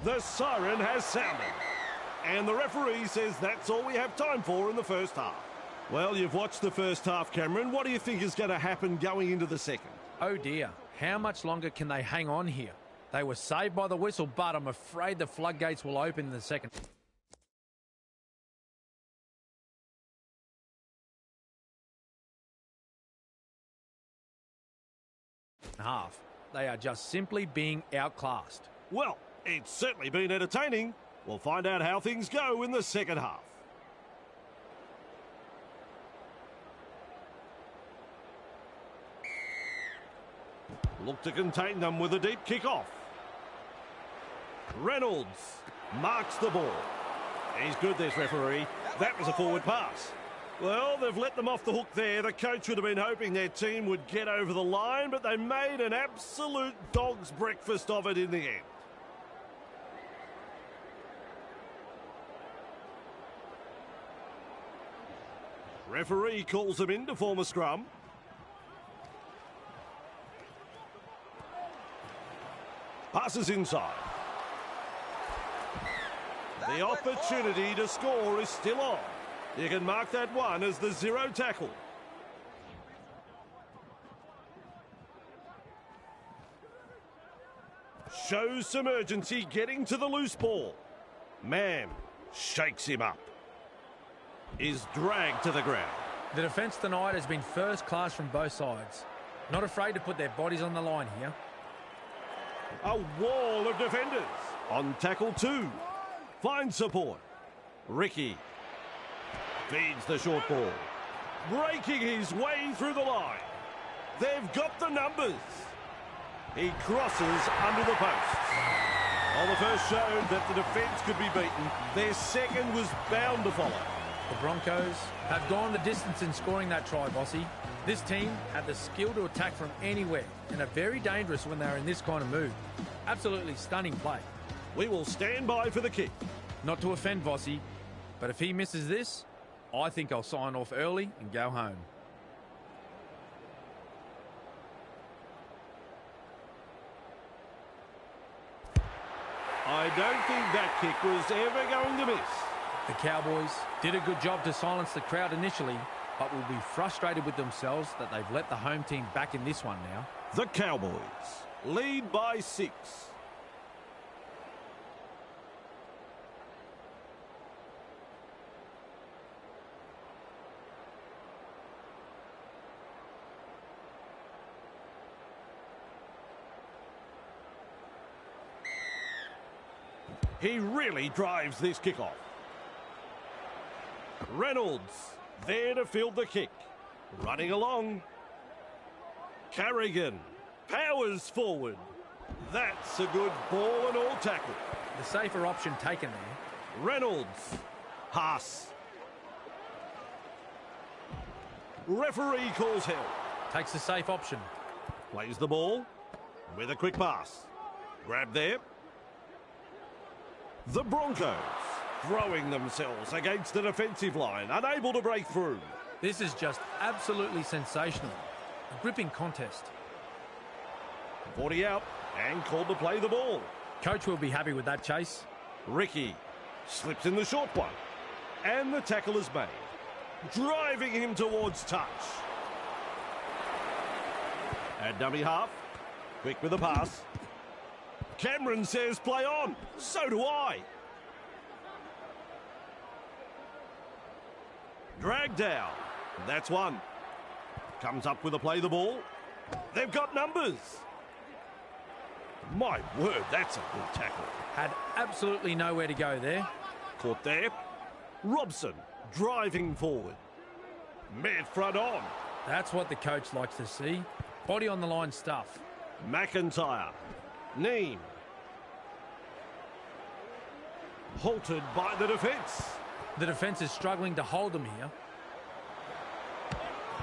The siren has sounded. And the referee says that's all we have time for in the first half. Well, you've watched the first half, Cameron. What do you think is going to happen going into the second? Oh dear, how much longer can they hang on here? They were saved by the whistle, but I'm afraid the floodgates will open in the second half. They are just simply being outclassed. Well, it's certainly been entertaining. We'll find out how things go in the second half. Look to contain them with a deep kick-off. Reynolds marks the ball. He's good, this referee. That was a forward pass. Well, they've let them off the hook there. The coach would have been hoping their team would get over the line, but they made an absolute dog's breakfast of it in the end. Referee calls them in to form a scrum. Passes inside. The opportunity to score is still on. You can mark that one as the zero tackle. Shows some urgency getting to the loose ball. Man shakes him up. Is dragged to the ground. The defence tonight has been first class from both sides. Not afraid to put their bodies on the line here. A wall of defenders. On tackle 2. Finds support. Ricky feeds the short ball. Breaking his way through the line. They've got the numbers. He crosses under the posts. Well, the first showed that the defence could be beaten. Their second was bound to follow. The Broncos have gone the distance in scoring that try, Bossy. This team had the skill to attack from anywhere and are very dangerous when they're in this kind of mood. Absolutely stunning play. We will stand by for the kick. Not to offend Bossy, but if he misses this, I think I'll sign off early and go home. I don't think that kick was ever going to miss. The Cowboys did a good job to silence the crowd initially, but will be frustrated with themselves that they've let the home team back in this one now. The Cowboys lead by 6. He really drives this kickoff. Reynolds there to field the kick. Running along. Carrigan powers forward. That's a good ball and all tackle. The safer option taken there. Reynolds. Pass. Referee calls hell. Takes the safe option. Plays the ball with a quick pass. Grab there. The Broncos throwing themselves against the defensive line, unable to break through. This is just absolutely sensational. A gripping contest. 40 out and called to play the ball. Coach will be happy with that chase. Ricky slips in the short one. And the tackle is made. Driving him towards touch. At dummy half. Quick with a pass. Cameron says play on. So do I. Dragged down. That's one. Comes up with a play the ball. They've got numbers. My word, that's a good tackle. Had absolutely nowhere to go there. Caught there. Robson driving forward. Met front on. That's what the coach likes to see. Body on the line stuff. McIntyre. Neem. Halted by the defence. The defence is struggling to hold them here.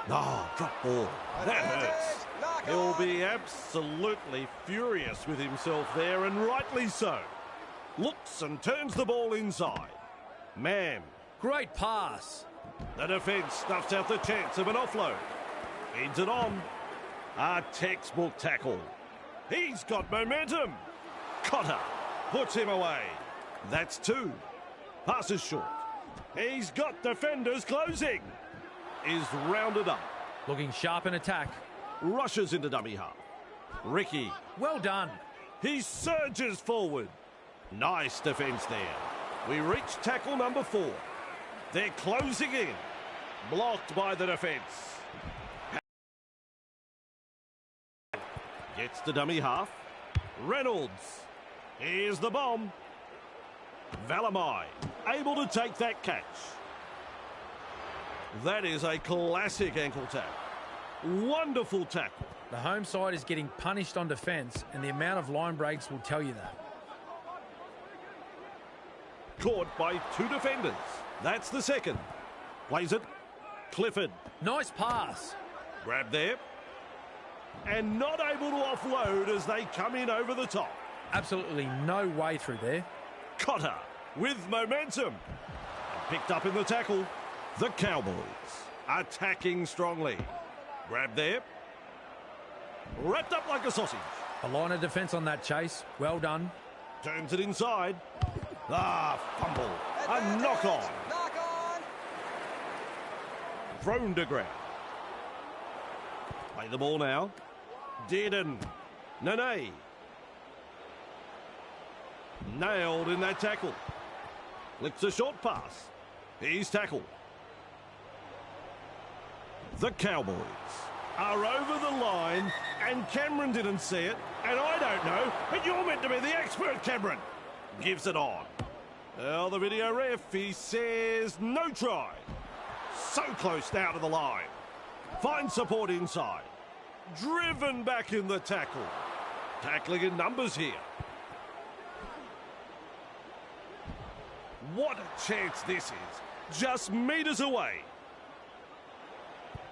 Oh, drop ball. That hurts. He'll be absolutely furious with himself there, and rightly so. Looks and turns the ball inside. Man. Great pass. The defence stuffs out the chance of an offload. Feeds it on. A textbook tackle. He's got momentum. Cotter puts him away. That's 2. Passes short. He's got defenders closing. Is rounded up. Looking sharp in attack. Rushes into dummy half. Ricky. Well done. He surges forward. Nice defence there. We reach tackle number 4. They're closing in. Blocked by the defence. Gets to dummy half. Reynolds. Here's the bomb. Valamai able to take that catch. That is a classic ankle tap. Wonderful tackle. The home side is getting punished on defence, and the amount of line breaks will tell you that. Caught by 2 defenders. That's the second. Plays it. Clifford. Nice pass. Grab there. And not able to offload as they come in over the top. Absolutely no way through there. Cotter with momentum. Picked up in the tackle. The Cowboys attacking strongly. Grab there. Wrapped up like a sausage. A line of defence on that chase. Well done. Turns it inside. Fumble. A knock on. Knock on. Thrown to ground. Play the ball now. Dearden. Nene. Nailed in that tackle. Flicks a short pass. He's tackled. The Cowboys are over the line, and Cameron didn't see it, and I don't know, but you're meant to be the expert, Cameron. Gives it on. Well, the video ref, he says no try. So close now to the line. Finds support inside. Driven back in the tackle. Tackling in numbers here. What a chance this is. Just metres away.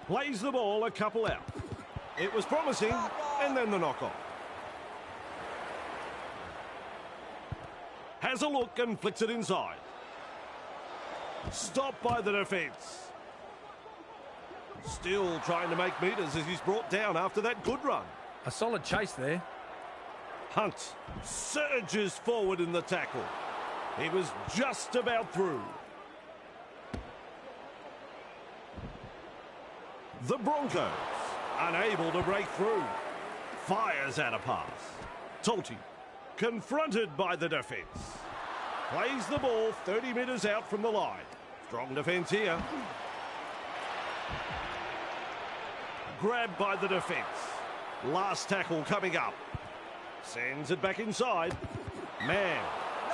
Plays the ball a couple out. It was promising, and then the knock-on. Has a look and flicks it inside. Stopped by the defence. Still trying to make metres as he's brought down after that good run. A solid chase there. Hunt surges forward in the tackle. He was just about through. The Broncos unable to break through. Fires out a pass. Tolti confronted by the defence. Plays the ball 30 metres out from the line. Strong defence here. Grabbed by the defence. Last tackle coming up. Sends it back inside. Man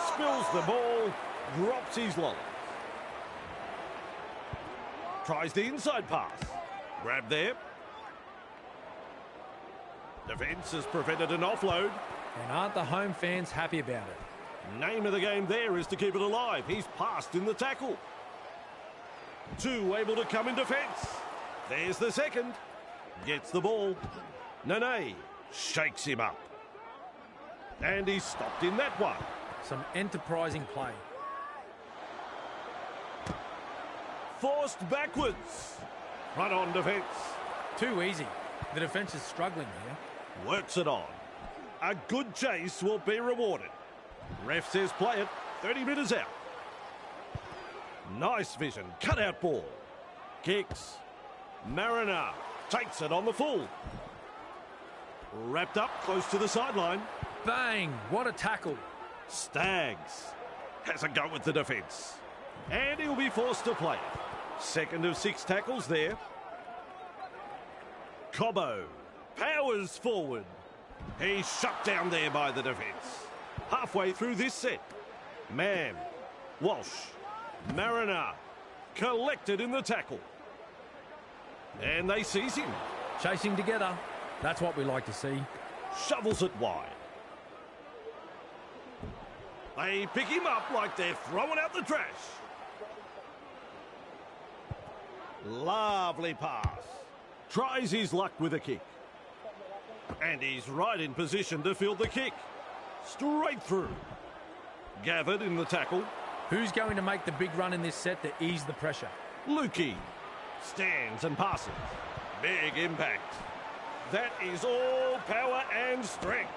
spills the ball. Drops his lolly. Tries the inside pass. Grab there. Defence has prevented an offload. And aren't the home fans happy about it? Name of the game there is to keep it alive. He's passed in the tackle. 2 able to come in defence. There's the second. Gets the ball. Nene shakes him up. And he's stopped in that one. Some enterprising play. Forced backwards. Run on defence. Too easy. The defence is struggling here. Works it on. A good chase will be rewarded. Ref says play it. 30 metres out. Nice vision. Cut out ball. Kicks. Mariner takes it on the full. Wrapped up close to the sideline. Bang! What a tackle. Staggs has a go at the defence. And he'll be forced to play it. Second of 6 tackles there. Cobbo powers forward. He's shut down there by the defence. Halfway through this set. Mann, Walsh, Mariner collected in the tackle. And they seize him. Chasing together. That's what we like to see. Shovels it wide. They pick him up like they're throwing out the trash. Lovely pass. Tries his luck with a kick. And he's right in position to field the kick. Straight through. Gathered in the tackle. Who's going to make the big run in this set to ease the pressure? Lukey stands and passes. Big impact. That is all power and strength.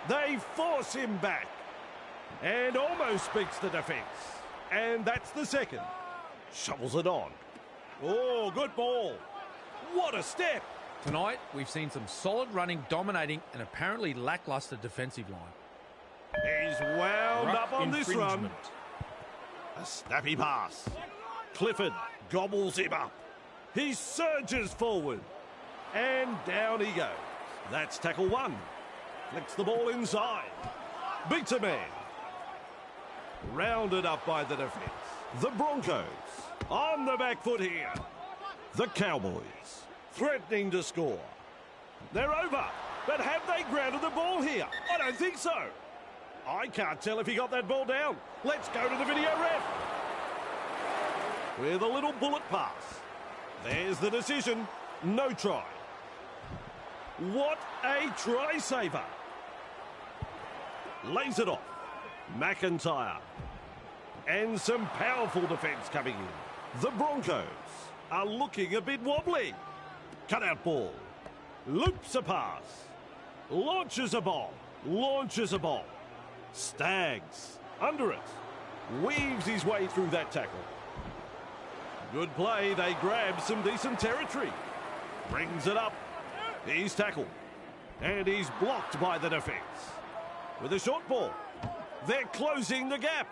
They force him back. And almost beats the defence. And that's the second. Shovels it on. Oh, good ball. What a step. Tonight, we've seen some solid running, dominating, and apparently lacklustre defensive line. He's wound Ruck up on this run. infringement. A snappy pass. Clifford gobbles him up. He surges forward. And down he goes. That's tackle one. Flicks the ball inside. Beats a man. Rounded up by the defence. The Broncos on the back foot here. The Cowboys threatening to score. They're over. But have they grounded the ball here? I don't think so. I can't tell if he got that ball down. Let's go to the video ref. With a little bullet pass. There's the decision. No try. What a try saver. Lays it off. McIntyre. And some powerful defence coming in. The Broncos are looking a bit wobbly. Cutout ball. Loops a pass. Launches a ball. Launches a ball. Stags. Under it. Weaves his way through that tackle. Good play. They grab some decent territory. Brings it up. He's tackled. And he's blocked by the defence. With a short ball. They're closing the gap.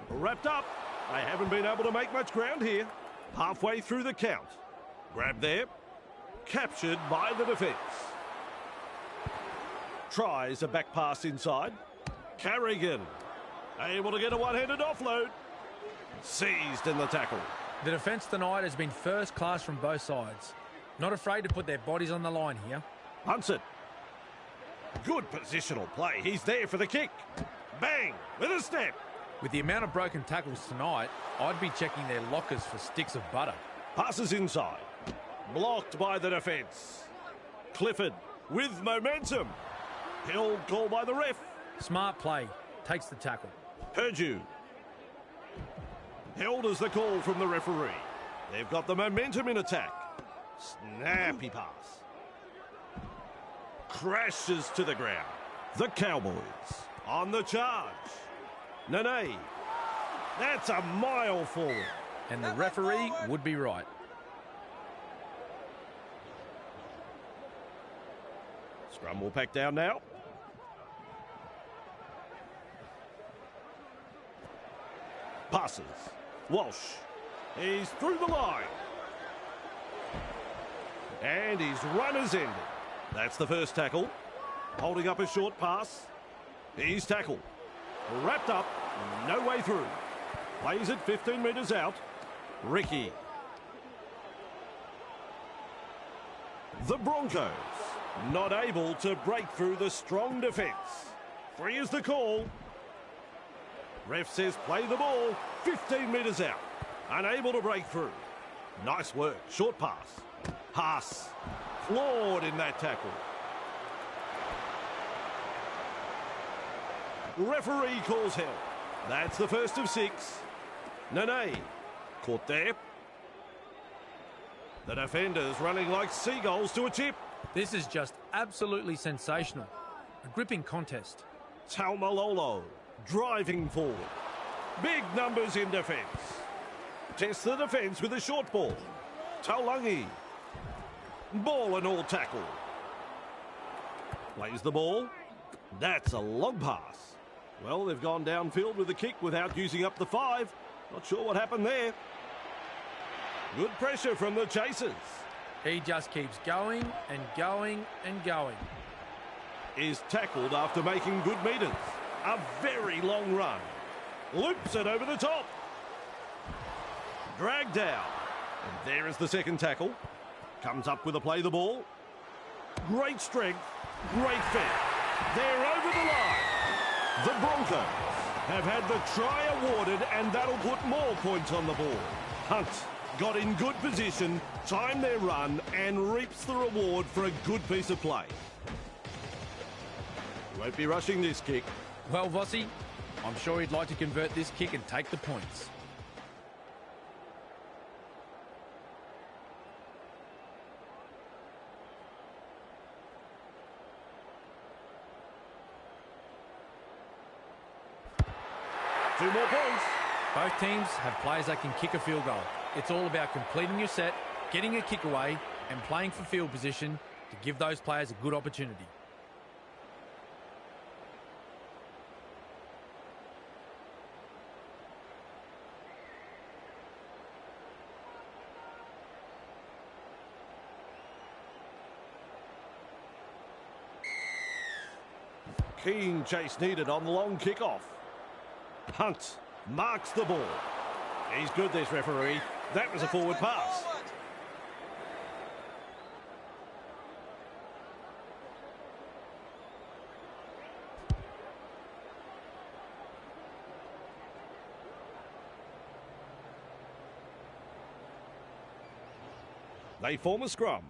Wrapped up. They haven't been able to make much ground here. Halfway through the count. Grab there. Captured by the defence. Tries a back pass inside. Carrigan. Able to get a one-handed offload. Seized in the tackle. The defence tonight has been first class from both sides. Not afraid to put their bodies on the line here. Hunts it. Good positional play. He's there for the kick. Bang! With a step. With the amount of broken tackles tonight, I'd be checking their lockers for sticks of butter. Passes inside. Blocked by the defence. Clifford with momentum. Held call by the ref. Smart play. Takes the tackle. Purdue. Held as the call from the referee. They've got the momentum in attack. Snappy pass. Crashes to the ground. The Cowboys on the charge. Nene. That's a mile forward. And the referee would be right. Scrum will pack down now. Passes. Walsh. He's through the line. And his run is ended. That's the first tackle. Holding up a short pass. He's tackled. Wrapped up. No way through. Plays it 15 metres out. Ricky. The Broncos not able to break through the strong defence. Free is the call. Ref says play the ball 15 metres out. Unable to break through. Nice work. Short pass. Haas. Flawed in that tackle. Referee calls held. That's the first of 6. Nene. Caught there. The defenders running like seagulls to a tip. This is just absolutely sensational. A gripping contest. Taumalolo driving forward. Big numbers in defence. Tests the defence with a short ball. Taulangi. Ball and all tackle. Plays the ball. That's a long pass. Well, they've gone downfield with the kick without using up the 5. Not sure what happened there. Good pressure from the chasers. He just keeps going and going and going. Is tackled after making good metres. A very long run. Loops it over the top. Dragged down. And there is the second tackle. Comes up with a play the ball. Great strength. Great fit. They're over the line. The Broncos have had the try awarded, and that'll put more points on the board. Hunt got in good position, timed their run and reaps the reward for a good piece of play. Won't be rushing this kick. Well, Vossi, I'm sure he'd like to convert this kick and take the points. Two more points. Both teams have players that can kick a field goal. It's all about completing your set, getting a kick away, and playing for field position to give those players a good opportunity. Keen chase needed on the long kick-off. Hunt marks the ball. He's good, this referee. That was a forward pass. They form a scrum.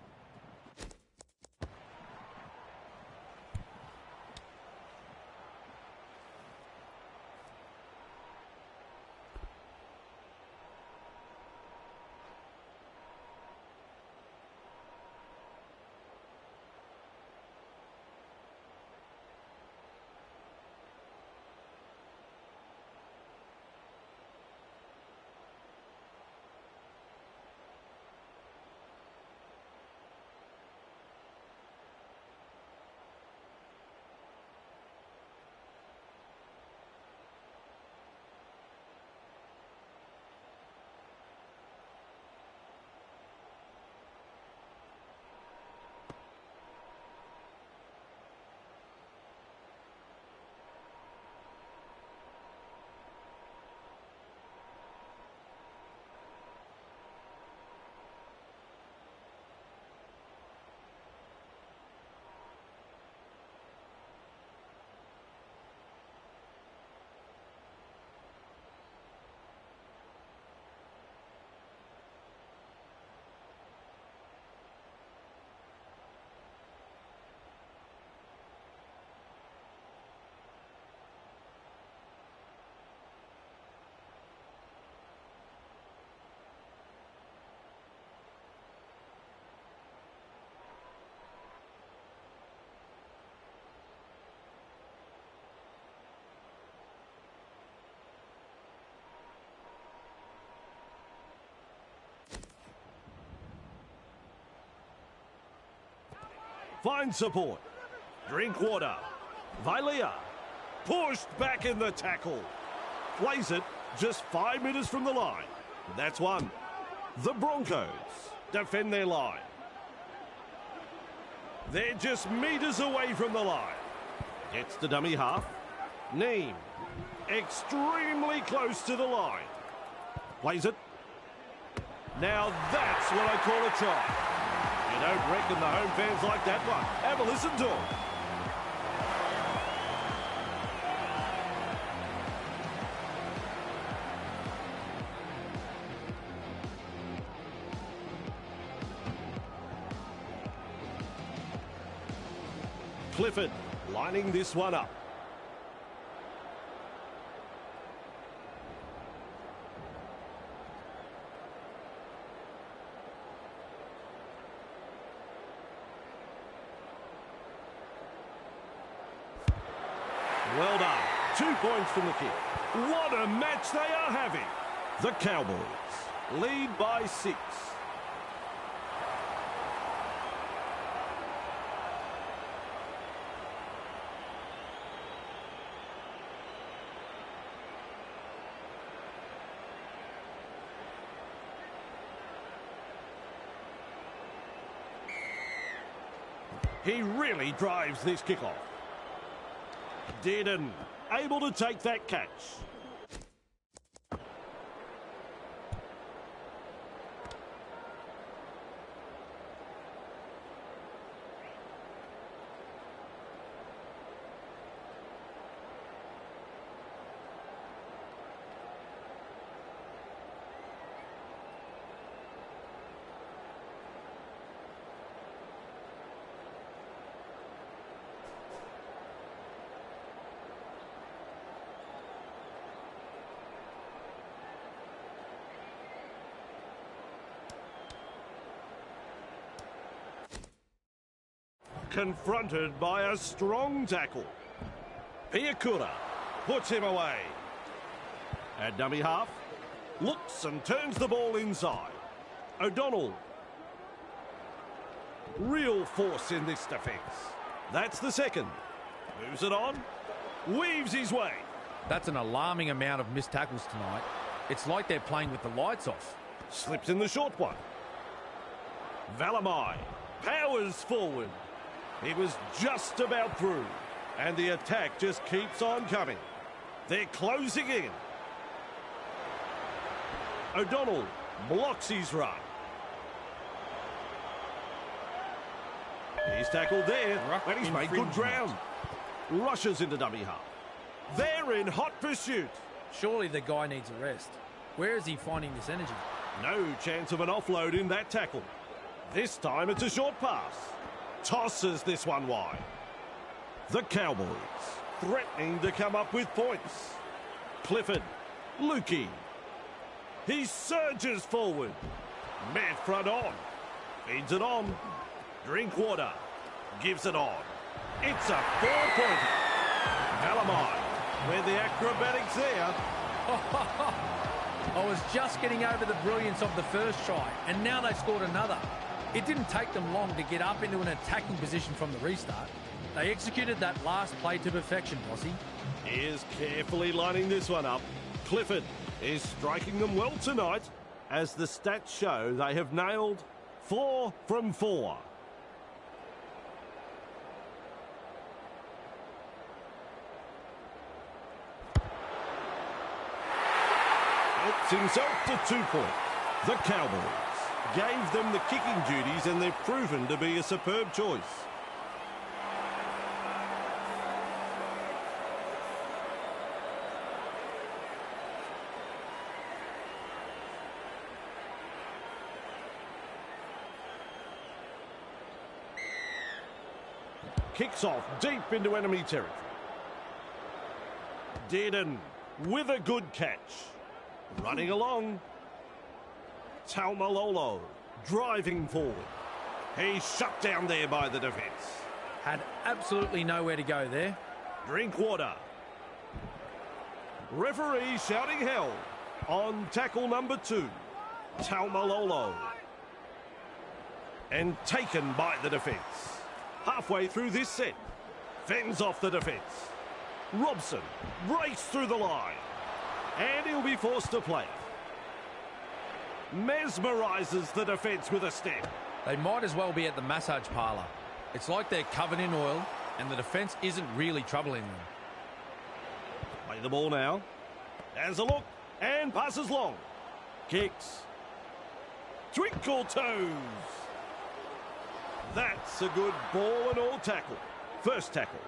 Find support. Drink water. Vilea. Pushed back in the tackle. Plays it just 5 metres from the line. That's one. The Broncos defend their line. They're just metres away from the line. Gets the dummy half. Neem. Extremely close to the line. Plays it. Now that's what I call a try. You don't reckon the home fans like that one. Have a listen to them. Clifford lining this one up. Well done. 2 points from the kick. What a match they are having. The Cowboys lead by 6. He really drives this kickoff. Dearden able to take that catch. confronted by a strong tackle. Piakura puts him away. At dummy half, looks and turns the ball inside. O'Donnell. Real force in this defence. That's the second. Moves it on. Weaves his way. That's an alarming amount of missed tackles tonight. It's like they're playing with the lights off. Slips in the short one. Valamai powers forward. It was just about through. And the attack just keeps on coming. They're closing in. O'Donnell blocks his run. He's tackled there, and he's made good ground. Rushes into dummy half. They're in hot pursuit. Surely the guy needs a rest. Where is he finding this energy? No chance of an offload in that tackle. This time it's a short pass. Tosses this one wide. The Cowboys threatening to come up with points. Clifford, Lukey. He surges forward. Met front on. Feeds it on. Drinkwater gives it on. It's a four-pointer. Valamai with the acrobatics there. I was just getting over the brilliance of the first try, and now they scored another. It didn't take them long to get up into an attacking position from the restart. They executed that last play to perfection, Bossy. He is carefully lining this one up. Clifford is striking them well tonight. As the stats show, they have nailed 4 from 4. Helps himself to 2 points. The Cowboys gave them the kicking duties and they've proven to be a superb choice. Kicks off deep into enemy territory. Dearden with a good catch. Running along. Taumalolo driving forward. He's shut down there by the defence. Had absolutely nowhere to go there. Drinkwater. Referee shouting hell on tackle number 2. Taumalolo. And taken by the defence. Halfway through this set. Fends off the defence. Robson breaks through the line. And he'll be forced to play it. Mesmerises the defence with a step. They might as well be at the massage parlour. It's like they're covered in oil and the defence isn't really troubling them. Play the ball now. Has a look and passes long. Kicks. Twinkle toes. That's a good ball and all tackle. First tackle.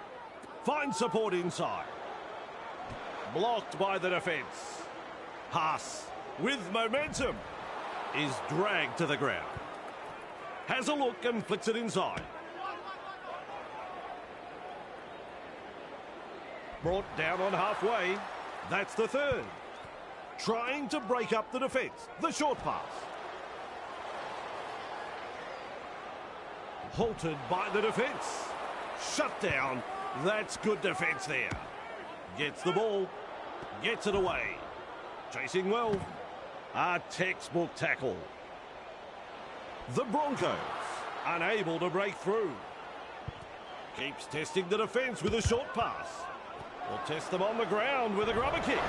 Finds support inside. Blocked by the defence. Haas, with momentum, is dragged to the ground. Has a look and flicks it inside. Brought down on halfway. That's the third. Trying to break up the defence. The short pass. Halted by the defence. Shut down. That's good defence there. Gets the ball. Gets it away. Chasing well. A textbook tackle. The Broncos unable to break through. Keeps testing the defence with a short pass. Will test them on the ground with a grubber kick.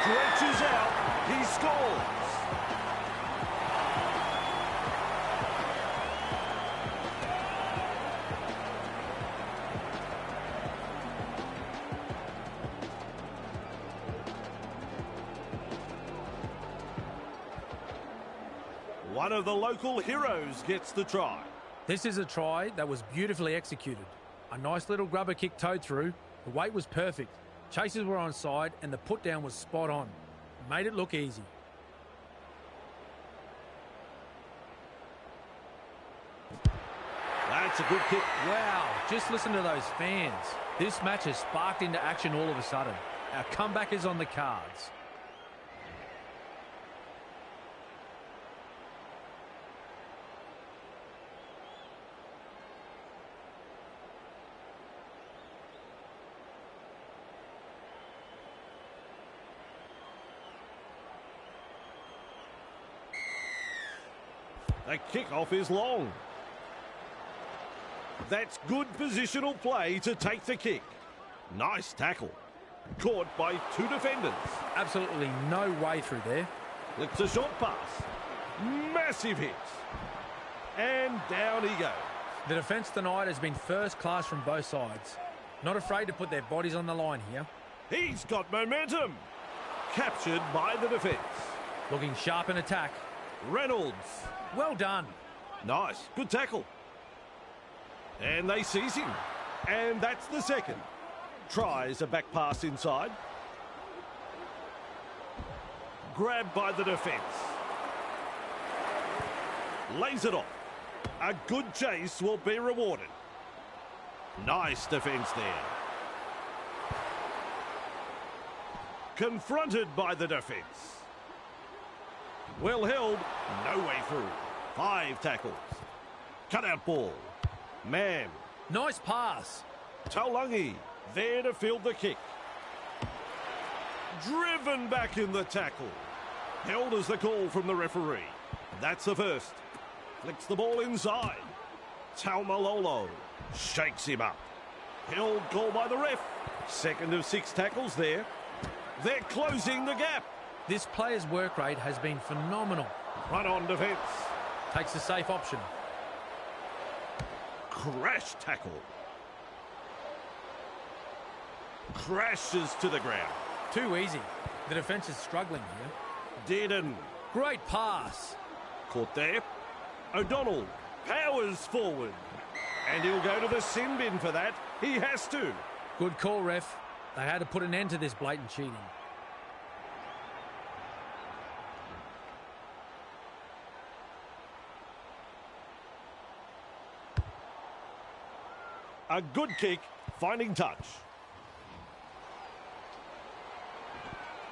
Stretches out. He scores. One of the local heroes gets the try. This is a try that was beautifully executed. A nice little grubber kick towed through. The weight was perfect. Chasers were on side and the put down was spot on. Made it look easy. That's a good kick. Wow, just listen to those fans. This match has sparked into action all of a sudden. Our comeback is on the cards. The kickoff is long. That's good positional play to take the kick. Nice tackle. Caught by two defenders. Absolutely no way through there. Flicks a short pass. Massive hit. And down he goes. The defence tonight has been first class from both sides. Not afraid to put their bodies on the line here. He's got momentum. Captured by the defence. Looking sharp in attack. Reynolds. Well done. Nice. Good tackle. And they seize him. And that's the second. Tries a back pass inside. Grabbed by the defence. Lays it off. A good chase will be rewarded. Nice defence there. Confronted by the defence. Well held. No way through. 5 tackles. Cut out ball. Man. Nice pass. Taulagi there to field the kick. Driven back in the tackle. Held as the call from the referee. That's the first. Flicks the ball inside. Taumalolo shakes him up. Held call by the ref. Second of 6 tackles there. They're closing the gap. This player's work rate has been phenomenal. Run on defence. Takes a safe option. Crash tackle. Crashes to the ground. Too easy. The defence is struggling here. Dearden. Great pass. Caught there. O'Donnell powers forward. And he'll go to the sin bin for that. He has to. Good call, ref. They had to put an end to this blatant cheating. A good kick, finding touch.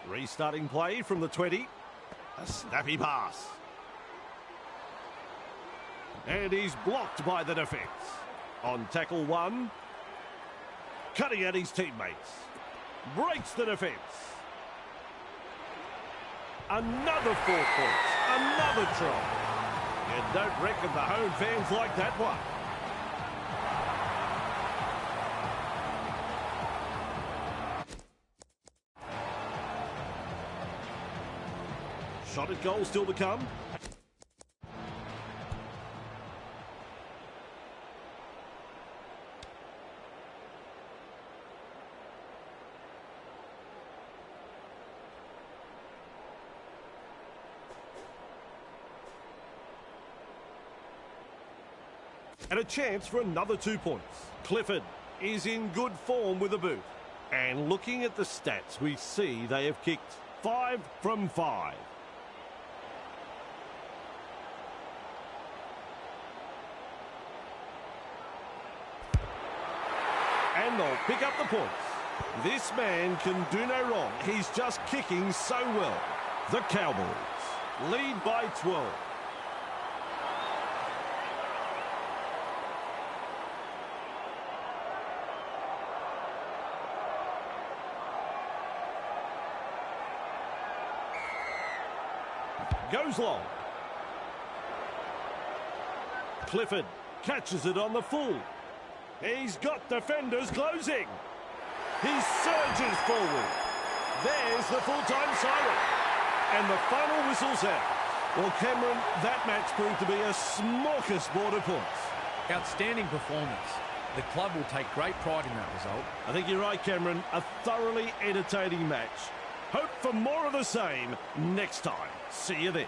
Restarting play from the 20. A snappy pass. And he's blocked by the defence. On tackle 1. Cutting at his teammates. Breaks the defence. Another 4 points. Another try. You don't reckon the home fans like that one. Shot at goal still to come. And a chance for another 2 points. Clifford is in good form with a boot. And looking at the stats, we see they have kicked 5 from 5. And they'll pick up the points. This man can do no wrong. He's just kicking so well. The Cowboys lead by 12. Goes long. Clifford catches it on the full. He's got defenders closing. He surges forward. There's the full-time siren. And the final whistle's out. Well, Cameron, that match proved to be a smorgasbord of points. Outstanding performance. The club will take great pride in that result. I think you're right, Cameron. A thoroughly entertaining match. Hope for more of the same next time. See you then.